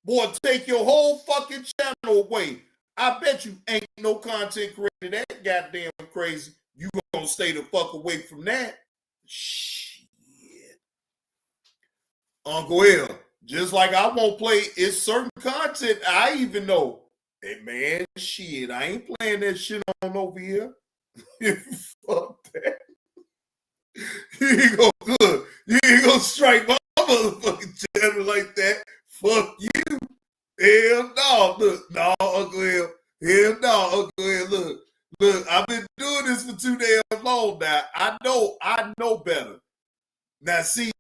Speaker 1: Boy, take your whole fucking channel away. I bet you ain't no content creator that goddamn crazy. You gonna stay the fuck away from that. Shit. Uncle L, just like I won't play, it's certain content I even know. Hey man, shit, I ain't playing that shit on over here. Fuck that. You ain't gonna good. You ain't gonna strike my motherfucking channel like that. Fuck you. Hell no. Look, no, Uncle L. Hell no, Uncle L. Look, I've been doing this for too damn long now. I know better. Now see,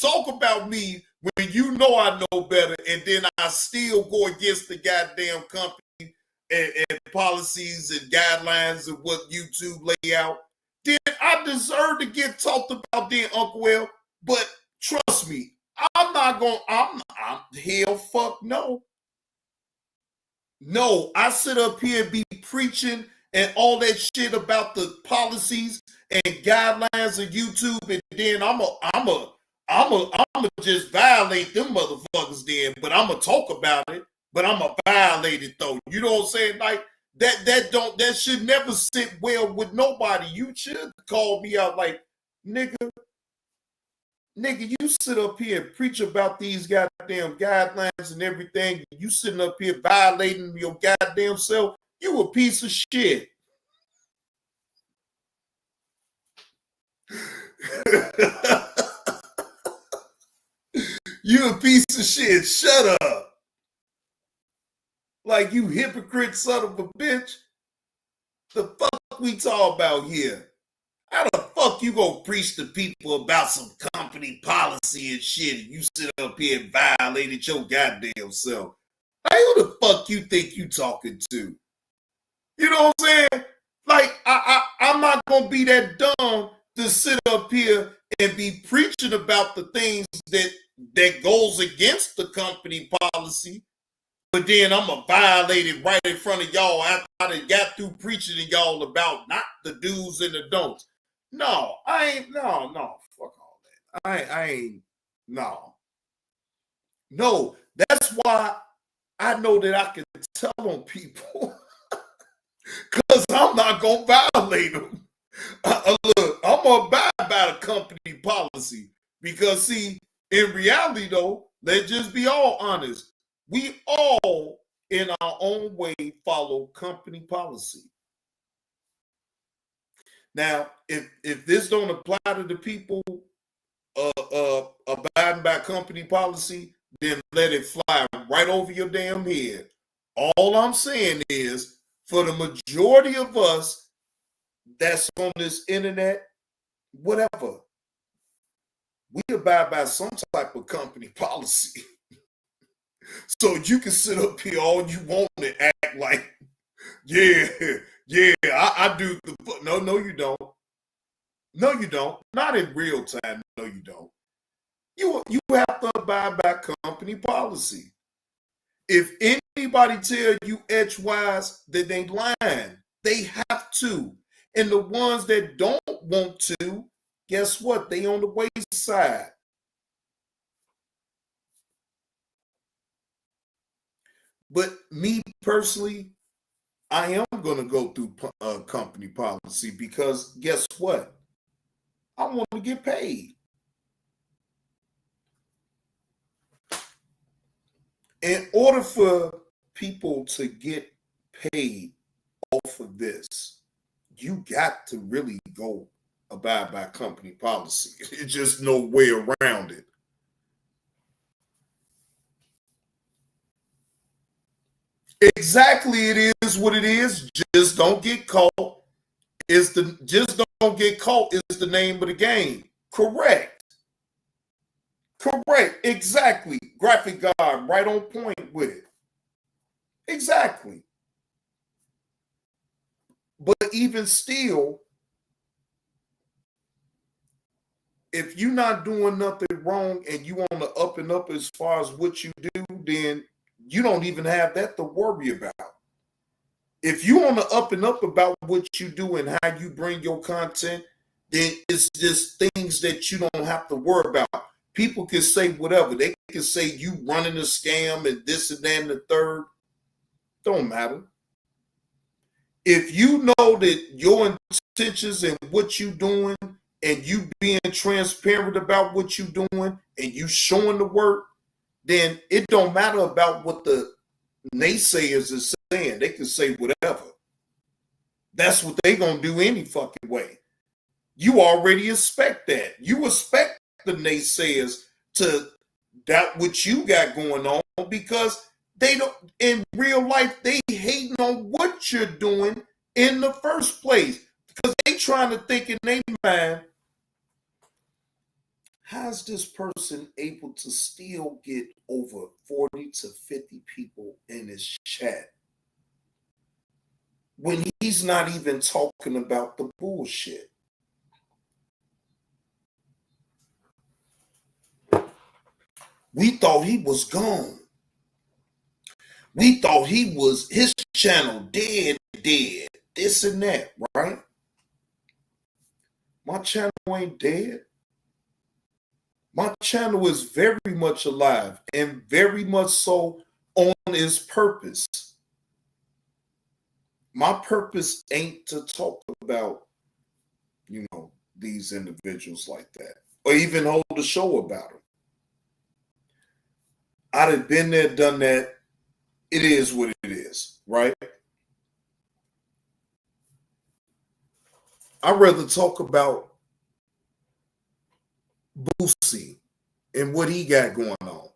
Speaker 1: talk about me when you know I know better, and then I still go against the goddamn company and policies and guidelines of what YouTube lay out. Then I deserve to get talked about then, Uncle L. But trust me, I'm hell fuck no. No, I sit up here and be preaching and all that shit about the policies and guidelines of YouTube, and then I'ma just violate them motherfuckers then, but I'ma talk about it, but I'ma violate it though. You know what I'm saying? Like that should never sit well with nobody. You should call me out like, nigga, you sit up here and preach about these goddamn guidelines and everything. You sitting up here violating your goddamn self. You a piece of shit. You a piece of shit. Shut up. Like you hypocrite son of a bitch. The fuck we talk about here? How the fuck you gonna preach to people about some company policy and shit and you sit up here and violated your goddamn self? Like who the fuck you think you talking to? You know what I'm saying? Like I'm not gonna be that dumb to sit up here and be preaching about the things that goes against the company policy, but then I'm gonna violate it right in front of y'all after I done got through preaching to y'all about not the do's and the don'ts. No, I ain't. No, fuck all that. I ain't. No. That's why I know that I can tell on people because I'm not gonna violate them. Look, I'm gonna abide by the company policy because, see, in reality, though, let's just be all honest. We all, in our own way, follow company policy. Now, if this don't apply to the people abiding by company policy, then let it fly right over your damn head. All I'm saying is, for the majority of us that's on this internet, whatever, we abide by some type of company policy. So you can sit up here all you want and act like, yeah, I do. No, you don't. No, you don't. Not in real time. No, you don't. You have to abide by company policy. If anybody tell you edgewise that they lying, they have to. And the ones that don't want to, guess what? They on the wayside. But me personally, I am going to go through company policy because guess what? I want to get paid. In order for people to get paid, off of this, you got to really go abide by company policy. There's just no way around it. Exactly, it is what it is. Just don't get caught. Just don't get caught is the name of the game. Correct. Exactly. Graphic God, right on point with it. Exactly. But even still, if you're not doing nothing wrong and you on the up and up as far as what you do, then you don't even have that to worry about. If you on the up and up about what you do and how you bring your content, then it's just things that you don't have to worry about. People can say whatever. They can say you running a scam and this and that and the third. Don't matter. If you know that your intentions and what you doing and you being transparent about what you doing and you showing the work, then it don't matter about what the naysayers are saying. They can say whatever. That's what they gonna do any fucking way. You already expect that. You expect the naysayers to doubt what you got going on because they don't, in real life, they hating on what you're doing in the first place because they trying to think in their mind, how's this person able to still get over 40 to 50 people in his chat when he's not even talking about the bullshit? We thought he was gone. We thought he was, his channel dead, this and that, right? My channel ain't dead. My channel is very much alive and very much so on its purpose. My purpose ain't to talk about, these individuals like that or even hold a show about them. I'd have been there, done that. It is what it is, right? I'd rather talk about Boosie and what he got going on.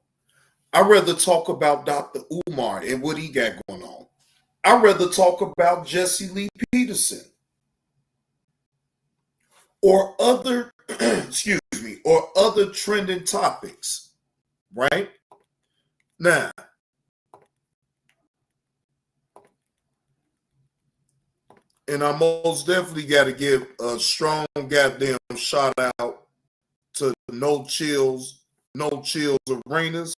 Speaker 1: I'd rather talk about Dr. Umar and what he got going on. I'd rather talk about Jesse Lee Peterson or other, or other trending topics, right? Now, and I most definitely got to give a strong goddamn shout out to No Chills Arenas,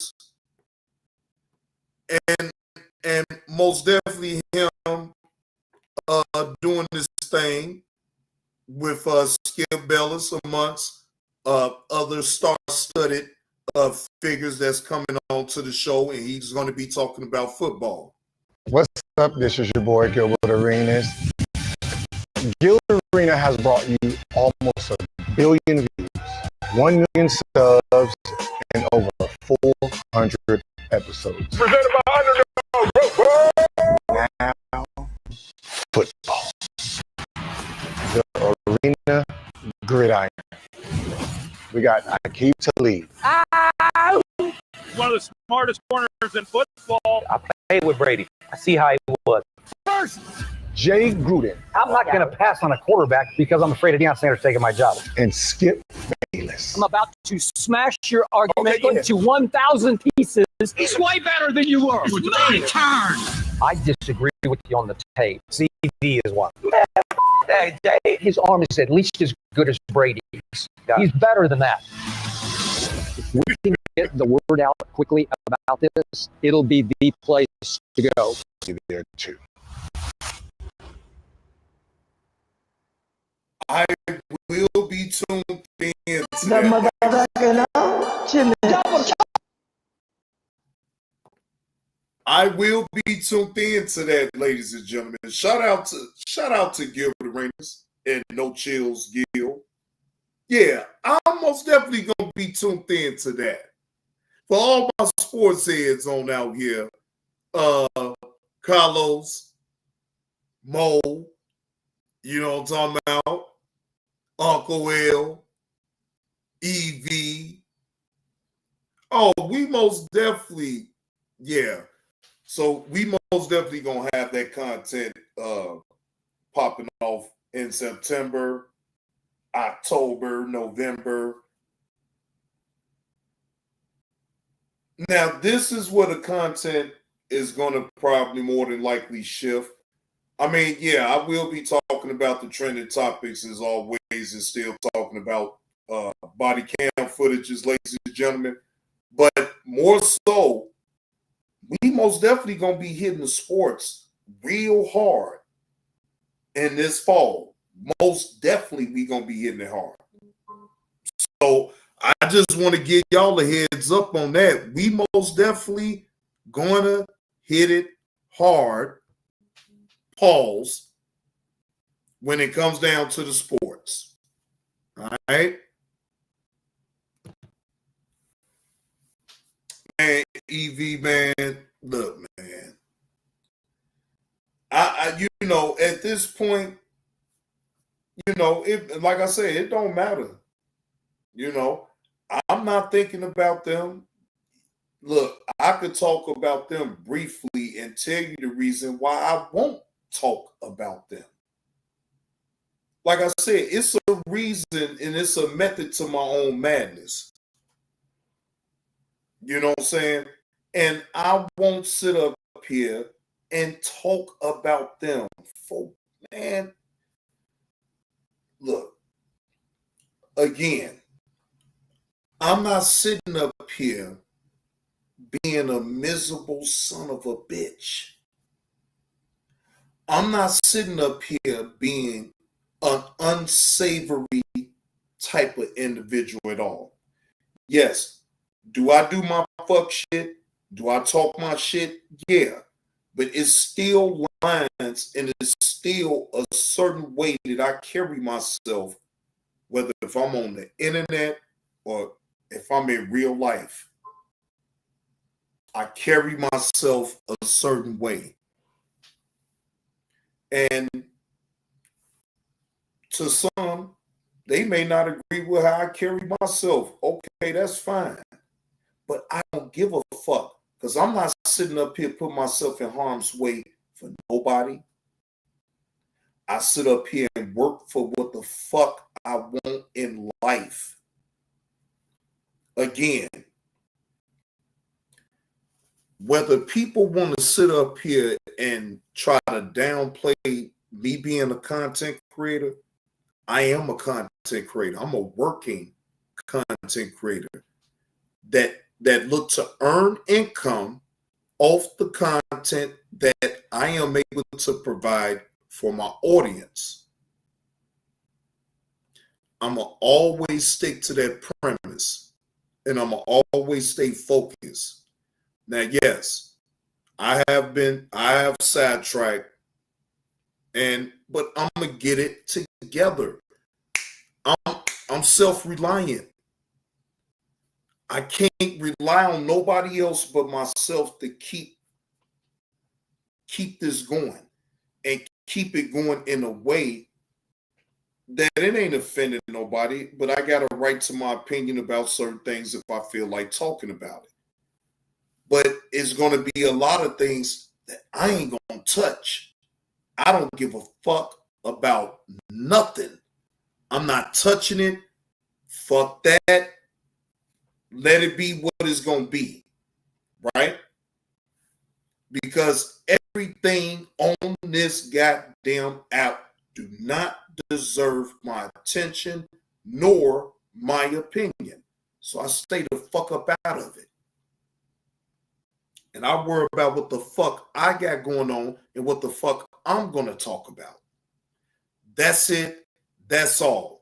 Speaker 1: and most definitely him doing this thing with Skip Bellis amongst other star-studded figures that's coming on to the show, and he's going to be talking about football.
Speaker 5: What's up? This is your boy Gilbert Arenas. Gilbert Arena has brought you almost 1 billion views, 1 million subs, and over 400 episodes.
Speaker 2: Presented by Underdog.
Speaker 5: Now, football. The Arena Gridiron. We got Aqib Talib.
Speaker 3: One of the smartest corners in football.
Speaker 6: I played with Brady. I see how he was.
Speaker 5: First, Jay Gruden.
Speaker 6: I'm not going to pass on a quarterback because I'm afraid of Deion Sanders taking my job.
Speaker 5: And Skip Bayless.
Speaker 6: I'm about to smash your argument into 1,000 pieces.
Speaker 3: He's way better than you were. My turn.
Speaker 6: I disagree with you on the tape. CD is one. Hey, his arm is at least as good as Brady's. He's better than that. If we can get the word out quickly about this, it'll be the place to go.
Speaker 5: There too.
Speaker 1: I will be tuned in. I will be tuned in to that, ladies and gentlemen. Shout out to Gilbert Arenas and No Chills Gil. Yeah, I'm most definitely gonna be tuned in to that. For all my sports heads on out here, Carlos, Mo, you know what I'm talking about? Uncle L, EV. Oh, we most definitely, yeah. So we most definitely gonna have that content popping off in September, October, November. Now, this is where the content is gonna probably more than likely shift. I mean, yeah, I will be talking about the trending topics as always, and still talking about body cam footages, ladies and gentlemen. But more so, we most definitely gonna be hitting the sports real hard in this fall. Most definitely, we gonna be hitting it hard. So I just want to give y'all a heads up on that. We most definitely gonna hit it hard. Pause. When it comes down to the sports. All right. Man, EV, man, look, man. You know, at this point, you know, it, like I said, it don't matter. You know, I'm not thinking about them. Look, I could talk about them briefly and tell you the reason why I won't talk about them. Like I said, it's a reason and it's a method to my own madness. You know what I'm saying? And I won't sit up here and talk about them. For man, look, again, I'm not sitting up here being a miserable son of a bitch. I'm not sitting up here being an unsavory type of individual at all. Yes, do I do my fuck shit? Do I talk my shit? Yeah. But it's still lines and it's still a certain way that I carry myself, whether if I'm on the internet or if I'm in real life. I carry myself a certain way. And to some, they may not agree with how I carry myself. Okay, that's fine. But I don't give a fuck because I'm not sitting up here putting myself in harm's way for nobody. I sit up here and work for what the fuck I want in life. Again, whether people want to sit up here and try to downplay me being a content creator, I am a content creator. I'm a working content creator that look to earn income off the content that I am able to provide for my audience. I'm going to always stick to that premise and I'm going to always stay focused. Now, yes, I have sidetracked, but I'm gonna get it together. I'm self-reliant. I can't rely on nobody else but myself to keep this going and keep it going in a way that it ain't offending nobody, but I got a right to my opinion about certain things if I feel like talking about it. But it's going to be a lot of things that I ain't going to touch. I don't give a fuck about nothing. I'm not touching it. Fuck that. Let it be what it's going to be. Right? Because everything on this goddamn app do not deserve my attention nor my opinion. So I stay the fuck up out of it. And I worry about what the fuck I got going on and what the fuck I'm going to talk about. That's it. That's all.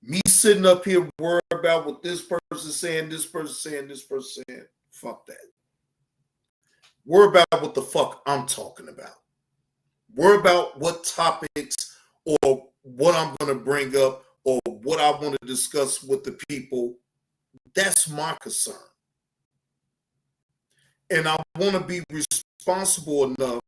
Speaker 1: Me sitting up here worried about what this person saying, this person saying, this person saying. Fuck that. Worry about what the fuck I'm talking about. Worry about what topics or what I'm going to bring up or what I want to discuss with the people. That's my concern. And I want to be responsible enough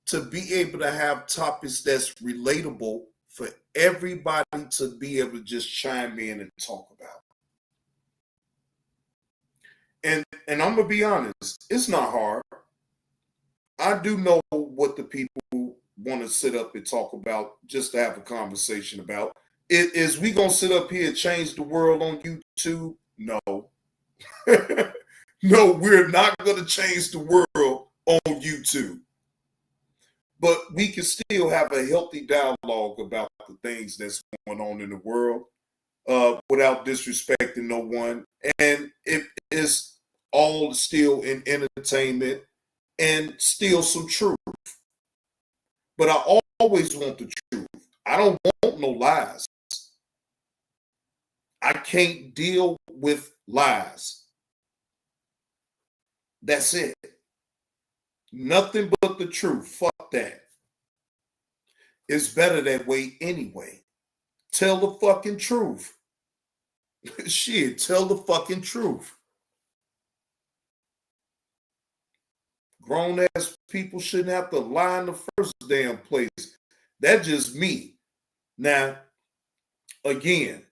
Speaker 1: to be able to have topics that's relatable for everybody to be able to just chime in and talk about. And I'm gonna be honest, it's not hard. I do know what the people want to sit up and talk about, just to have a conversation about. Is we gonna sit up here and change the world on YouTube? No. No, we're not gonna change the world on YouTube. But we can still have a healthy dialogue about the things that's going on in the world without disrespecting no one. And it is all still in entertainment and still some truth. But I always want the truth. I don't want no lies. I can't deal with lies. That's it. Nothing but the truth. Fuck that. It's better that way anyway. Tell the fucking truth. Shit, tell the fucking truth. Grown ass people shouldn't have to lie in the first damn place. That's just me. Now, again,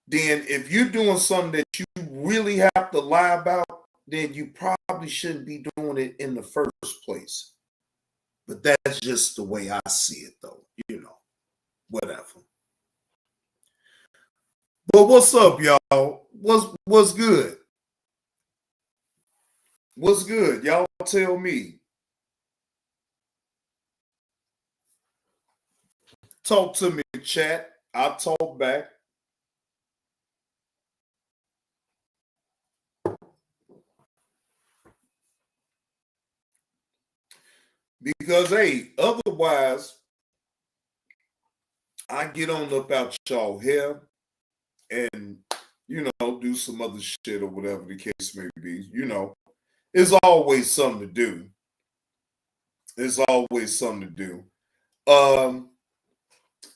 Speaker 1: then if you're doing something that you really have to lie about, then you probably shouldn't be doing it in the first place. But that's just the way I see it, though. You know, whatever. But what's up, y'all? What's good? What's good? Y'all tell me. Talk to me, chat. I'll talk back. Because, hey, otherwise, I get on up out y'all hair and, you know, do some other shit or whatever the case may be. You know, it's always something to do. There's always something to do.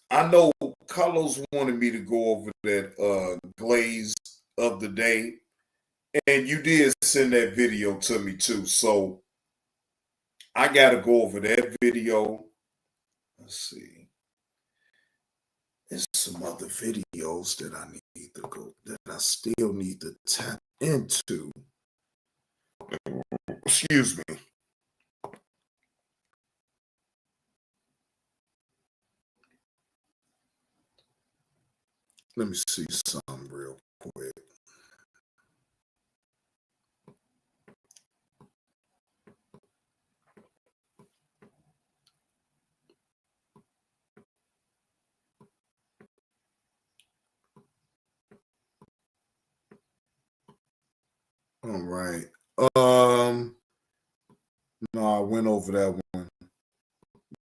Speaker 1: I know Carlos wanted me to go over that glaze of the day, and you did send that video to me too. So I got to go over that video. Let's see. There's some other videos that I need to go, that I still need to tap into. Excuse me. Let me see something real quick. All right. No, I went over that one.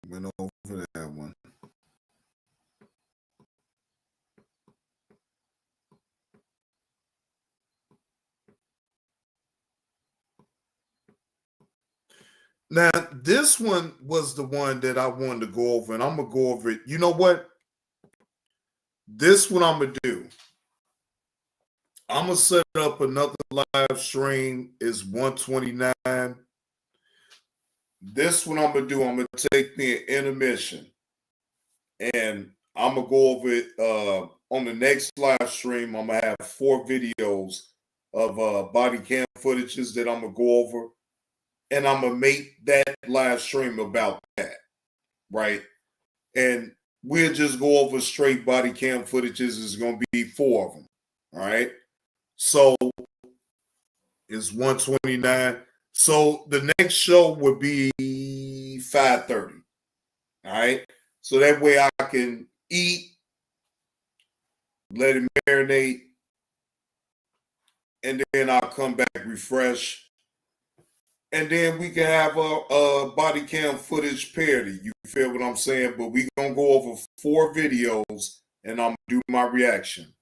Speaker 1: Went over that one. Now, this one was the one that I wanted to go over, and I'm going to go over it. You know what? This one I'm going to do. I'm going to set up another live stream. It's 129. This one I'm going to do, I'm going to take me an intermission. And I'm going to go over it on the next live stream. I'm going to have 4 videos of body cam footages that I'm going to go over. And I'm going to make that live stream about that, right? And we'll just go over straight body cam footages. It's going to be 4 of them, all right? So it's 129. So the next show would be 5:30, all right? So that way I can eat, let it marinate, and then I'll come back refresh. And then we can have a body cam footage parody. You feel what I'm saying? But we going to go over 4 videos, and I'm going to do my reaction.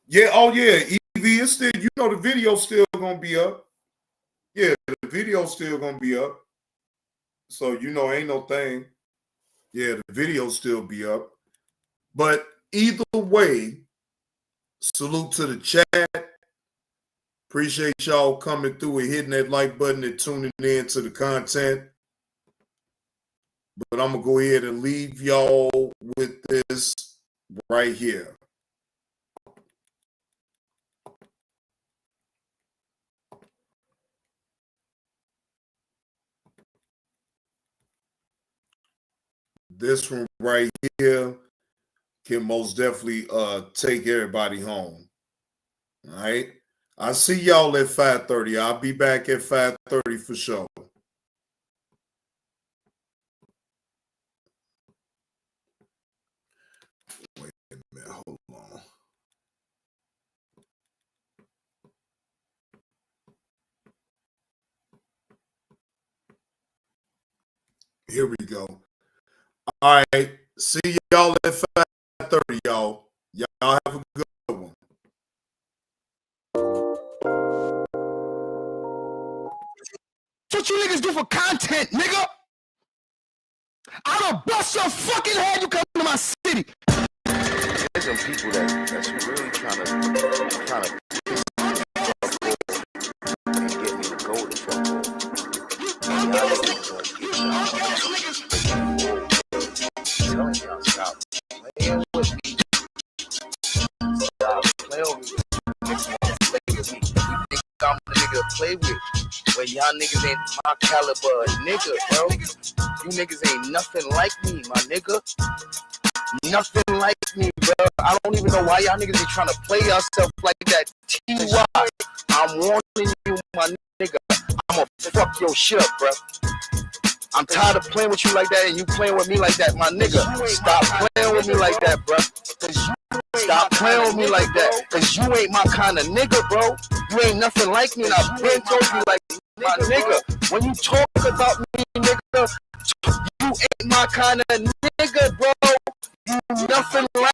Speaker 1: Yeah, oh yeah, EV is still, you know, the video's still going to be up. Yeah, the video's still going to be up. So, you know, ain't no thing. Yeah, the video's still be up. But either way, salute to the chat. Appreciate y'all coming through and hitting that like button and tuning in to the content. But I'm going to go ahead and leave y'all with this right here. This one right here can most definitely take everybody home. All right. I see y'all at 5:30. I'll be back at 5:30 for sure. Wait a minute. Hold on. Here we go. All right. See y'all at 5:30, y'all. Y'all have a good one.
Speaker 3: What you niggas do for content, nigga? I don't bust your fucking head. You come to my city.
Speaker 7: There's some people that's really trying to piss me off and get me to go to fuck off. Telling y'all, stop playing with me. Stop playing with me. Play with me. You think I'm the nigga to play with? When y'all niggas ain't my caliber, nigga, bro. You niggas ain't nothing like me, my nigga. Nothing like me, bro. I don't even know why y'all niggas be trying to play yourself like that. T.Y. I'm warning you, my nigga. I'ma fuck your shit up, bro. I'm tired of playing with you like that and you playing with me like that, my nigga. Stop playing with me like that, bro. Stop playing with me like that. Cause you ain't my kind of nigga, bro. You ain't nothing like me and I've been told you like my nigga. When you talk about me, nigga, you ain't my kind of nigga, bro. You nothing like